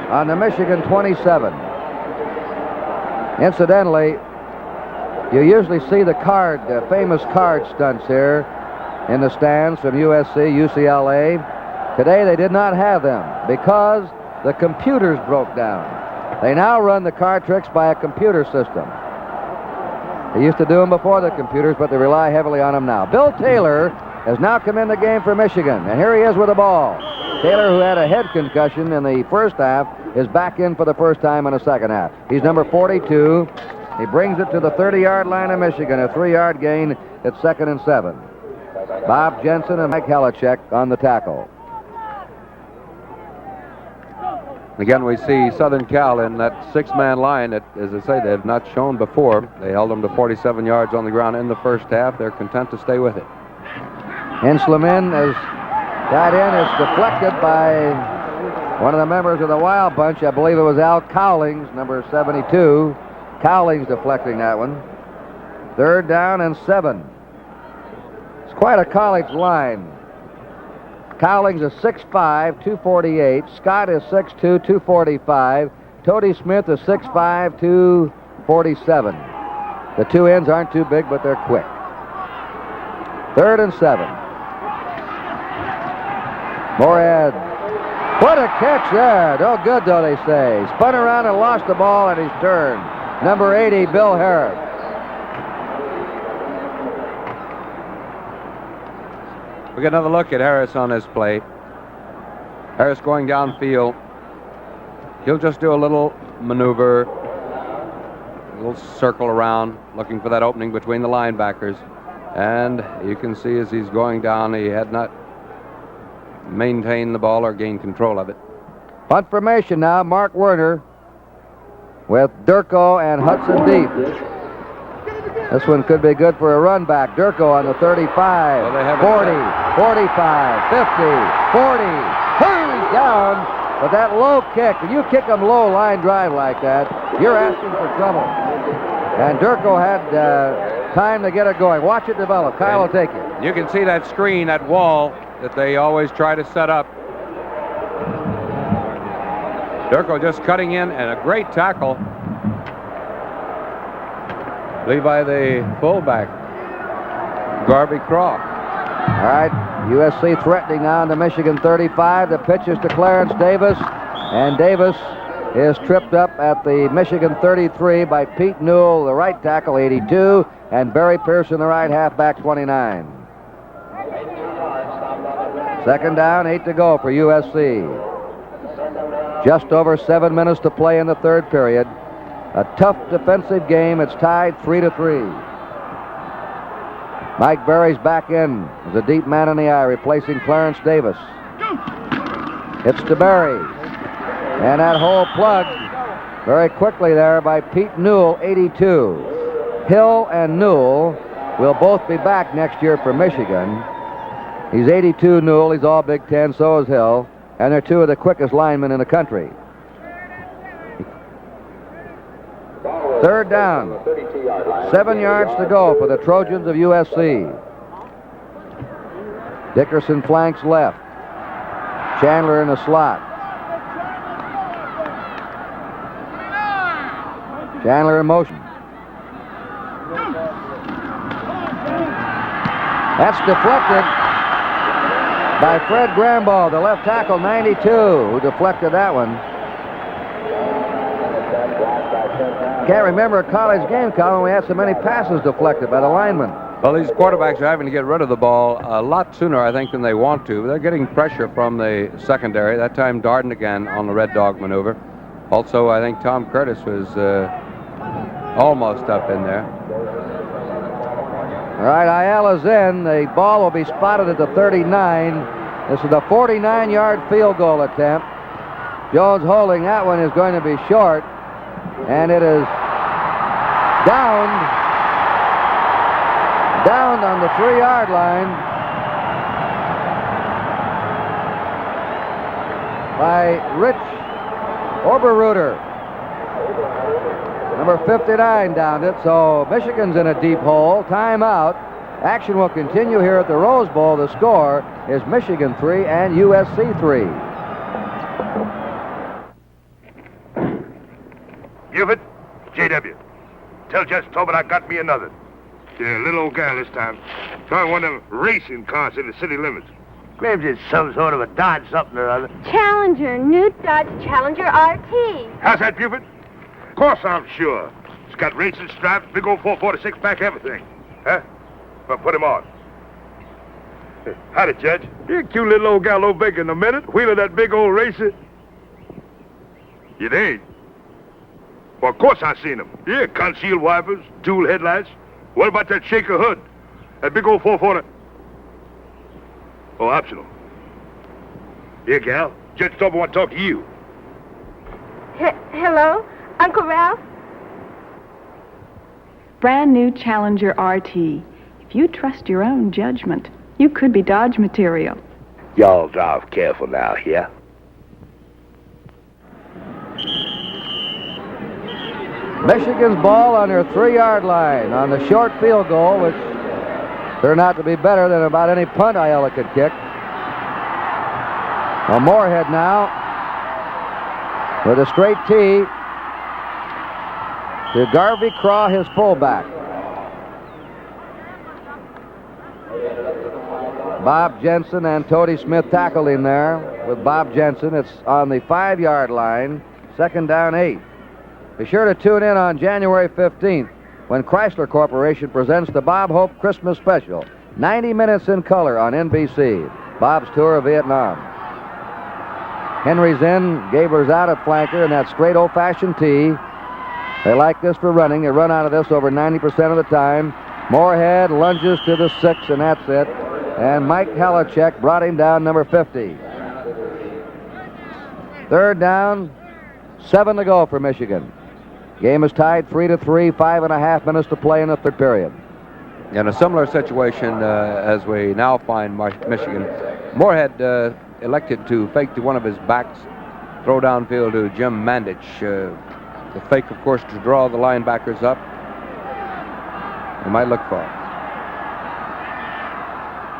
on the Michigan 27. Incidentally, you usually see the famous card stunts here in the stands from USC, UCLA. Today they did not have them because the computers broke down. They now run the card tricks by a computer system. They used to do them before the computers, but they rely heavily on them now. Bill Taylor has now come in the game for Michigan, and here he is with the ball. Taylor, who had a head concussion in the first half, is back in for the first time in the second half. He's number 42. He brings it to the 30-yard line of Michigan, a 3-yard gain at 2nd and 7. Bob Jensen and Mike Helichek on the tackle. Again, we see Southern Cal in that 6-man line that, as I say, they have not shown before. They held them to 47 yards on the ground in the first half. They're content to stay with it. Henselman is got in. It's deflected by one of the members of the Wild Bunch. I believe it was Al Cowlings, number 72. Cowlings deflecting that one. 3rd down and 7. It's quite a college line. Cowlings is 6'5", 248. Scott is 6'2", 245. Tody Smith is 6'5", 247. The 2 ends aren't too big, but they're quick. 3rd and 7. Morad. What a catch there. No good, though, they say. Spun around and lost the ball, and he's turned. Number 80, Bill Harris. We get another look at Harris on this play. Harris going downfield. He'll just do a little maneuver, a little circle around, looking for that opening between the linebackers. And you can see as he's going down, he had not maintained the ball or gained control of it. Punt formation now, Mark Werner with Durko and Hudson deep. This one could be good for a run back. Durko on the 35, 40, 45, 50, 40. He's down, but that low kick, when you kick them low line drive like that, you're asking for trouble. And Durko had time to get it going. Watch it develop. Kyle will take it. You can see that screen, that wall that they always try to set up Durko just cutting in, and a great tackle. Lead by the fullback, Garvey Craw. All right, USC threatening now into Michigan 35. The pitch is to Clarence Davis, and Davis is tripped up at the Michigan 33 by Pete Newell, the right tackle, 82, and Barry Pearson, the right halfback, 29. Second down, 8 to go for USC. Just over 7 minutes to play in the third period. A tough defensive game. It's tied 3-3. Mike Berry's back in as a deep man in the eye, replacing Clarence Davis. It's to Berry. And that hole plugged very quickly there by Pete Newell, 82. Hill and Newell will both be back next year for Michigan. He's 82, Newell. He's all Big Ten, so is Hill. And they're two of the quickest linemen in the country. Third down. 7 yards to go for the Trojans of USC. Dickerson flanks left. Chandler in the slot. Chandler in motion. That's deflected by Fred Grambaugh, the left tackle, 92, who deflected that one. Can't remember a college game, Colin, we had so many passes deflected by the linemen. Well, these quarterbacks are having to get rid of the ball a lot sooner, I think, than they want to. They're getting pressure from the secondary. That time, Darden again on the Red Dog maneuver. Also, I think Tom Curtis was almost up in there. All right, Ayala's in. The ball will be spotted at the 39. This is a 49-yard field goal attempt. Jones holding that one is going to be short, and it is downed on the 3-yard line by Rich Oberruder. Number 59 downed it, so Michigan's in a deep hole. Timeout. Action will continue here at the Rose Bowl. The score is Michigan 3 and USC 3. Buford, J.W. Tell Judge Tobin I got me another. Yeah, little old gal this time. Trying one of them racing cars in the city limits. Claims it's some sort of a Dodge something or other. Challenger, new Dodge Challenger RT. How's that, Buford? Of course I'm sure. It's got racing stripes, big old 446 back, everything. Huh? Well, put him on. Howdy, Judge. You cute little old gal no bigger in a minute. Wheeling that big old racer. You ain't? Well, of course I seen him. Yeah, concealed wipers, dual headlights. What about that shaker hood? That big old 440. Oh, optional. Yeah, gal. Judge Tobin want to talk to you. Hello, Uncle Ralph? Brand new Challenger RT. If you trust your own judgment, you could be Dodge material. Y'all drive careful now, yeah? Michigan's ball on their 3-yard line on the short field goal, which turned out to be better than about any punt Ayala could kick. Well, Moorhead now with a straight tee to Garvey Craw, his fullback. Bob Jensen and Tody Smith tackled in there with Bob Jensen. It's on the 5-yard line, 2nd down 8. Be sure to tune in on January 15th when Chrysler Corporation presents the Bob Hope Christmas Special. 90 minutes in color on NBC. Bob's tour of Vietnam. Henry's in, Gabler's out at flanker, and that straight old-fashioned tee. They like this for running. They run out of this over 90% of the time. Moorhead lunges to the 6, and that's it. And Mike Halachek brought him down, number 50. 3rd down, 7 to go for Michigan. Game is tied 3-3, 5.5 minutes to play in the third period. In a similar situation as we now find Michigan, Moorhead elected to fake to one of his backs, throw downfield to Jim Mandich. The fake, of course, to draw the linebackers up. They might look for it.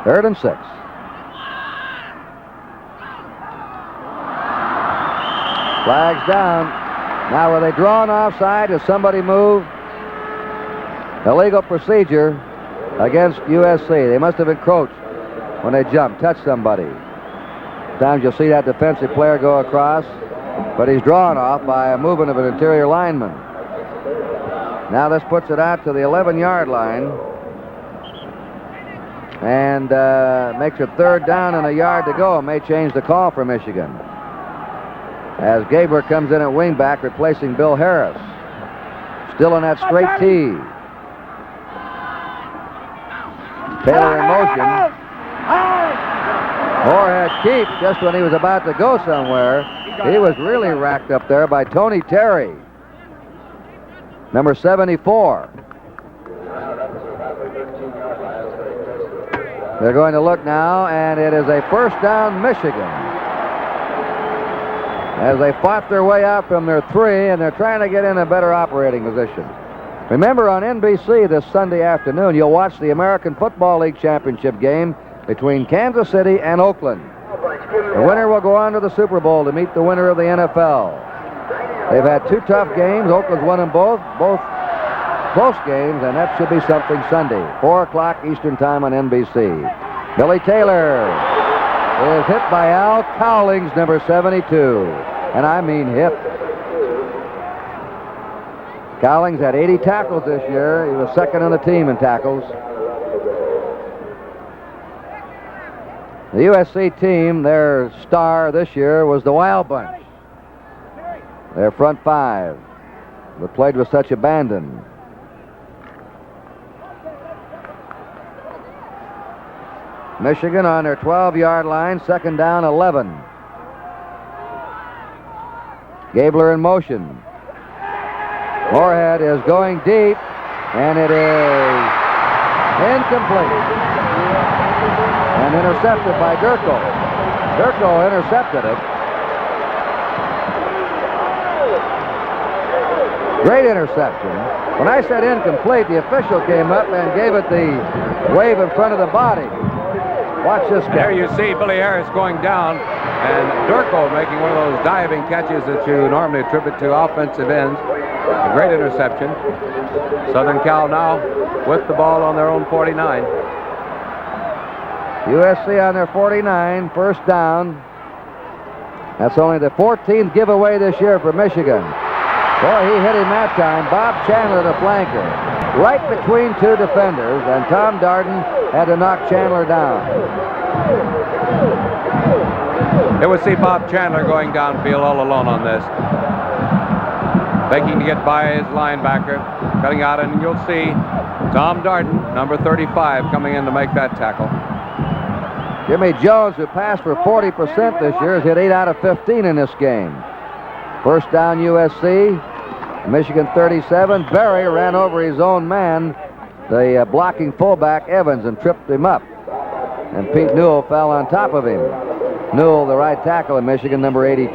3rd and 6. Flags down. Now, were they drawn offside? Does somebody move? Illegal procedure against USC. They must have encroached when they jumped, touched somebody. Sometimes you'll see that defensive player go across, but he's drawn off by a movement of an interior lineman. Now this puts it out to the 11-yard line and makes it third down and a yard to go. It may change the call for Michigan, as Gabler comes in at wingback, replacing Bill Harris. Still in that straight tee. Taylor in motion. Moorhead keeps just when he was about to go somewhere. He was really racked up there by Tony Terry, number 74. They're going to look now, and it is a first down, Michigan, as they fought their way out from their 3, and they're trying to get in a better operating position. Remember, on NBC this Sunday afternoon, you'll watch the American Football League Championship game between Kansas City and Oakland. The winner will go on to the Super Bowl to meet the winner of the NFL. They've had 2 tough games. Oakland's won them both close games, and that should be something Sunday. 4 o'clock Eastern Time on NBC. Billy Taylor is hit by Al Cowlings, number 72. And I mean hit. Cowlings had 80 tackles this year. He was second on the team in tackles. The USC team, their star this year was the Wild Bunch. Their front 5 that played with such abandon. Michigan on their 12-yard line, second down, 11. Gabler in motion. Moorhead is going deep, and it is incomplete. And intercepted by Durkle. Durkle intercepted it. Great interception. When I said incomplete, the official came up and gave it the wave in front of the body. Watch this guy. There you see Billy Harris going down, and Durkle making one of those diving catches that you normally attribute to offensive ends. A great interception. Southern Cal now with the ball on their own 49. USC on their 49, first down. That's only the 14th giveaway this year for Michigan. Boy, he hit him that time. Bob Chandler, the flanker, right between 2 defenders, and Tom Darden had to knock Chandler down. There we see Bob Chandler going downfield all alone on this, begging to get by his linebacker, cutting out, and you'll see Tom Darden, number 35, coming in to make that tackle. Jimmy Jones, who passed for 40% this year, has hit 8 out of 15 in this game. First down, USC. Michigan 37. Berry ran over his own man, the blocking fullback Evans, and tripped him up. And Pete Newell fell on top of him. Newell, the right tackle in Michigan, number 82.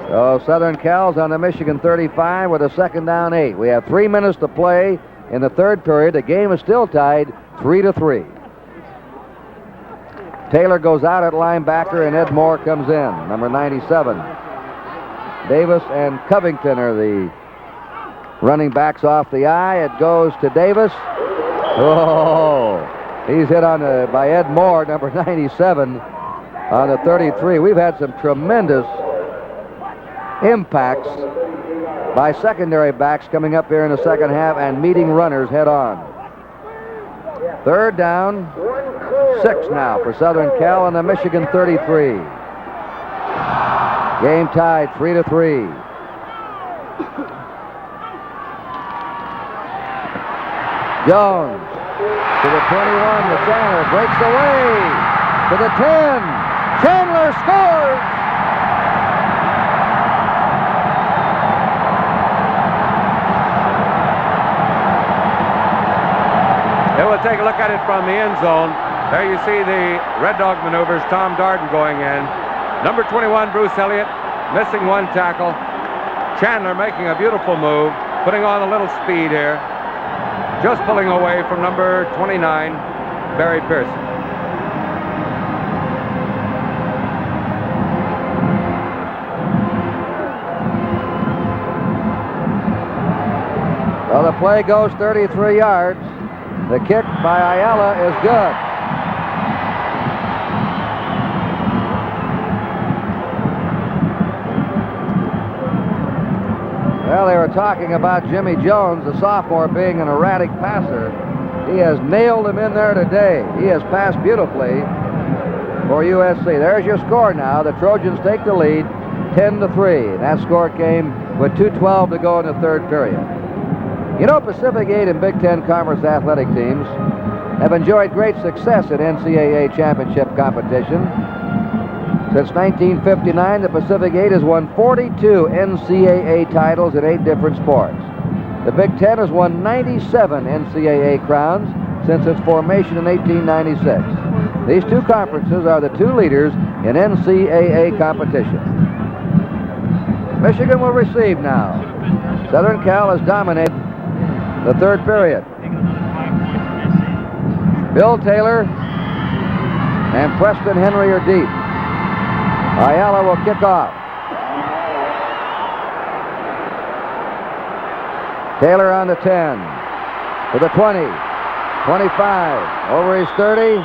So Southern Cal's on the Michigan 35 with a second down 8. We have 3 minutes to play in the third period. The game is still tied 3-3. Taylor goes out at linebacker, and Ed Moore comes in, number 97. Davis and Covington are the running backs off the eye. It goes to Davis. Oh, he's hit on by Ed Moore, number 97, on the 33. We've had some tremendous impacts by secondary backs coming up here in the second half and meeting runners head on. Third down, 6 now for Southern Cal on the Michigan 33. Game tied 3-3. Jones to the 21 to Chandler, breaks away to the 10. Chandler scores! They will take a look at it from the end zone. There you see the Red Dog maneuvers, Tom Darden going in. Number 21, Bruce Elliott, missing 1 tackle. Chandler making a beautiful move, putting on a little speed here. Just pulling away from number 29, Barry Pearson. Well, the play goes 33 yards. The kick by Ayala is good. Well, they were talking about Jimmy Jones, the sophomore, being an erratic passer. He has nailed him in there today. He has passed beautifully for USC. There's your score now. The Trojans take the lead 10-3. And that score came with 2:12 to go in the third period. You know, Pacific 8 and Big Ten Conference athletic teams have enjoyed great success in NCAA championship competition. Since 1959, the Pacific 8 has won 42 NCAA titles in 8 different sports. The Big Ten has won 97 NCAA crowns since its formation in 1896. These two conferences are the two leaders in NCAA competition. Michigan will receive now. Southern Cal has dominated the third period. Bill Taylor and Preston Henry are deep. Ayala will kick off. Taylor on the 10, to the 20, 25, over his 30,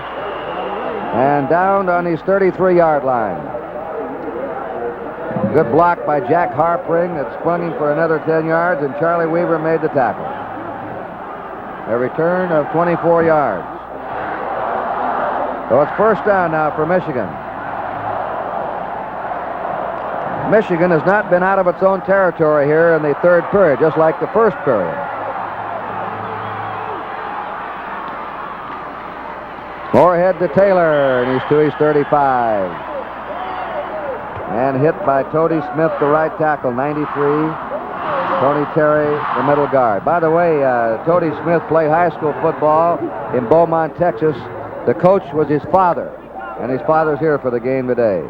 and down on his 33-yard line. Good block by Jack Harpring that sprung him for another 10 yards, and Charlie Weaver made the tackle. A return of 24 yards. So it's first down now for Michigan. Michigan has not been out of its own territory here in the third period, just like the first period. Moorhead to Taylor, and he's to his 35. And hit by Tody Smith, the right tackle, 93. Tony Terry, the middle guard. By the way, Tody Smith played high school football in Beaumont, Texas. The coach was his father, and his father's here for the game today.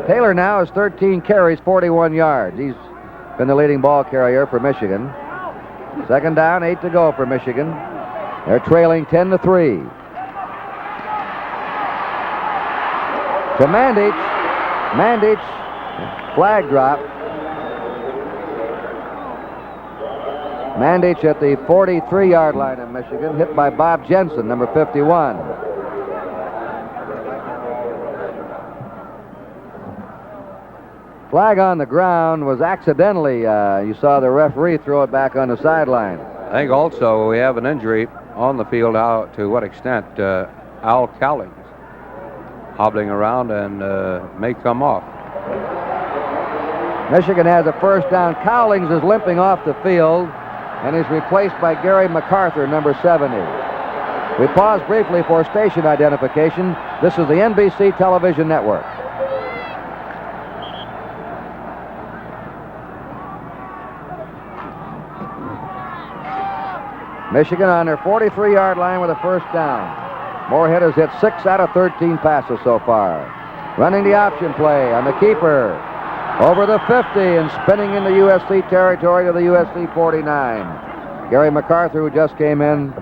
Taylor now has 13 carries, 41 yards. He's been the leading ball carrier for Michigan. Second down, 8 to go for Michigan. They're trailing 10-3. To Mandich. Mandich, flag drop. Mandich at the 43-yard line of Michigan, hit by Bob Jensen, number 51. Flag on the ground was accidentally, you saw the referee throw it back on the sideline. I think also we have an injury on the field now. To what extent? Al Cowlings hobbling around and may come off. Michigan has a first down. Cowlings is limping off the field and is replaced by Gary MacArthur, number 70. We pause briefly for station identification. This is the NBC television network. Michigan on their 43-yard line with a first down. Moorhead has hit 6 out of 13 passes so far. Running the option play on the keeper. Over the 50 and spinning into USC territory to the USC 49. Gary MacArthur, who just came in,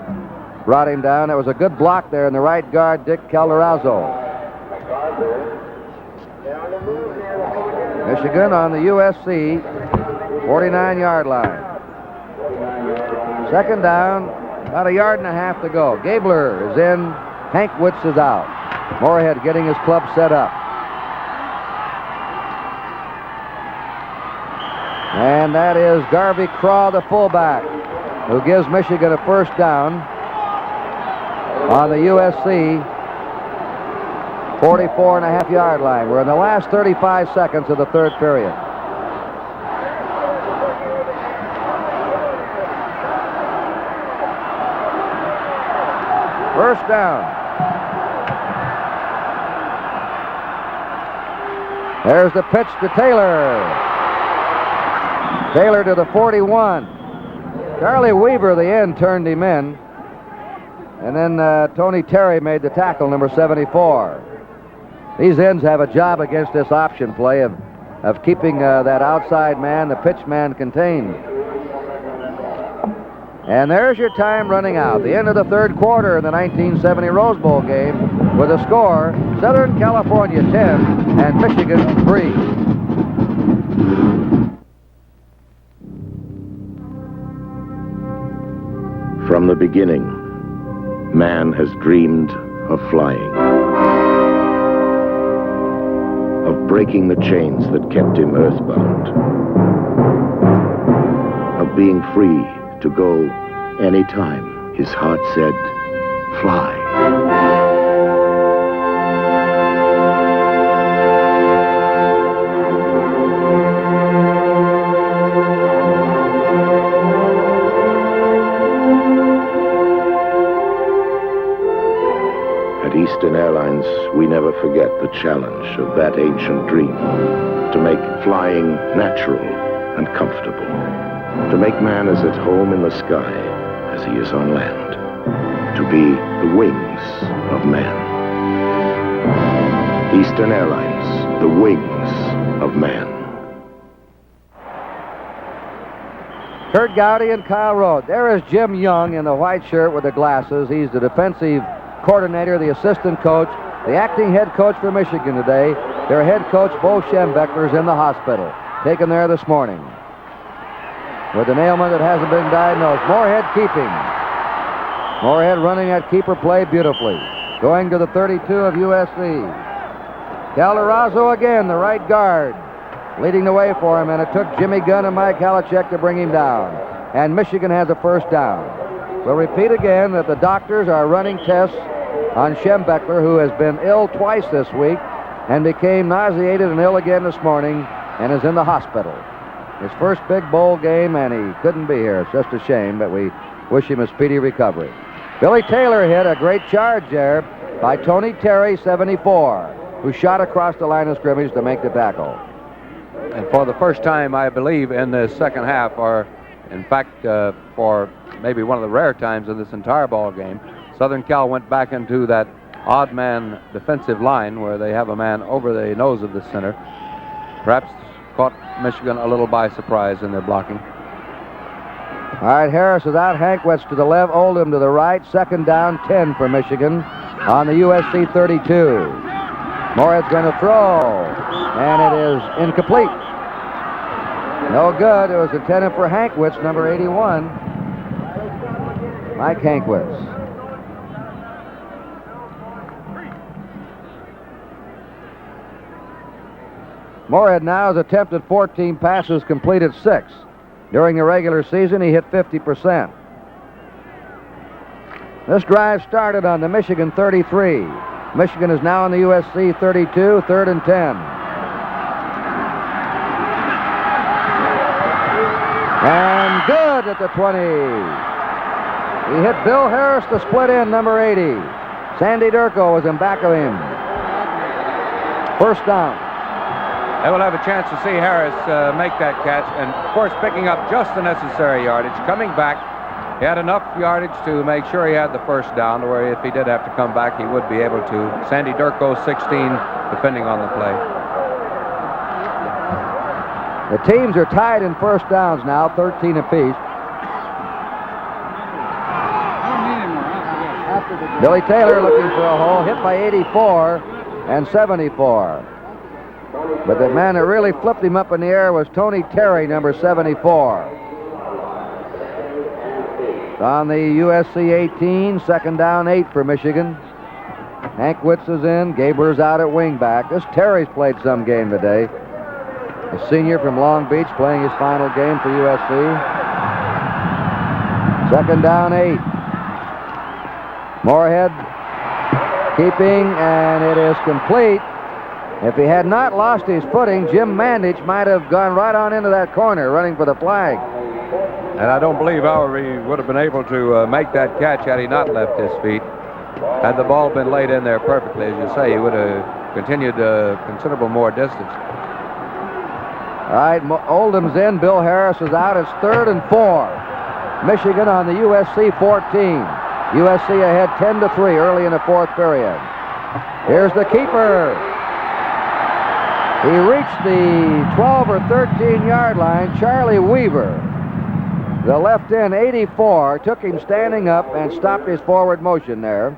brought him down. That was a good block there in the right guard, Dick Calderazzo. Michigan on the USC 49-yard line. Second down, about a yard and a half to go. Gabler is in. Hank Witz is out. Moorhead getting his club set up. And that is Garvey Craw, the fullback, who gives Michigan a first down on the USC 44.5-yard line. We're in the last 35 seconds of the third period. First down. There's the pitch to Taylor. Taylor to the 41. Charlie Weaver, the end, turned him in. And then Tony Terry made the tackle, number 74. These ends have a job against this option play of keeping that outside man, the pitch man, contained. And there's your time running out. The end of the third quarter in the 1970 Rose Bowl game with a score, Southern California 10 and Michigan 3. From the beginning, man has dreamed of flying, of breaking the chains that kept him earthbound, of being free to go anytime his heart said, fly. Eastern Airlines, we never forget the challenge of that ancient dream to make flying natural and comfortable, to make man as at home in the sky as he is on land, to be the wings of man. Eastern Airlines, the wings of man. Kurt Gowdy and Kyle Rhodes. There is Jim Young in the white shirt with the glasses. He's the defensive coordinator, the assistant coach, the acting head coach for Michigan today. Their head coach, Bo Schembechler's in the hospital, taken there this morning with an ailment that hasn't been diagnosed. Moorhead keeping. Moorhead running that keeper play beautifully. Going to the 32 of USC. Calderazzo again, the right guard, leading the way for him, and it took Jimmy Gunn and Mike Halachek to bring him down. And Michigan has a first down. We'll repeat again that the doctors are running tests on Schembechler, who has been ill twice this week and became nauseated and ill again this morning and is in the hospital. His first big bowl game, and he couldn't be here. It's just a shame, but we wish him a speedy recovery. Billy Taylor hit a great charge there by Tony Terry, 74, who shot across the line of scrimmage to make the tackle. And for the first time, I believe, in the second half, or in fact, for maybe one of the rare times in this entire ball game, Southern Cal went back into that odd man defensive line where they have a man over the nose of the center. Perhaps caught Michigan a little by surprise in their blocking. All right, Harris is out. Hankwitz to the left, Oldham to the right. Second down, 10 for Michigan on the USC 32. Moorhead's going to throw, and it is incomplete. No good. It was intended for Hankwitz, number 81. Mike Hankwitz. Moorhead now has attempted 14 passes, completed 6. During the regular season, he hit 50%. This drive started on the Michigan 33. Michigan is now on the USC 32, 3rd and 10. And good at the 20. He hit Bill Harris, the split end, number 80. Sandy Durko was in back of him. First down. They will have a chance to see Harris make that catch, and of course picking up just the necessary yardage. Coming back, he had enough yardage to make sure he had the first down, to where if he did have to come back, he would be able to. Sandy Durko, 16, defending on the play. The teams are tied in first downs now, 13 apiece. Billy Taylor looking for a hole, hit by 84 and 74. But the man that really flipped him up in the air was Tony Terry, number 74. On the USC 18, second down, 8 for Michigan. Hankwitz is in, Gabler's out at wingback. This Terry's played some game today. A senior from Long Beach playing his final game for USC. Second down, 8. Moorhead keeping, and it is complete. If he had not lost his footing, Jim Mandich might have gone right on into that corner, running for the flag. And I don't believe, however, he would have been able to make that catch had he not left his feet. Had the ball been laid in there perfectly, as you say, he would have continued considerable more distance. All right, Oldham's in, Bill Harris is out. It's 3rd and 4. Michigan on the USC 14. USC ahead 10-3 early in the 4th period. Here's the keeper. He reached the 12 or 13-yard line. Charlie Weaver, the left end, 84, took him standing up and stopped his forward motion there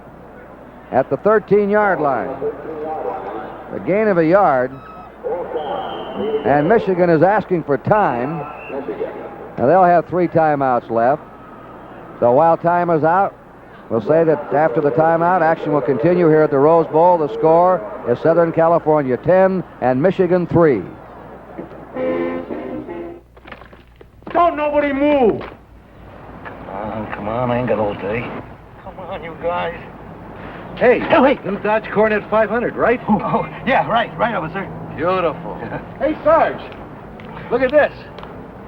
at the 13-yard line. A gain of a yard. And Michigan is asking for time. Now they'll have 3 timeouts left. So while timer's out, we'll say that after the timeout, action will continue here at the Rose Bowl. The score is Southern California 10 and Michigan 3. Don't nobody move. Come on, I ain't got all day. Come on, you guys. Hey, new Dodge Coronet 500, right? Oh, yeah, right, officer. Beautiful. Hey, Sarge, look at this.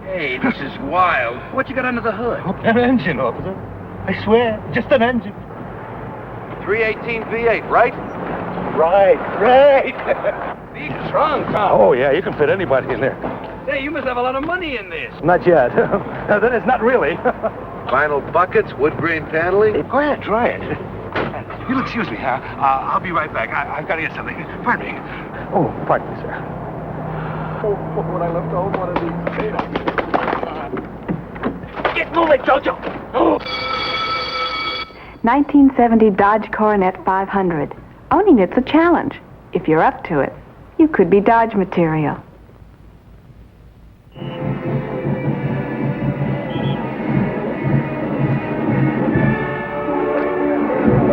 Hey, this is wild. What you got under the hood? An engine, officer. I swear, just an engine. 318 V8, right? Right. Big, strong car. Oh, yeah, you can fit anybody in there. Say, you must have a lot of money in this. Not yet. Then it's not really. Vinyl buckets, wood grain paneling. Go ahead, try it. You'll excuse me, huh? I'll be right back. I've got to get something. Pardon me. Oh, pardon me, sir. Oh, what I left out one of these. Get moving, Jojo. Oh. 1970 Dodge Coronet 500. Owning it's a challenge. If you're up to it, you could be Dodge material.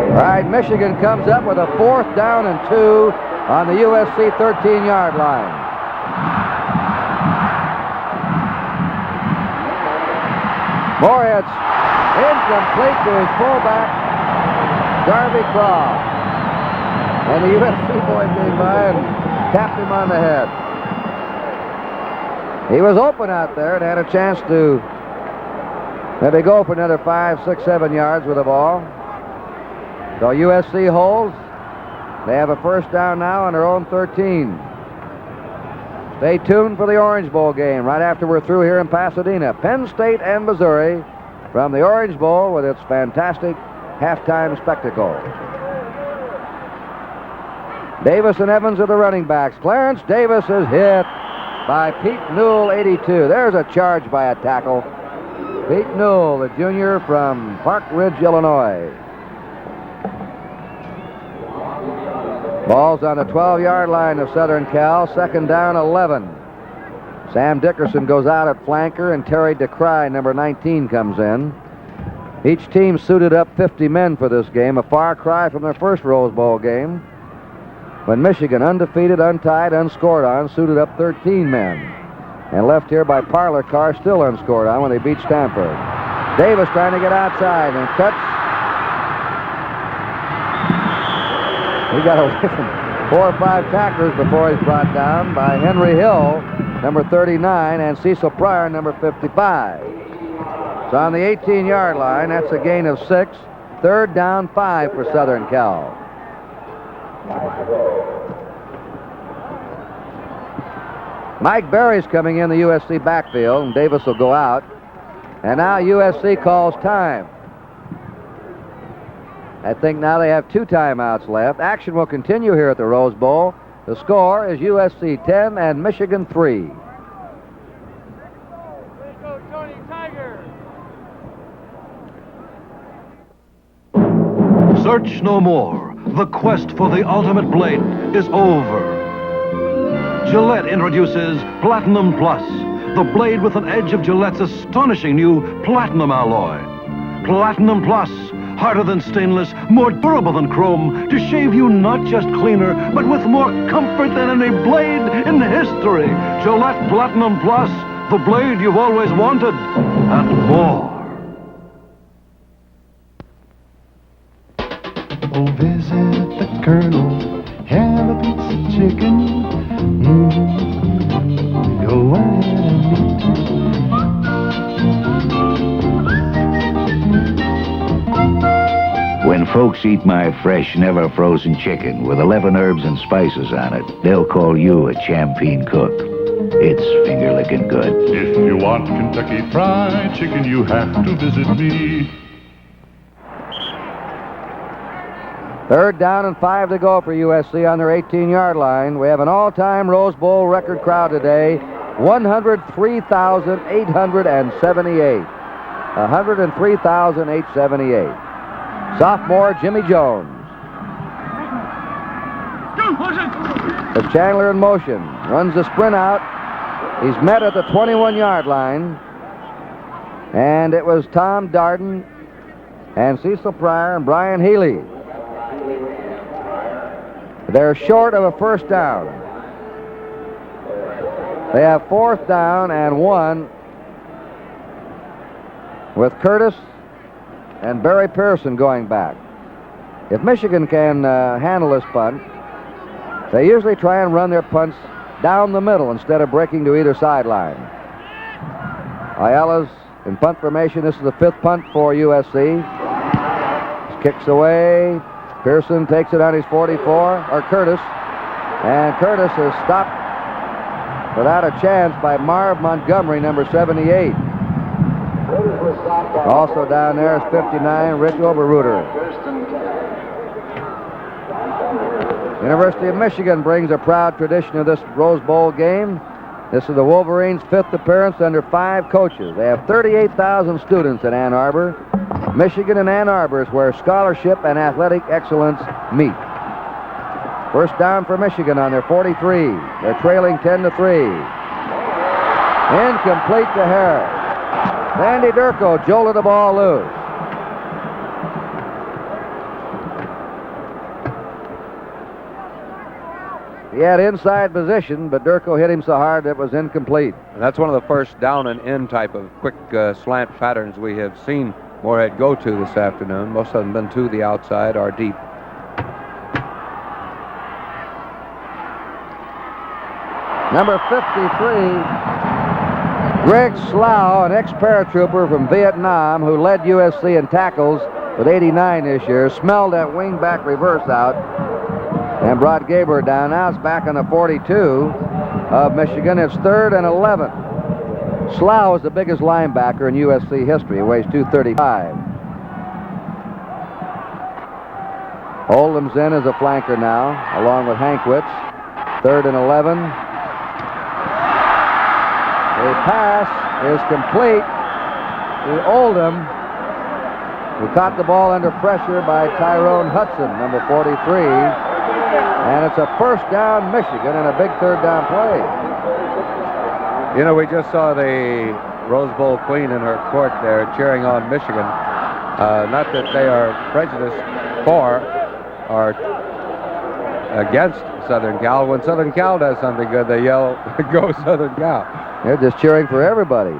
All right, Michigan comes up with a 4th down and 2 on the USC 13-yard line. Moritz incomplete to his fullback, Darby Croft. And the USC boy came by and tapped him on the head. He was open out there and had a chance to maybe go for another 5, 6, 7 yards with the ball. So USC holds. They have a 1st down now on their own 13. Stay tuned for the Orange Bowl game right after we're through here in Pasadena. Penn State and Missouri from the Orange Bowl with its fantastic halftime spectacle. Davis and Evans are the running backs. Clarence Davis is hit by Pete Newell, 82. There's a charge by a tackle. Pete Newell, the junior from Park Ridge, Illinois. Ball's on the 12-yard line of Southern Cal, 2nd down, 11. Sam Dickerson goes out at flanker, and Terry DeCry, number 19, comes in. Each team suited up 50 men for this game, a far cry from their first Rose Bowl game, when Michigan, undefeated, untied, unscored on, suited up 13 men, and left here by Parlor Carr, still unscored on when they beat Stanford. Davis trying to get outside and cuts. He got away from 4 or 5 tacklers before he's brought down by Henry Hill, number 39, and Cecil Pryor, number 55. So on the 18-yard line, that's a gain of 6. 3rd down, 5 for Southern Cal. Mike Berry's coming in the USC backfield, and Davis will go out. And now USC calls time. I think now they have 2 timeouts left. Action will continue here at the Rose Bowl. The score is USC 10 and Michigan 3. Search no more. The quest for the ultimate blade is over. Gillette introduces Platinum Plus, the blade with an edge of Gillette's astonishing new platinum alloy. Platinum Plus, harder than stainless, more durable than chrome, to shave you not just cleaner, but with more comfort than any blade in history. Gillette Platinum Plus, the blade you've always wanted, and more. Oh, visit the Colonel, have a piece of chicken. Go ahead and eat. When folks eat my fresh, never frozen chicken with 11 herbs and spices on it, they'll call you a champion cook. It's finger-licking good. If you want Kentucky Fried Chicken, you have to visit me. 3rd down and 5 to go for USC on their 18-yard line. We have an all-time Rose Bowl record crowd today, 103,878. 103,878. Sophomore Jimmy Jones. As Chandler in motion, runs the sprint out. He's met at the 21-yard line. And it was Tom Darden and Cecil Pryor and Brian Healy. They're short of a first down. They have 4th down and 1 with Curtis and Barry Pearson going back. If Michigan can handle this punt, they usually try and run their punts down the middle instead of breaking to either sideline. Ayala's in punt formation. This is the 5th punt for USC. Kicks away. Pearson takes it on his 44, or Curtis. And Curtis is stopped without a chance by Marv Montgomery, number 78. Also down there is 59, Rich Oberruder. University of Michigan brings a proud tradition of this Rose Bowl game. This is the Wolverines' 5th appearance under 5 coaches. They have 38,000 students in Ann Arbor. Michigan and Ann Arbor is where scholarship and athletic excellence meet. First down for Michigan on their 43. They're trailing 10-3. Incomplete to Harris. Andy Durko jolted the ball loose. He had inside position, but Durko hit him so hard that it was incomplete. And that's one of the first down and in type of quick slant patterns we have seen Moorhead go to this afternoon. Most of them been to the outside or deep. Number 53, Greg Slough, an ex-paratrooper from Vietnam who led USC in tackles with 89 this year, smelled that wing-back reverse out and brought Gaber down. Now it's back on the 42 of Michigan. It's 3rd and 11. Slough is the biggest linebacker in USC history. He weighs 235. Oldham's in as a flanker now, along with Hankwitz. 3rd and 11. The pass is complete to Oldham, who caught the ball under pressure by Tyrone Hudson, number 43. And it's a first down Michigan and a big 3rd down play. You know, we just saw the Rose Bowl Queen in her court there cheering on Michigan. Not that they are prejudiced for or against Southern Cal. When Southern Cal does something good, they yell, "Go Southern Cal." They're just cheering for everybody.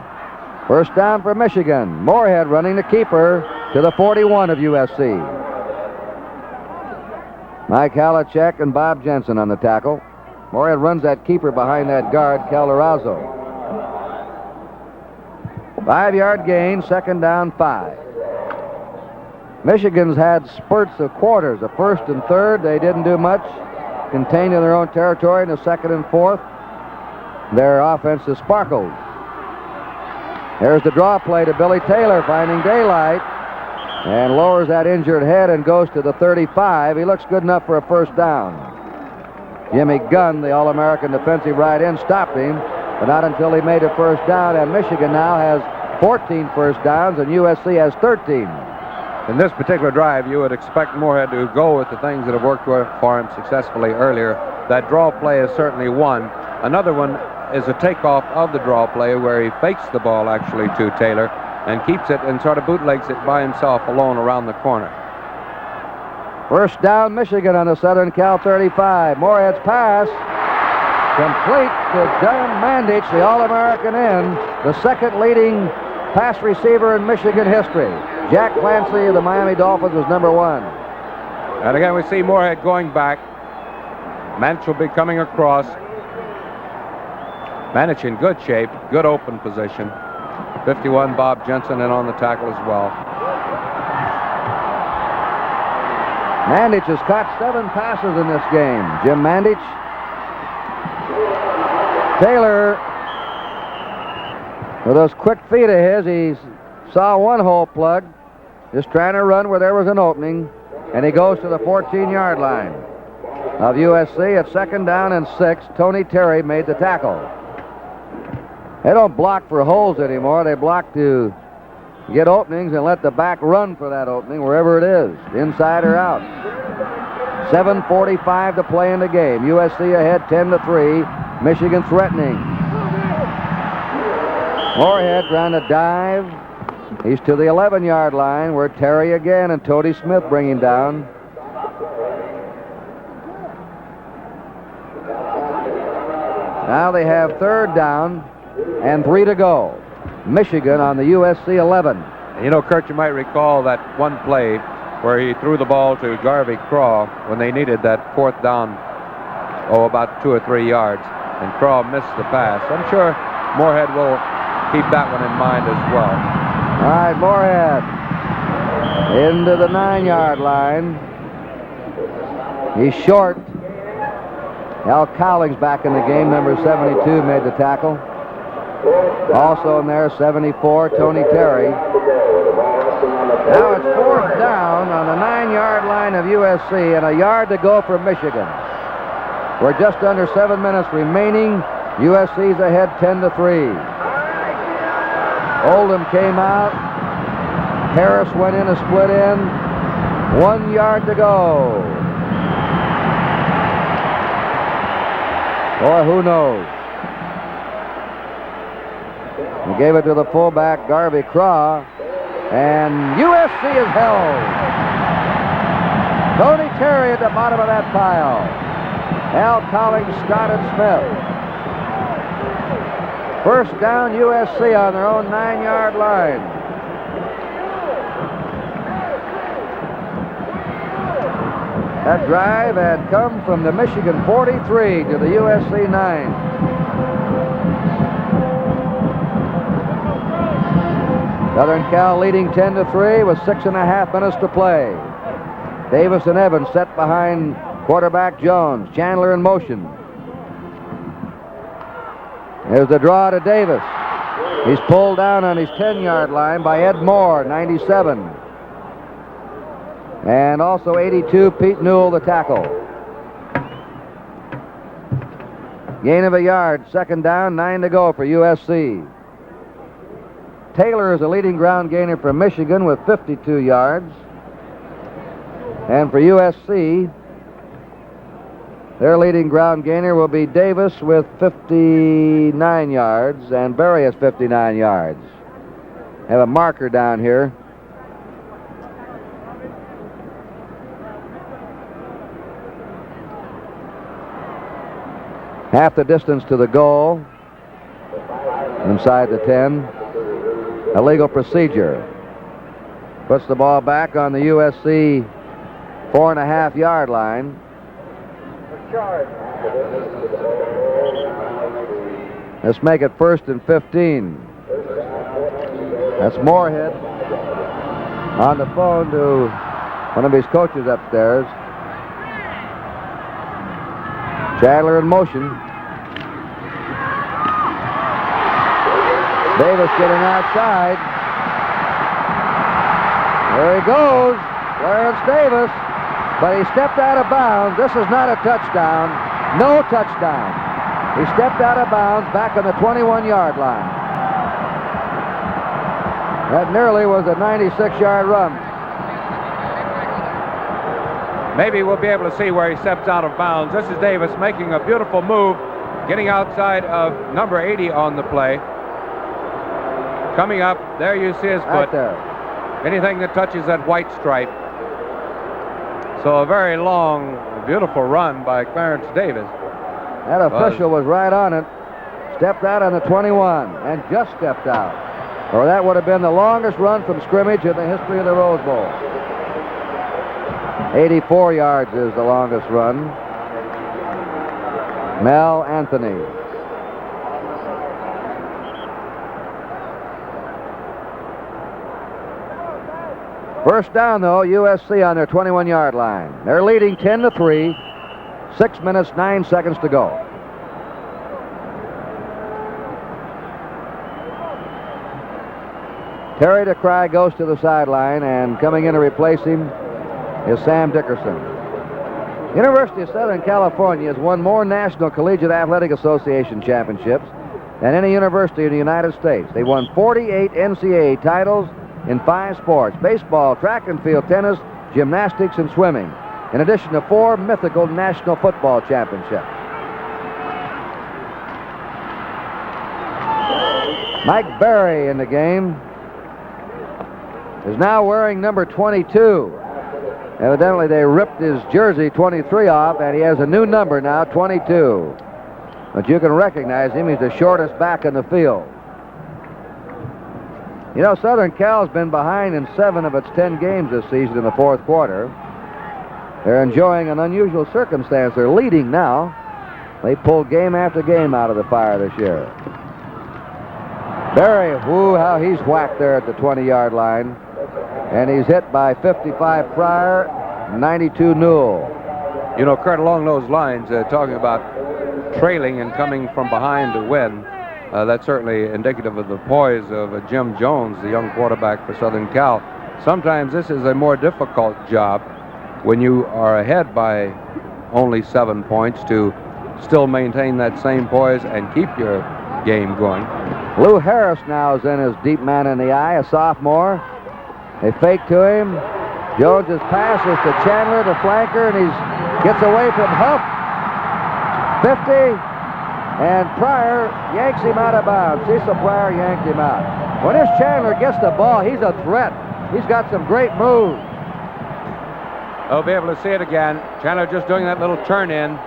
First down for Michigan. Moorhead running the keeper to the 41 of USC. Mike Halachek and Bob Jensen on the tackle. Moorhead runs that keeper behind that guard, Calderazzo. 5-yard gain, 2nd down, 5. Michigan's had spurts of quarters. The 1st and 3rd, they didn't do much. Contained in their own territory. In the 2nd and 4th, their offense has sparkled. There's the draw play to Billy Taylor, finding daylight, and lowers that injured head and goes to the 35. He looks good enough for a first down. Jimmy Gunn, the All-American defensive right end, stopped him, but not until he made a first down, and Michigan now has 14 first downs, and USC has 13. In this particular drive, you would expect Moorhead to go with the things that have worked for him successfully earlier. That draw play is certainly one. Another one is a takeoff of the draw play where he fakes the ball actually to Taylor and keeps it and sort of bootlegs it by himself alone around the corner. First down, Michigan on the Southern Cal 35. Moorhead's pass complete to Jim Mandich, the All-American end, the 2nd leading pass receiver in Michigan history. Jack Clancy of the Miami Dolphins was number 1. And again, we see Moorhead going back. Mandich will be coming across. Mandich in good shape, good open position. 51, Bob Jensen, in on the tackle as well. Mandich has caught 7 passes in this game. Jim Mandich. Taylor, with those quick feet of his, he saw one hole plug, just trying to run where there was an opening, and he goes to the 14-yard line of USC at 2nd down and 6. Tony Terry made the tackle. They don't block for holes anymore. They block to get openings and let the back run for that opening wherever it is, inside or out. 7:45 to play in the game. USC ahead 10-3. Michigan threatening. Moorhead trying to dive. He's to the 11-yard line where Terry again and Tody Smith bring him down. Now they have 3rd down and 3 to go. Michigan on the USC 11. You know, Kurt, you might recall that one play where he threw the ball to Garvey Craw when they needed that 4th down, about 2 or 3 yards, and Craw missed the pass. I'm sure Moorhead will keep that one in mind as well. All right, Moorhead into the 9-yard line. He's short. Al Cowlings back in the game. Number 72 made the tackle. Also in there, 74, Tony Terry. Now it's 4th down on the 9-yard line of USC and a yard to go for Michigan. We're just under 7 minutes remaining. USC's ahead 10-3. Oldham came out. Harris went in a split end. 1 yard to go. Boy, who knows? He gave it to the fullback, Garvey Craw, and USC is held. Tony Terry at the bottom of that pile. Al Cowlings, Scott, and Smith. 1st down, USC on their own 9-yard line. That drive had come from the Michigan 43 to the USC 9. Southern Cal leading 10-3 with 6.5 minutes to play. Davis and Evans set behind quarterback Jones. Chandler in motion. There's the draw to Davis. He's pulled down on his 10-yard line by Ed Moore, 97. And also 82, Pete Newell, the tackle. Gain of a yard, 2nd down, 9 to go for USC. Taylor is a leading ground gainer for Michigan with 52 yards. And for USC, their leading ground gainer will be Davis with 59 yards, and Berry has 59 yards. Have a marker down here. Half the distance to the goal, inside the 10. Illegal procedure. Puts the ball back on the USC 4.5-yard line. Let's make it 1st and 15. That's Moorhead on the phone to one of his coaches upstairs. Chandler in motion. Davis getting outside. There he goes, Clarence Davis. But he stepped out of bounds. This is not a touchdown. No touchdown. He stepped out of bounds back on the 21-yard line. That nearly was a 96-yard run. Maybe we'll be able to see where he steps out of bounds. This is Davis making a beautiful move, getting outside of number 80 on the play. Coming up, there you see his foot. Right there. Anything that touches that white stripe. So a very long, beautiful run by Clarence Davis. That official was right on it. Stepped out on the 21 and just stepped out. Or that would have been the longest run from scrimmage in the history of the Rose Bowl. 84 yards is the longest run. Mel Anthony. First down, though, USC on their 21-yard line. They're leading 10-3. 6 minutes, 9 seconds to go. Terry DeCry goes to the sideline, and coming in to replace him is Sam Dickerson. University of Southern California has won more National Collegiate Athletic Association championships than any university in the United States. They won 48 NCAA titles in 5 sports: baseball, track and field, tennis, gymnastics, and swimming, in addition to 4 mythical national football championships. Mike Berry in the game. is now wearing number 22. Evidently, they ripped his jersey 23 off, and he has a new number now, 22. But you can recognize him. He's the shortest back in the field. You know, Southern Cal's been behind in 7 of its 10 games this season in the fourth quarter. They're enjoying an unusual circumstance. They're leading now. They pulled game after game out of the fire this year. Berry, whoo, how he's whacked there at the 20-yard line. And he's hit by 55 Pryor, 92 Newell. You know, Kurt, along those lines, talking about trailing and coming from behind to win, that's certainly indicative of the poise of Jim Jones, the young quarterback for Southern Cal. Sometimes this is a more difficult job when you are ahead by only 7 points to still maintain that same poise and keep your game going. Lou Harris now is in his deep man in the eye, a sophomore. They fake to him. Jones's pass is to Chandler, the flanker, and he gets away from Huff. 50, and Pryor yanks him out of bounds. Cecil Pryor yanked him out. When this Chandler gets the ball, he's a threat. He's got some great moves. They'll be able to see it again. Chandler just doing that little turn in.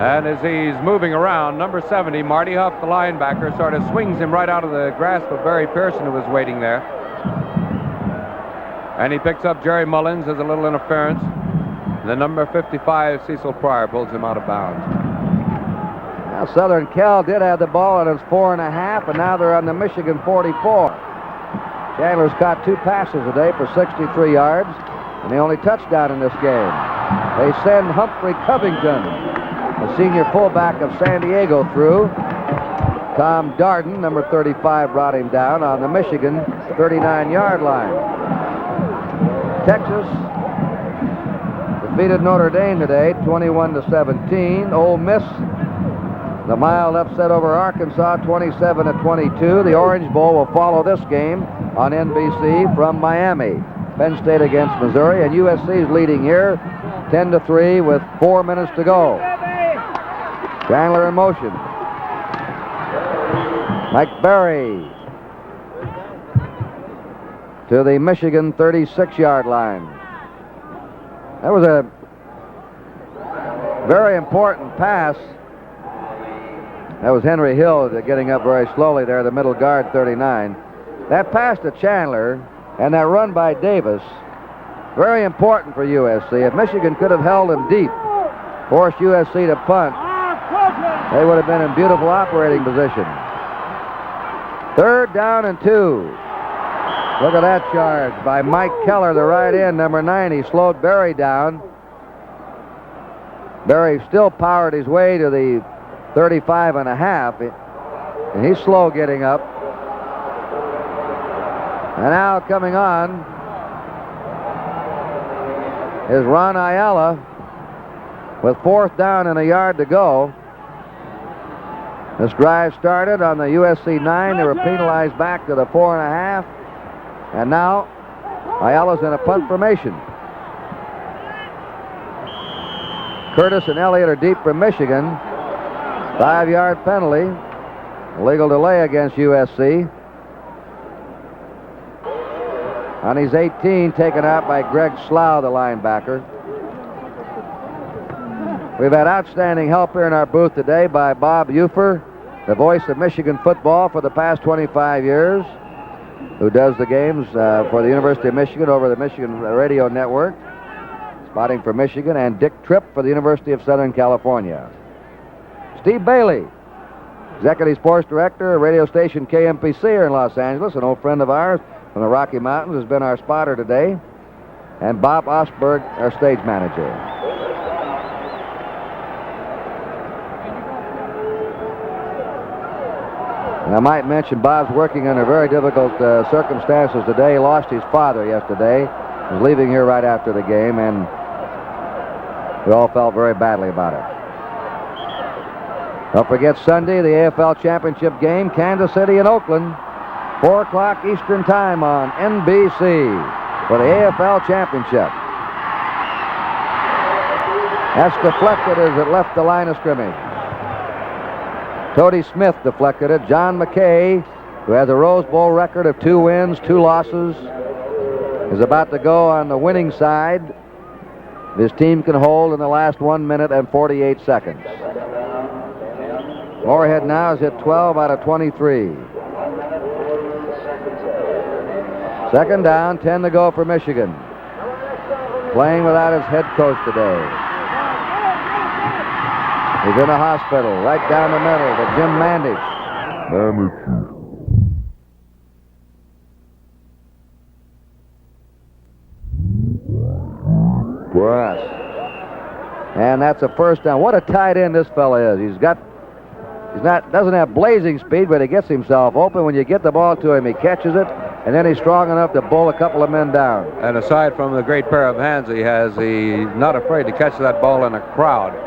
And as he's moving around, number 70, Marty Huff, the linebacker, sort of swings him right out of the grasp of Barry Pearson, who was waiting there. And he picks up Jerry Mullins as a little interference. And the number 55, Cecil Pryor, pulls him out of bounds. Now, Southern Cal did have the ball at its 4.5, and now they're on the Michigan 44. Chandler's caught 2 passes today for 63 yards, and the only touchdown in this game. They send Humphrey Covington, the senior fullback of San Diego, through. Tom Darden, number 35, brought him down on the Michigan 39-yard line. Texas defeated Notre Dame today, 21-17. Ole Miss, the mild upset over Arkansas, 27-22. The Orange Bowl will follow this game on NBC from Miami. Penn State against Missouri, and USC is leading here, 10-3 with 4 minutes to go. Chandler in motion. Mike Berry to the Michigan 36-yard line. That was a very important pass. That was Henry Hill getting up very slowly there, the middle guard, 39. That pass to Chandler and that run by Davis, very important for USC. If Michigan could have held them deep, forced USC to punt, they would have been in beautiful operating position. 3rd down and 2. Look at that charge by Mike Keller, the right end, number 9. He slowed Berry down. Berry still powered his way to the 35.5, and he's slow getting up. And now coming on is Ron Ayala with 4th down and a yard to go. This drive started on the USC 9. They were penalized back to the 4.5. And now Ayala's in a punt formation. Curtis and Elliott are deep from Michigan. 5-yard penalty. Legal delay against USC. On his 18, taken out by Greg Slough, the linebacker. We've had outstanding help here in our booth today by Bob Ufer, the voice of Michigan football for the past 25 years, who does the games for the University of Michigan over the Michigan Radio Network, spotting for Michigan, and Dick Tripp for the University of Southern California. Steve Bailey, Executive Sports Director of radio station KMPC here in Los Angeles, an old friend of ours from the Rocky Mountains, has been our spotter today, and Bob Osberg, our stage manager. And I might mention Bob's working under very difficult circumstances today. He lost his father yesterday. He was leaving here right after the game, and we all felt very badly about it. Don't forget Sunday, the AFL Championship game, Kansas City and Oakland, 4 o'clock Eastern Time on NBC for the AFL Championship. That's deflected as it left the line of scrimmage. Tody Smith deflected it. John McKay, who has a Rose Bowl record of 2 wins, 2 losses, is about to go on the winning side. This team can hold in the last 1 minute and 48 seconds. Moorhead now is hit 12 out of 23. Second down, 10 to go for Michigan. Playing without his head coach today. He's in a hospital, right down the middle to Jim Mandich. Brass. And that's a first down. What a tight end this fella is. Doesn't have blazing speed, but he gets himself open. When you get the ball to him, he catches it, and then he's strong enough to bowl a couple of men down. And aside from the great pair of hands he has, he's not afraid to catch that ball in a crowd.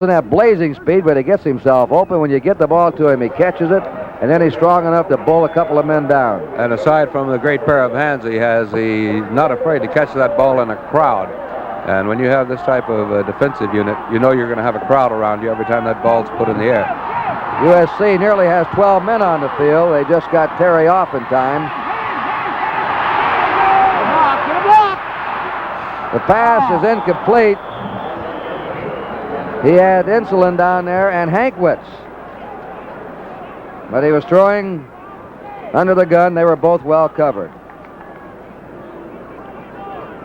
doesn't have blazing speed, but he gets himself open. When you get the ball to him, he catches it, and then he's strong enough to bull a couple of men down. And aside from the great pair of hands he has, he's not afraid to catch that ball in a crowd. And when you have this type of defensive unit, you know you're going to have a crowd around you every time that ball's put in the air. USC nearly has 12 men on the field. They just got Terry off in time. The pass is incomplete. He had Insulin down there and Hankwitz. But he was throwing under the gun. They were both well covered.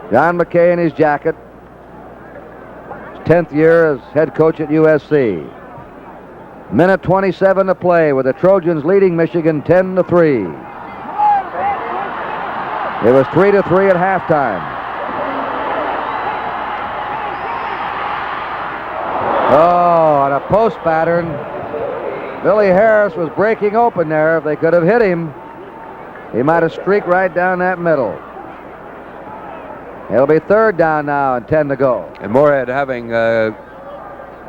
John McKay in his jacket. His 10th year as head coach at USC. Minute 27 to play with the Trojans leading Michigan 10-3. It was 3-3 at halftime. Oh, on a post pattern. Billy Harris was breaking open there. If they could have hit him, he might have streaked right down that middle. It'll be third down now and 10 to go. And Moorhead having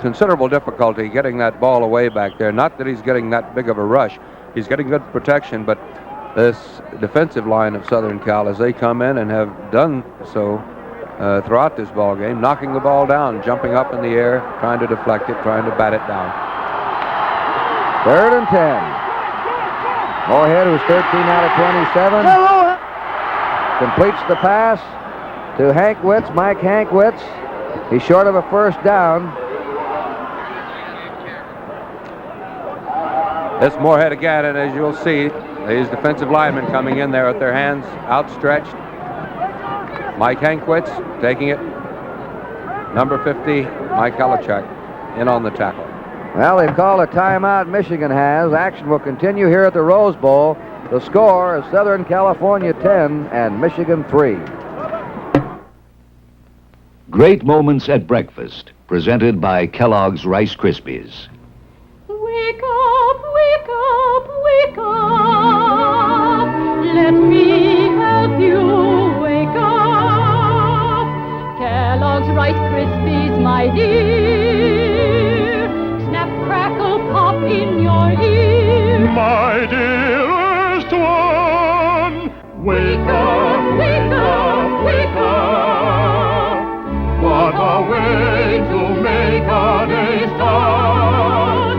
considerable difficulty getting that ball away back there. Not that he's getting that big of a rush. He's getting good protection, but this defensive line of Southern Cal, as they come in and have done so throughout this ball game, knocking the ball down, jumping up in the air, trying to deflect it, trying to bat it down. Third and 10. Moorhead, who's 13 out of 27, completes the pass to Hankwitz, Mike Hankwitz. He's short of a first down. It's Moorhead again, and as you'll see, these defensive linemen coming in there with their hands outstretched. Mike Hankwitz taking it. Number 50, Mike Helichek, in on the tackle. Well, they've called a timeout. Michigan has. Action will continue here at the Rose Bowl. The score is Southern California 10 and Michigan 3. Great Moments at Breakfast, presented by Kellogg's Rice Krispies. Wake up, wake up, wake up. Let me help you wake up. Kellogg's Rice Krispies, my dear. Snap, crackle, pop in your ear. My dearest one, wake up, wake up, wake up. What a way to make a day start.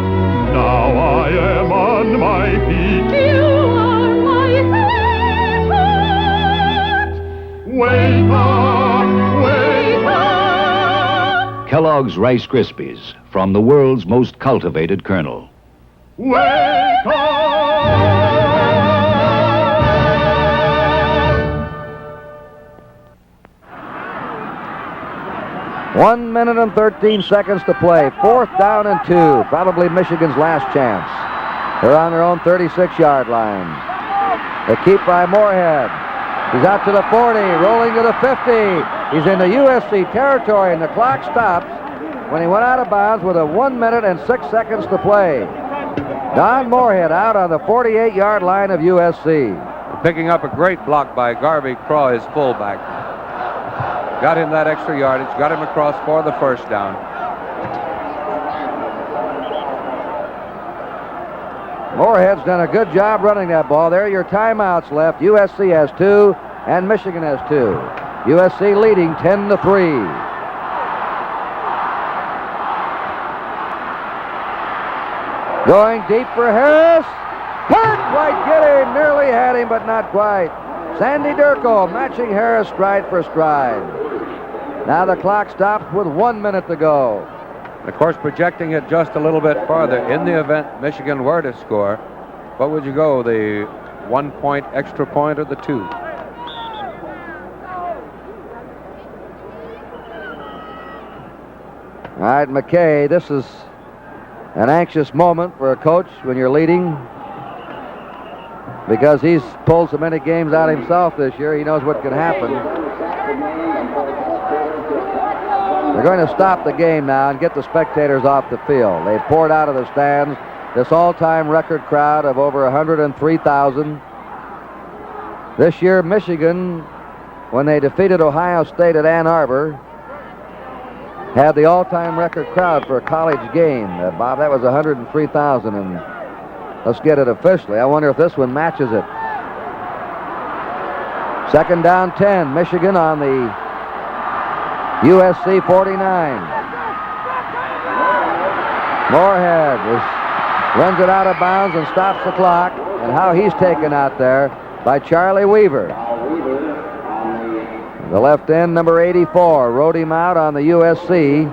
Now I am on my feet. You are my sweetheart. Wake up, wake up. Kellogg's Rice Krispies, from the world's most cultivated kernel. Wake up. 1 minute and 13 seconds to play. Fourth down and 2. Probably Michigan's last chance. They're on their own 36-yard line. They keep by Moorhead. He's out to the 40, rolling to the 50. He's into USC territory, and the clock stops when he went out of bounds with a 1 minute and 6 seconds to play. Don Moorhead out on the 48-yard line of USC. Picking up a great block by Garvey Craw, his fullback. Got him that extra yardage, got him across for the first down. Moorhead's done a good job running that ball. There are your timeouts left. USC has 2 and Michigan has 2. USC leading 10-3. Going deep for Harris. Can't quite get him. Nearly had him, but not quite. Sandy Durko matching Harris stride for stride. Now the clock stops with 1 minute to go. Of course, projecting it just a little bit farther, in the event Michigan were to score, what would you go, the 1 point, extra point, or the 2? All right, McKay, this is an anxious moment for a coach when you're leading, because he's pulled so many games out himself this year. He knows what can happen. They're going to stop the game now and get the spectators off the field. They've poured out of the stands this all-time record crowd of over 103,000. This year, Michigan, when they defeated Ohio State at Ann Arbor, had the all-time record crowd for a college game. Bob, that was 103,000, and let's get it officially. I wonder if this one matches it. Second down 10, Michigan on the USC 49. Moorhead runs it out of bounds and stops the clock, and how he's taken out there by Charlie Weaver. The left end, number 84, rode him out on the USC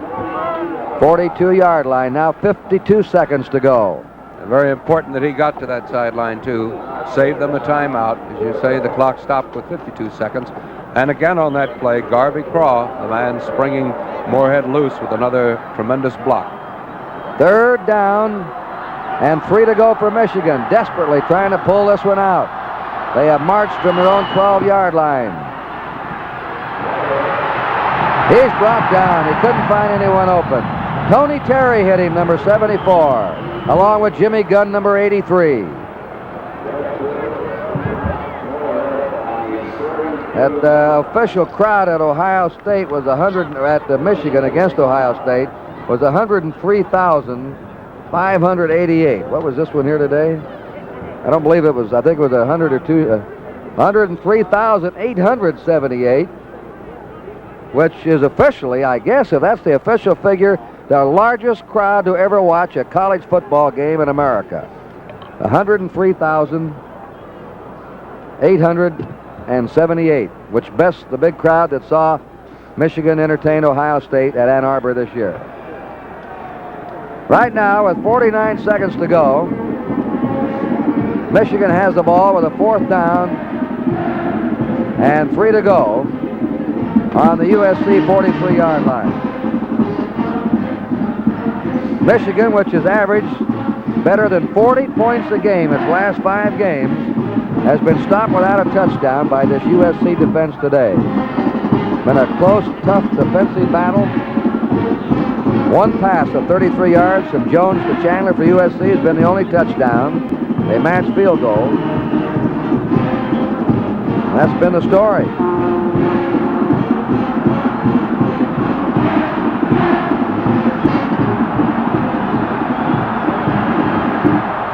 42-yard line. Now 52 seconds to go. Very important that he got to that sideline, too. Saved them a timeout. As you say, the clock stopped with 52 seconds. And again on that play, Garvey Craw, the man springing Moorhead loose with another tremendous block. Third down and 3 to go for Michigan, desperately trying to pull this one out. They have marched from their own 12-yard line. He's brought down. He couldn't find anyone open. Tony Terry hit him, number 74. Along with Jimmy Gunn, number 83. At the official crowd at Ohio State was at Michigan against Ohio State was 103,588. What was this one here today? I don't believe it was. I think it was 103,878, which is officially, I guess, if that's the official figure, the largest crowd to ever watch a college football game in America. 103,878, which bests the big crowd that saw Michigan entertain Ohio State at Ann Arbor this year. Right now, with 49 seconds to go, Michigan has the ball with a 4th down and 3 to go on the USC 43-yard line. Michigan, which has averaged better than 40 points a game its last 5 games, has been stopped without a touchdown by this USC defense today. Been a close, tough defensive battle. One pass of 33 yards from Jones to Chandler for USC has been the only touchdown. They matched field goal. That's been the story.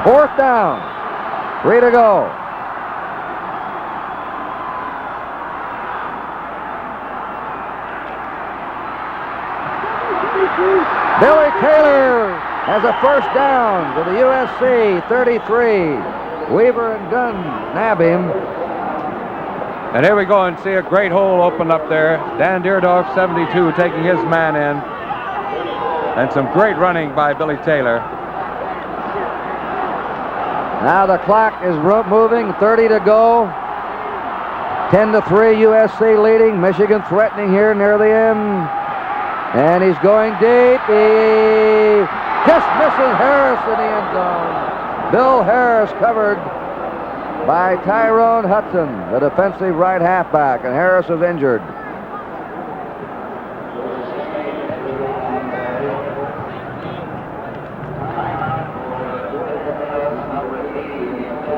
Fourth down, 3 to go. Billy Taylor has a first down to the USC 33. Weaver and Gunn nab him. And here we go and see a great hole open up there. Dan Deerdorf, 72, taking his man in. And some great running by Billy Taylor. Now the clock is moving, 30 to go. 10-3, USC leading. Michigan threatening here near the end. And he's going deep. He just misses Harris in the end zone. Bill Harris covered by Tyrone Hudson, the defensive right halfback, and Harris is injured.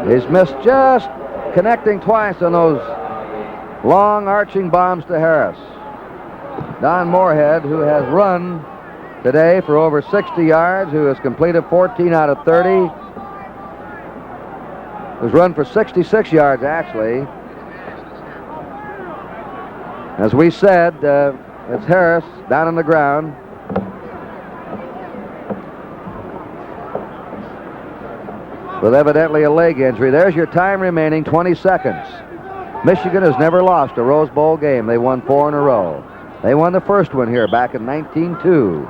He's missed just connecting twice on those long arching bombs to Harris. Don Moorhead, who has run today for over 60 yards, who has completed 14 out of 30, who's run for 66 yards, actually. As we said, it's Harris down on the ground. With evidently a leg injury. There's your time remaining, 20 seconds. Michigan has never lost a Rose Bowl game. They won 4 in a row. They won the first one here back in 1902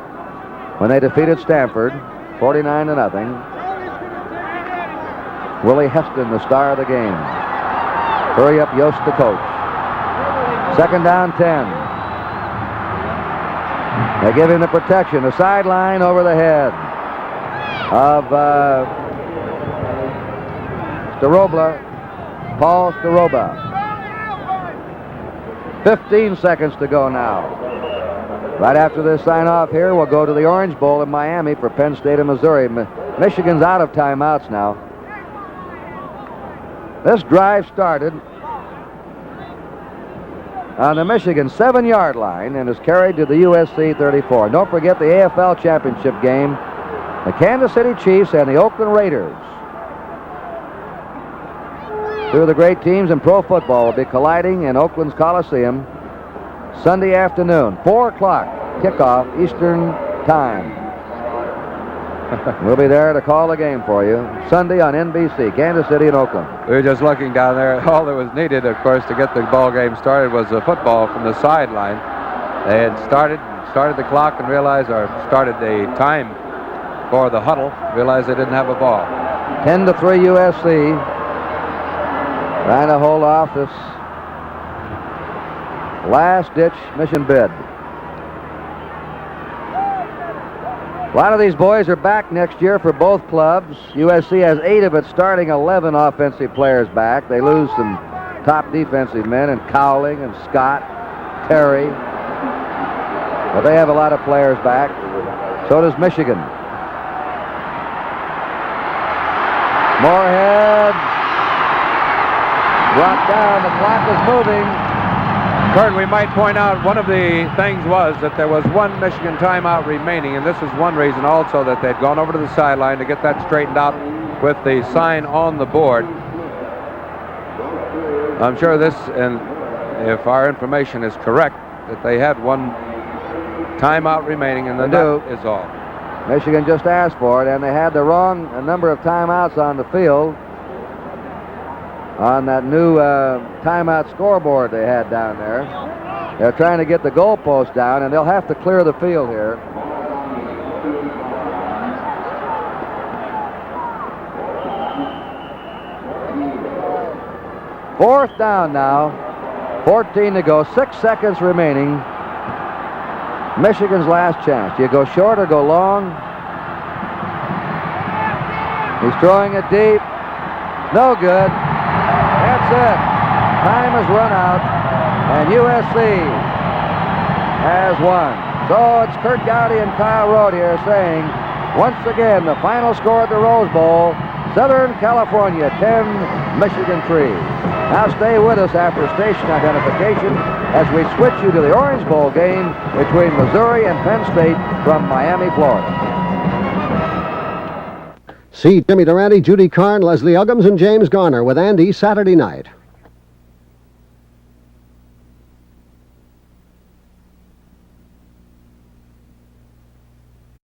when they defeated Stanford 49-0. Willie Heston, the star of the game. Hurry up, Yost, the coach. Second down, 10. They give him the protection, the sideline over the head of Paul Staroba. 15 seconds to go now. Right after this sign-off here, we'll go to the Orange Bowl in Miami for Penn State and Missouri. Michigan's out of timeouts now. This drive started on the Michigan 7-yard line and is carried to the USC 34. Don't forget the AFL championship game, the Kansas City Chiefs and the Oakland Raiders. Two of the great teams in pro football will be colliding in Oakland's Coliseum Sunday afternoon, 4 o'clock kickoff Eastern Time. We'll be there to call the game for you Sunday on NBC, Kansas City and Oakland. We were just looking down there. All that was needed, of course, to get the ball game started was a football from the sideline. They had started the clock and realized, or started the time for the huddle, realized they didn't have a ball. 10-3 USC. Trying to hold off this last-ditch mission bid. A lot of these boys are back next year for both clubs. USC has 8 of its starting 11 offensive players back. They lose some top defensive men in Cowling and Scott, Terry. But they have a lot of players back. So does Michigan. Moorhead. Brought down. The clock is moving. Kurt, we might point out one of the things was that there was one Michigan timeout remaining, and this is one reason also that they'd gone over to the sideline to get that straightened out with the sign on the board. I'm sure this, and if our information is correct, that they had one timeout remaining, and that is all. Michigan just asked for it, and they had the wrong number of timeouts on the field on that new timeout scoreboard they had down there. They're trying to get the goalpost down, and they'll have to clear the field here. Fourth down now. 14 to go. 6 seconds remaining. Michigan's last chance. Do you go short or go long? He's throwing it deep. No good. That's it. Time has run out, and USC has won. So it's Kurt Gowdy and Kyle Road here saying, once again, the final score at the Rose Bowl, Southern California 10, Michigan 3. Now stay with us after station identification as we switch you to the Orange Bowl game between Missouri and Penn State from Miami, Florida. See Jimmy Durante, Judy Carn, Leslie Uggams, and James Garner with Andy Saturday night.